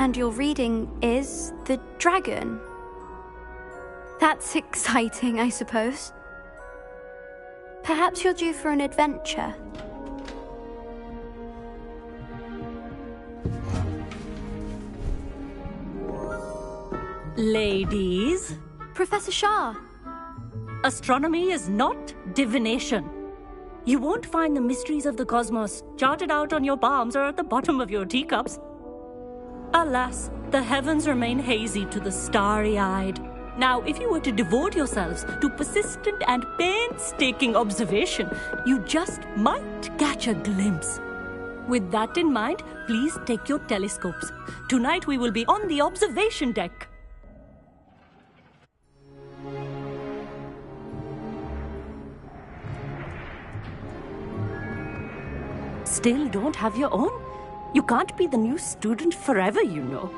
And your reading is the dragon. That's exciting, I suppose. Perhaps you're due for an adventure. Ladies? Professor Shah. Astronomy is not divination. You won't find the mysteries of the cosmos charted out on your palms or at the bottom of your teacups. Alas, the heavens remain hazy to the starry-eyed. Now, if you were to devote yourselves to persistent and painstaking observation, you just might catch a glimpse. With that in mind, please take your telescopes. Tonight we will be on the observation deck. Still don't have your own? You can't be the new student forever, you know.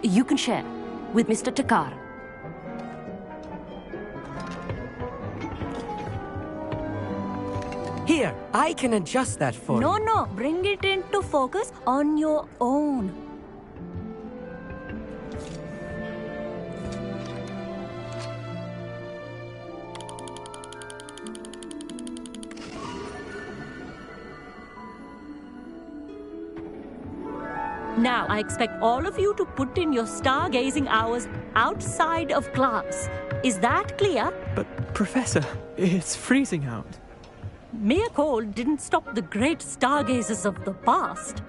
You can share with Mr. Takar. Here, I can adjust that for you. No, bring it into focus on your own. Now, I expect all of you to put in your stargazing hours outside of class. Is that clear? But, Professor, it's freezing out. Mere cold didn't stop the great stargazers of the past.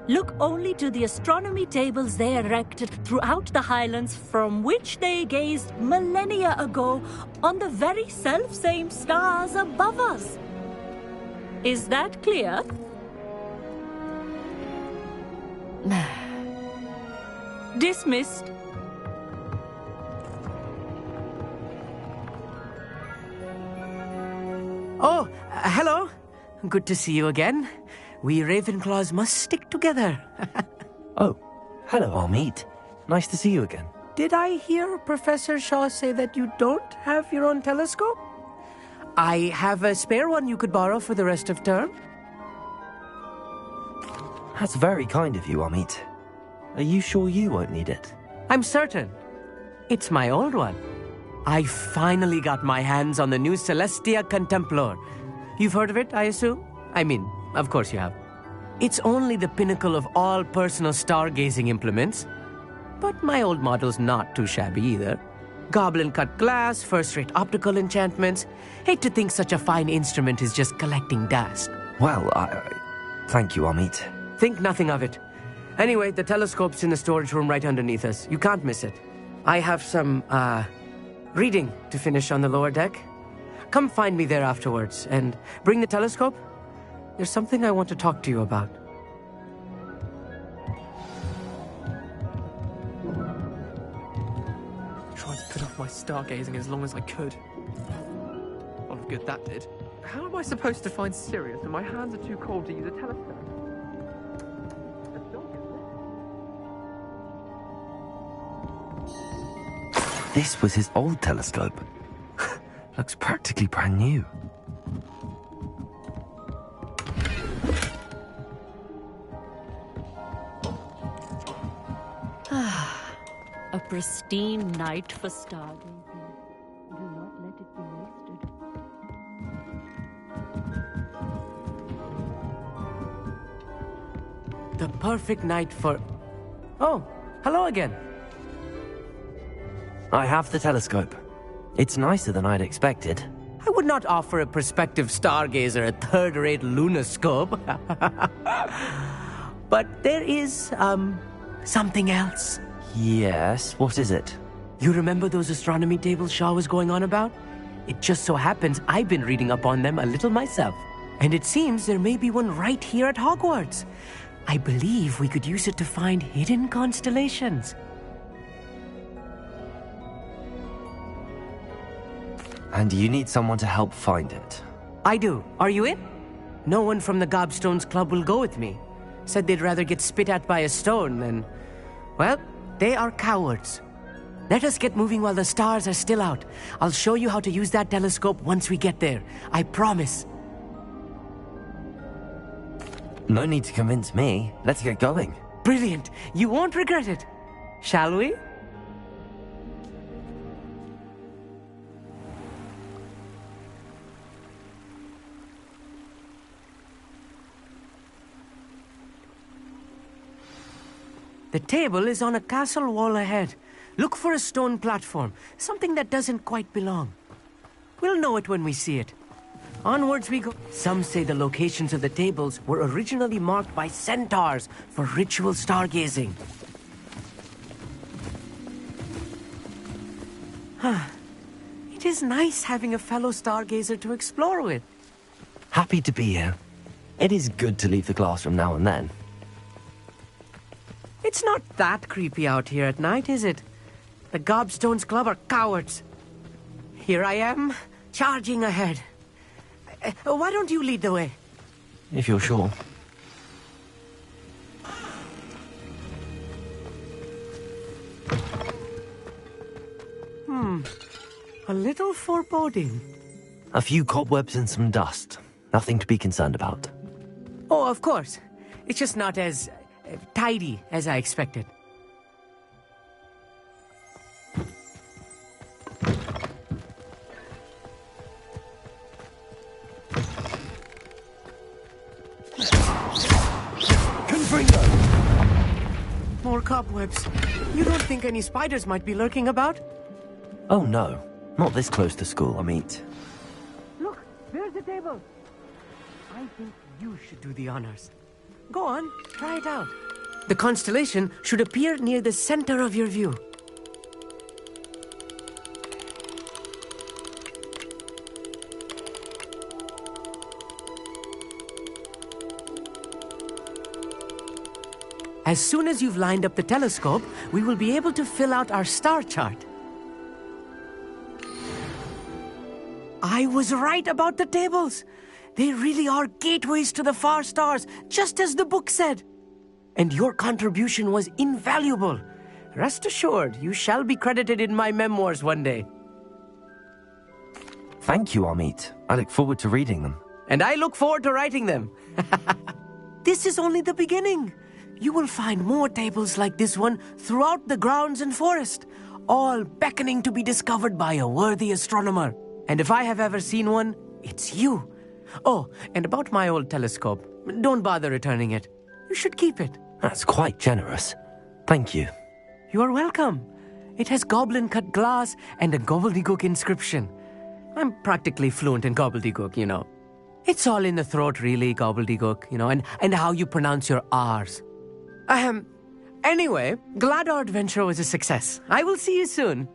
Look only to the astronomy tables they erected throughout the highlands from which they gazed millennia ago on the very self-same stars above us. Is that clear? Dismissed. Oh, hello. Good to see you again. We Ravenclaws must stick together. Oh, hello, Amit. Nice to see you again. Did I hear Professor Shaw say that you don't have your own telescope? I have a spare one you could borrow for the rest of term. That's very kind of you, Amit. Are you sure you won't need it? I'm certain. It's my old one. I finally got my hands on the new Celestia Contemplar. You've heard of it, I assume? I mean, of course you have. It's only the pinnacle of all personal stargazing implements. But my old model's not too shabby either. Goblin-cut glass, first-rate optical enchantments. Hate to think such a fine instrument is just collecting dust. Well, thank you, Amit. Think nothing of it. Anyway, the telescope's in the storage room right underneath us. You can't miss it. I have some, reading to finish on the lower deck. Come find me there afterwards, and bring the telescope. There's something I want to talk to you about. Tried to put off my stargazing as long as I could. A lot of good that did. How am I supposed to find Sirius when my hands are too cold to use a telescope? This was his old telescope. Looks practically brand new. A pristine night for stargazing. Do not let it be wasted. The perfect night for... Oh, hello again. I have the telescope. It's nicer than I'd expected. I would not offer a prospective stargazer a third-rate lunoscope. But there is, something else. Yes, what is it? You remember those astronomy tables Shaw was going on about? It just so happens I've been reading up on them a little myself. And it seems there may be one right here at Hogwarts. I believe we could use it to find hidden constellations. And you need someone to help find it. I do. Are you in? No one from the Gobstones Club will go with me. Said they'd rather get spit at by a stone than... Well, they are cowards. Let us get moving while the stars are still out. I'll show you how to use that telescope once we get there. I promise. No need to convince me. Let's get going. Brilliant. You won't regret it. Shall we? The table is on a castle wall ahead. Look for a stone platform, something that doesn't quite belong. We'll know it when we see it. Onwards we go. Some say the locations of the tables were originally marked by centaurs for ritual stargazing. It is nice having a fellow stargazer to explore with. Happy to be here. It is good to leave the classroom now and then. It's not that creepy out here at night, is it? The Gobstones Club are cowards. Here I am, charging ahead. Why don't you lead the way? If you're sure. A little foreboding. A few cobwebs and some dust. Nothing to be concerned about. Oh, of course. It's just not as tidy as I expected. Confringo! More cobwebs. You don't think any spiders might be lurking about? Oh no. Not this close to school, Amit. Look, there's the table. I think you should do the honors. Go on, try it out. The constellation should appear near the center of your view. As soon as you've lined up the telescope, we will be able to fill out our star chart. I was right about the tables. They really are gateways to the far stars, just as the book said. And your contribution was invaluable. Rest assured, you shall be credited in my memoirs one day. Thank you, Amit. I look forward to reading them. And I look forward to writing them. This is only the beginning. You will find more tables like this one throughout the grounds and forest, all beckoning to be discovered by a worthy astronomer. And if I have ever seen one, it's you. Oh, and about my old telescope, don't bother returning it. You should keep it. That's quite generous. Thank you. You are welcome. It has goblin-cut glass and a gobbledygook inscription. I'm practically fluent in gobbledygook, you know. It's all in the throat, really, gobbledygook, you know, and how you pronounce your R's. Anyway, glad our adventure was a success. I will see you soon.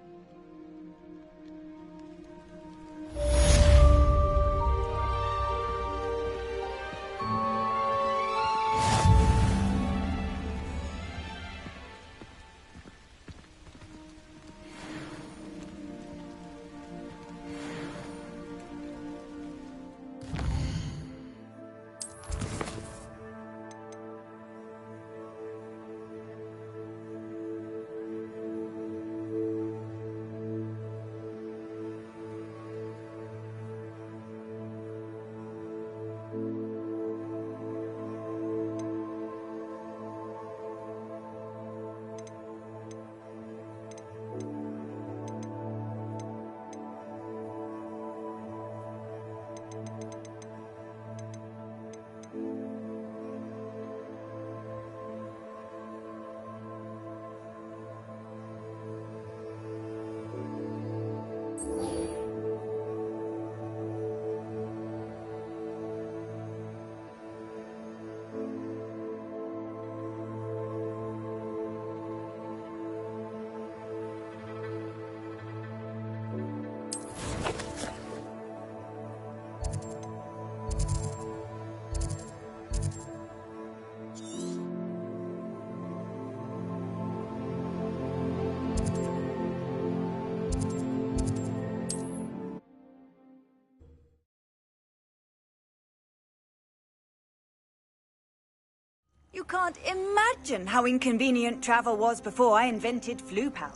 You can't imagine how inconvenient travel was before I invented flu powder.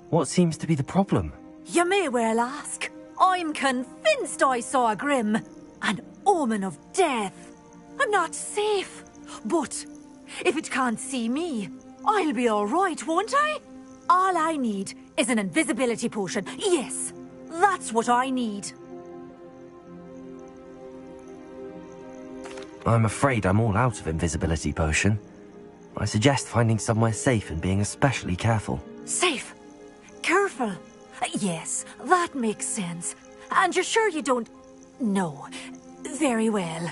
What seems to be the problem? You may well ask. I'm convinced I saw a grim, an omen of death. I'm not safe. But if it can't see me, I'll be all right, won't I? All I need is an invisibility potion. Yes, that's what I need. I'm afraid I'm all out of invisibility potion. I suggest finding somewhere safe and being especially careful. Safe? Yes, that makes sense. And you're sure you don't... know very well?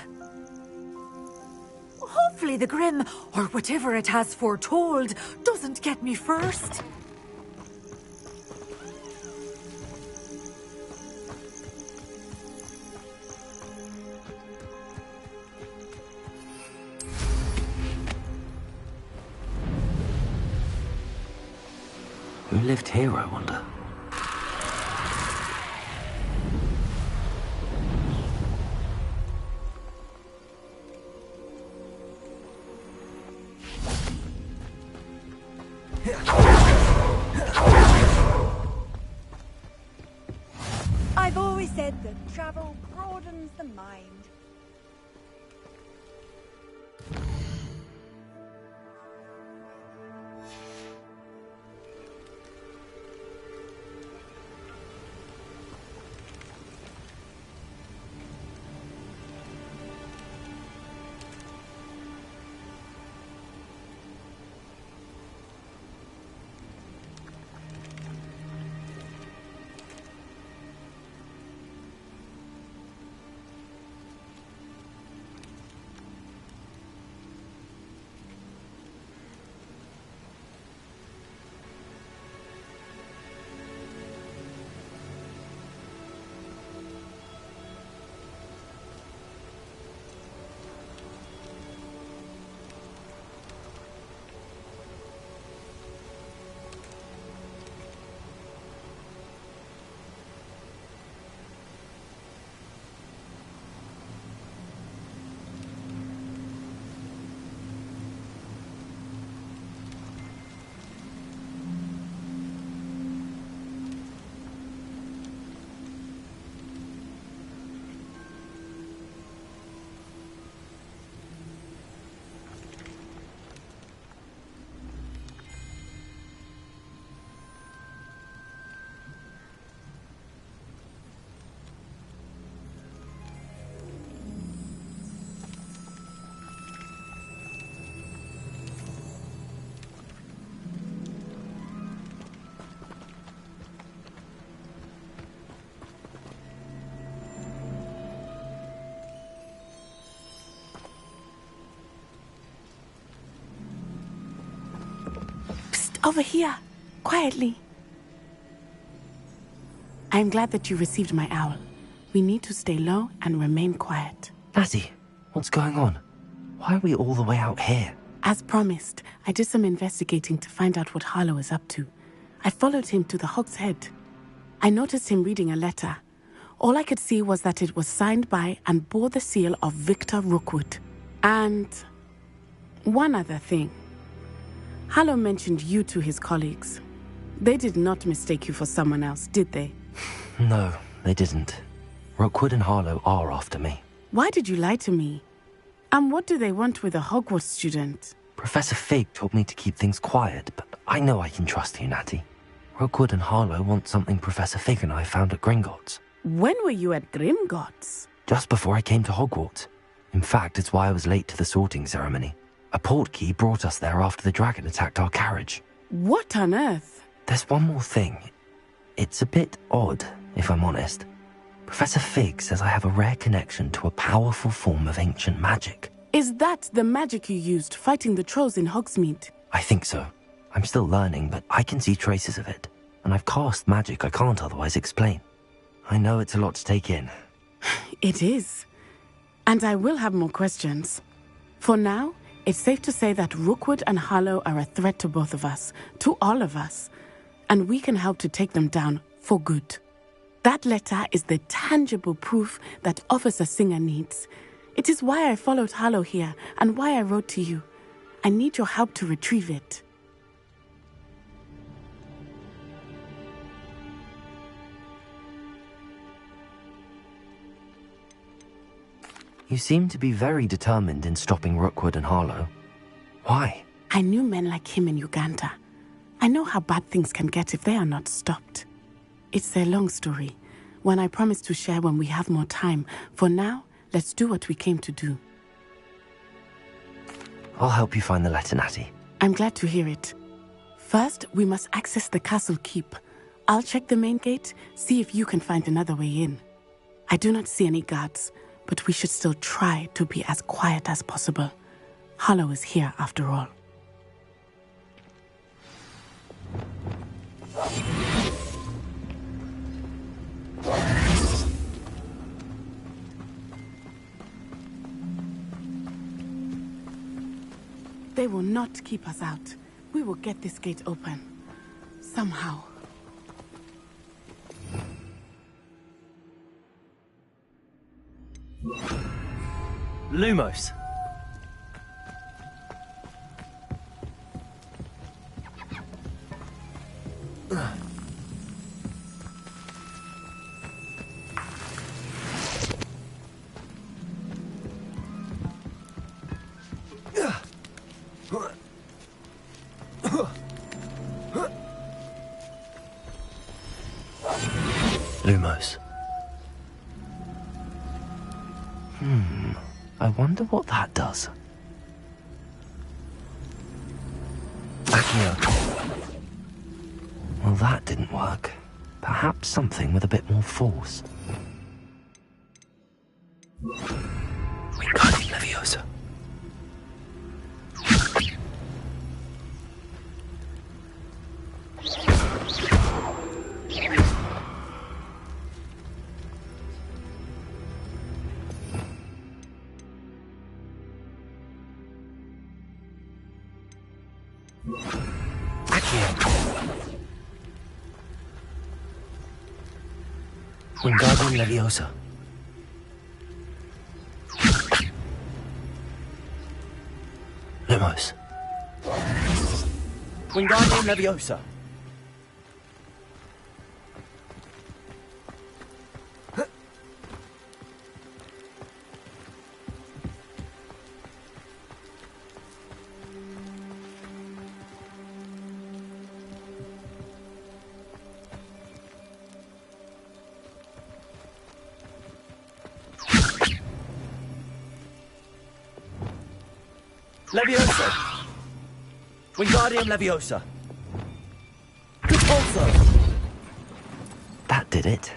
Hopefully the Grim, or whatever it has foretold, doesn't get me first. Who lived here, I wonder? I've always said that travel broadens the mind. Over here, quietly. I'm glad that you received my owl. We need to stay low and remain quiet. Natty, what's going on? Why are we all the way out here? As promised, I did some investigating to find out what Harlow is up to. I followed him to the Hog's Head. I noticed him reading a letter. All I could see was that it was signed by and bore the seal of Victor Rookwood. And one other thing. Harlow mentioned you to his colleagues. They did not mistake you for someone else, did they? No, they didn't. Rookwood and Harlow are after me. Why did you lie to me? And what do they want with a Hogwarts student? Professor Fig told me to keep things quiet, but I know I can trust you, Natty. Rookwood and Harlow want something Professor Fig and I found at Gringotts. When were you at Gringotts? Just before I came to Hogwarts. In fact, it's why I was late to the sorting ceremony. A portkey brought us there after the dragon attacked our carriage. What on earth? There's one more thing. It's a bit odd, if I'm honest. Professor Fig says I have a rare connection to a powerful form of ancient magic. Is that the magic you used fighting the trolls in Hogsmeade? I think so. I'm still learning, but I can see traces of it. And I've cast magic I can't otherwise explain. I know it's a lot to take in. It is. And I will have more questions. For now, it's safe to say that Rookwood and Harlow are a threat to both of us, to all of us, and we can help to take them down for good. That letter is the tangible proof that Officer Singer needs. It is why I followed Harlow here and why I wrote to you. I need your help to retrieve it. You seem to be very determined in stopping Rookwood and Harlow. Why? I knew men like him in Uganda. I know how bad things can get if they are not stopped. It's a long story, one I promise to share when we have more time. For now, let's do what we came to do. I'll help you find the letter, Natty. I'm glad to hear it. First, we must access the castle keep. I'll check the main gate, see if you can find another way in. I do not see any guards, but we should still try to be as quiet as possible. Hollow is here after all. They will not keep us out. We will get this gate open. Somehow. Lumos. Lumos. I wonder what that does. Accio. Well, that didn't work. Perhaps something with a bit more force. Wingardium Leviosa. Wingardium Leviosa. Lumos. Wingardium Leviosa. Leviosa. Wingardium Leviosa. Repulso. That did it.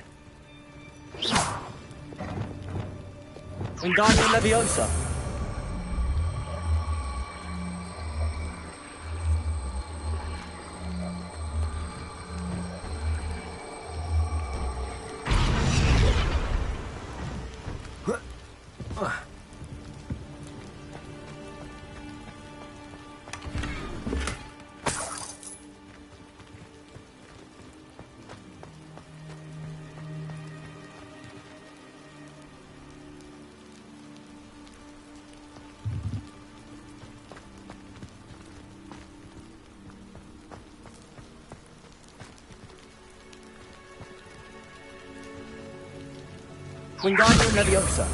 Wingardium Leviosa. Wingardium Leviosa.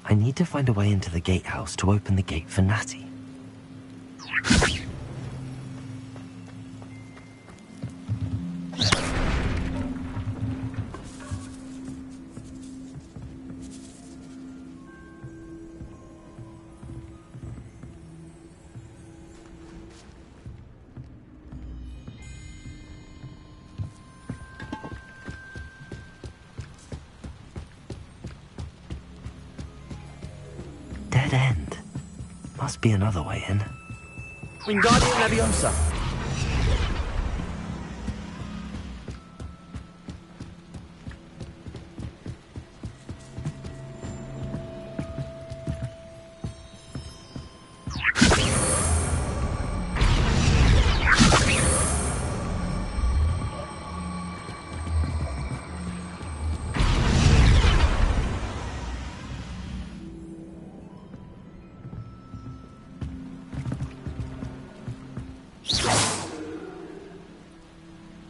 I need to find a way into the gatehouse to open the gate for Natty. Dead end. Must be another way in. Wingardium Leviosa.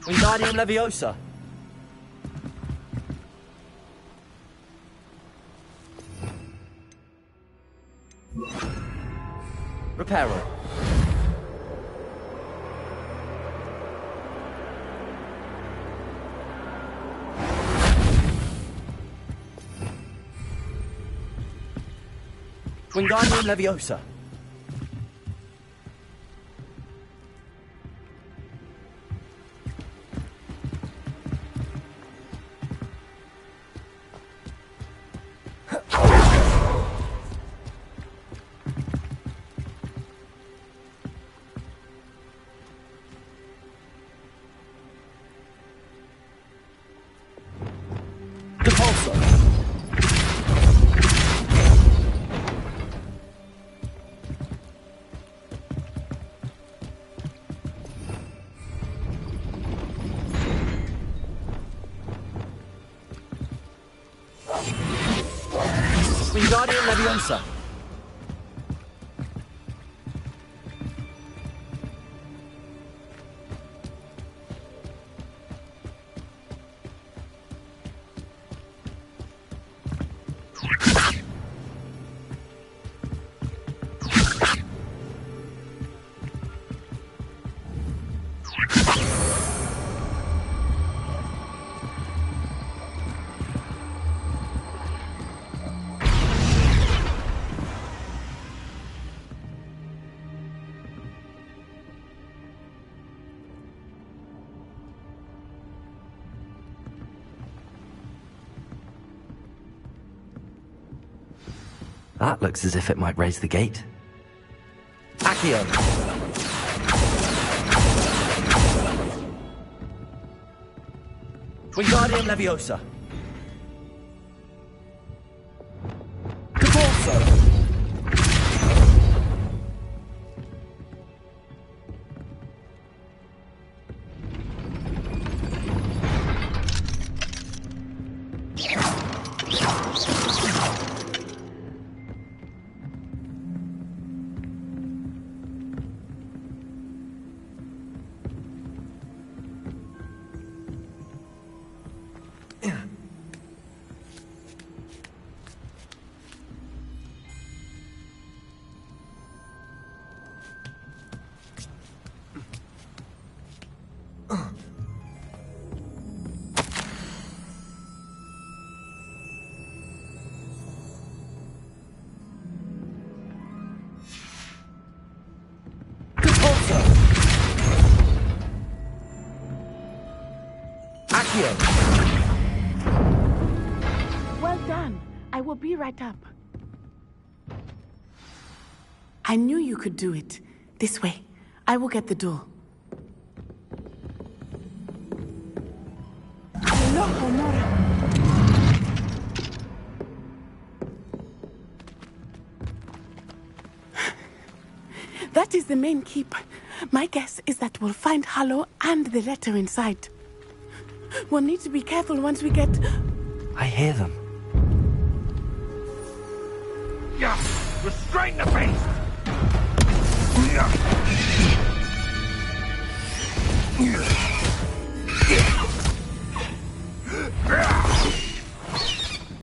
Wingardium Leviosa. Reparo. Wingardium Leviosa. Wingardium Leviosa. That looks as if it might raise the gate. Accio. Wingardium Leviosa. Caporso. Well done. I will be right up. I knew you could do it. This way. I will get the door. Loco, Nora. That is the main keep. My guess is that we'll find Hallow and the letter inside. We'll need to be careful once we get... I hear them. Yeah, restrain the beast! Yeah.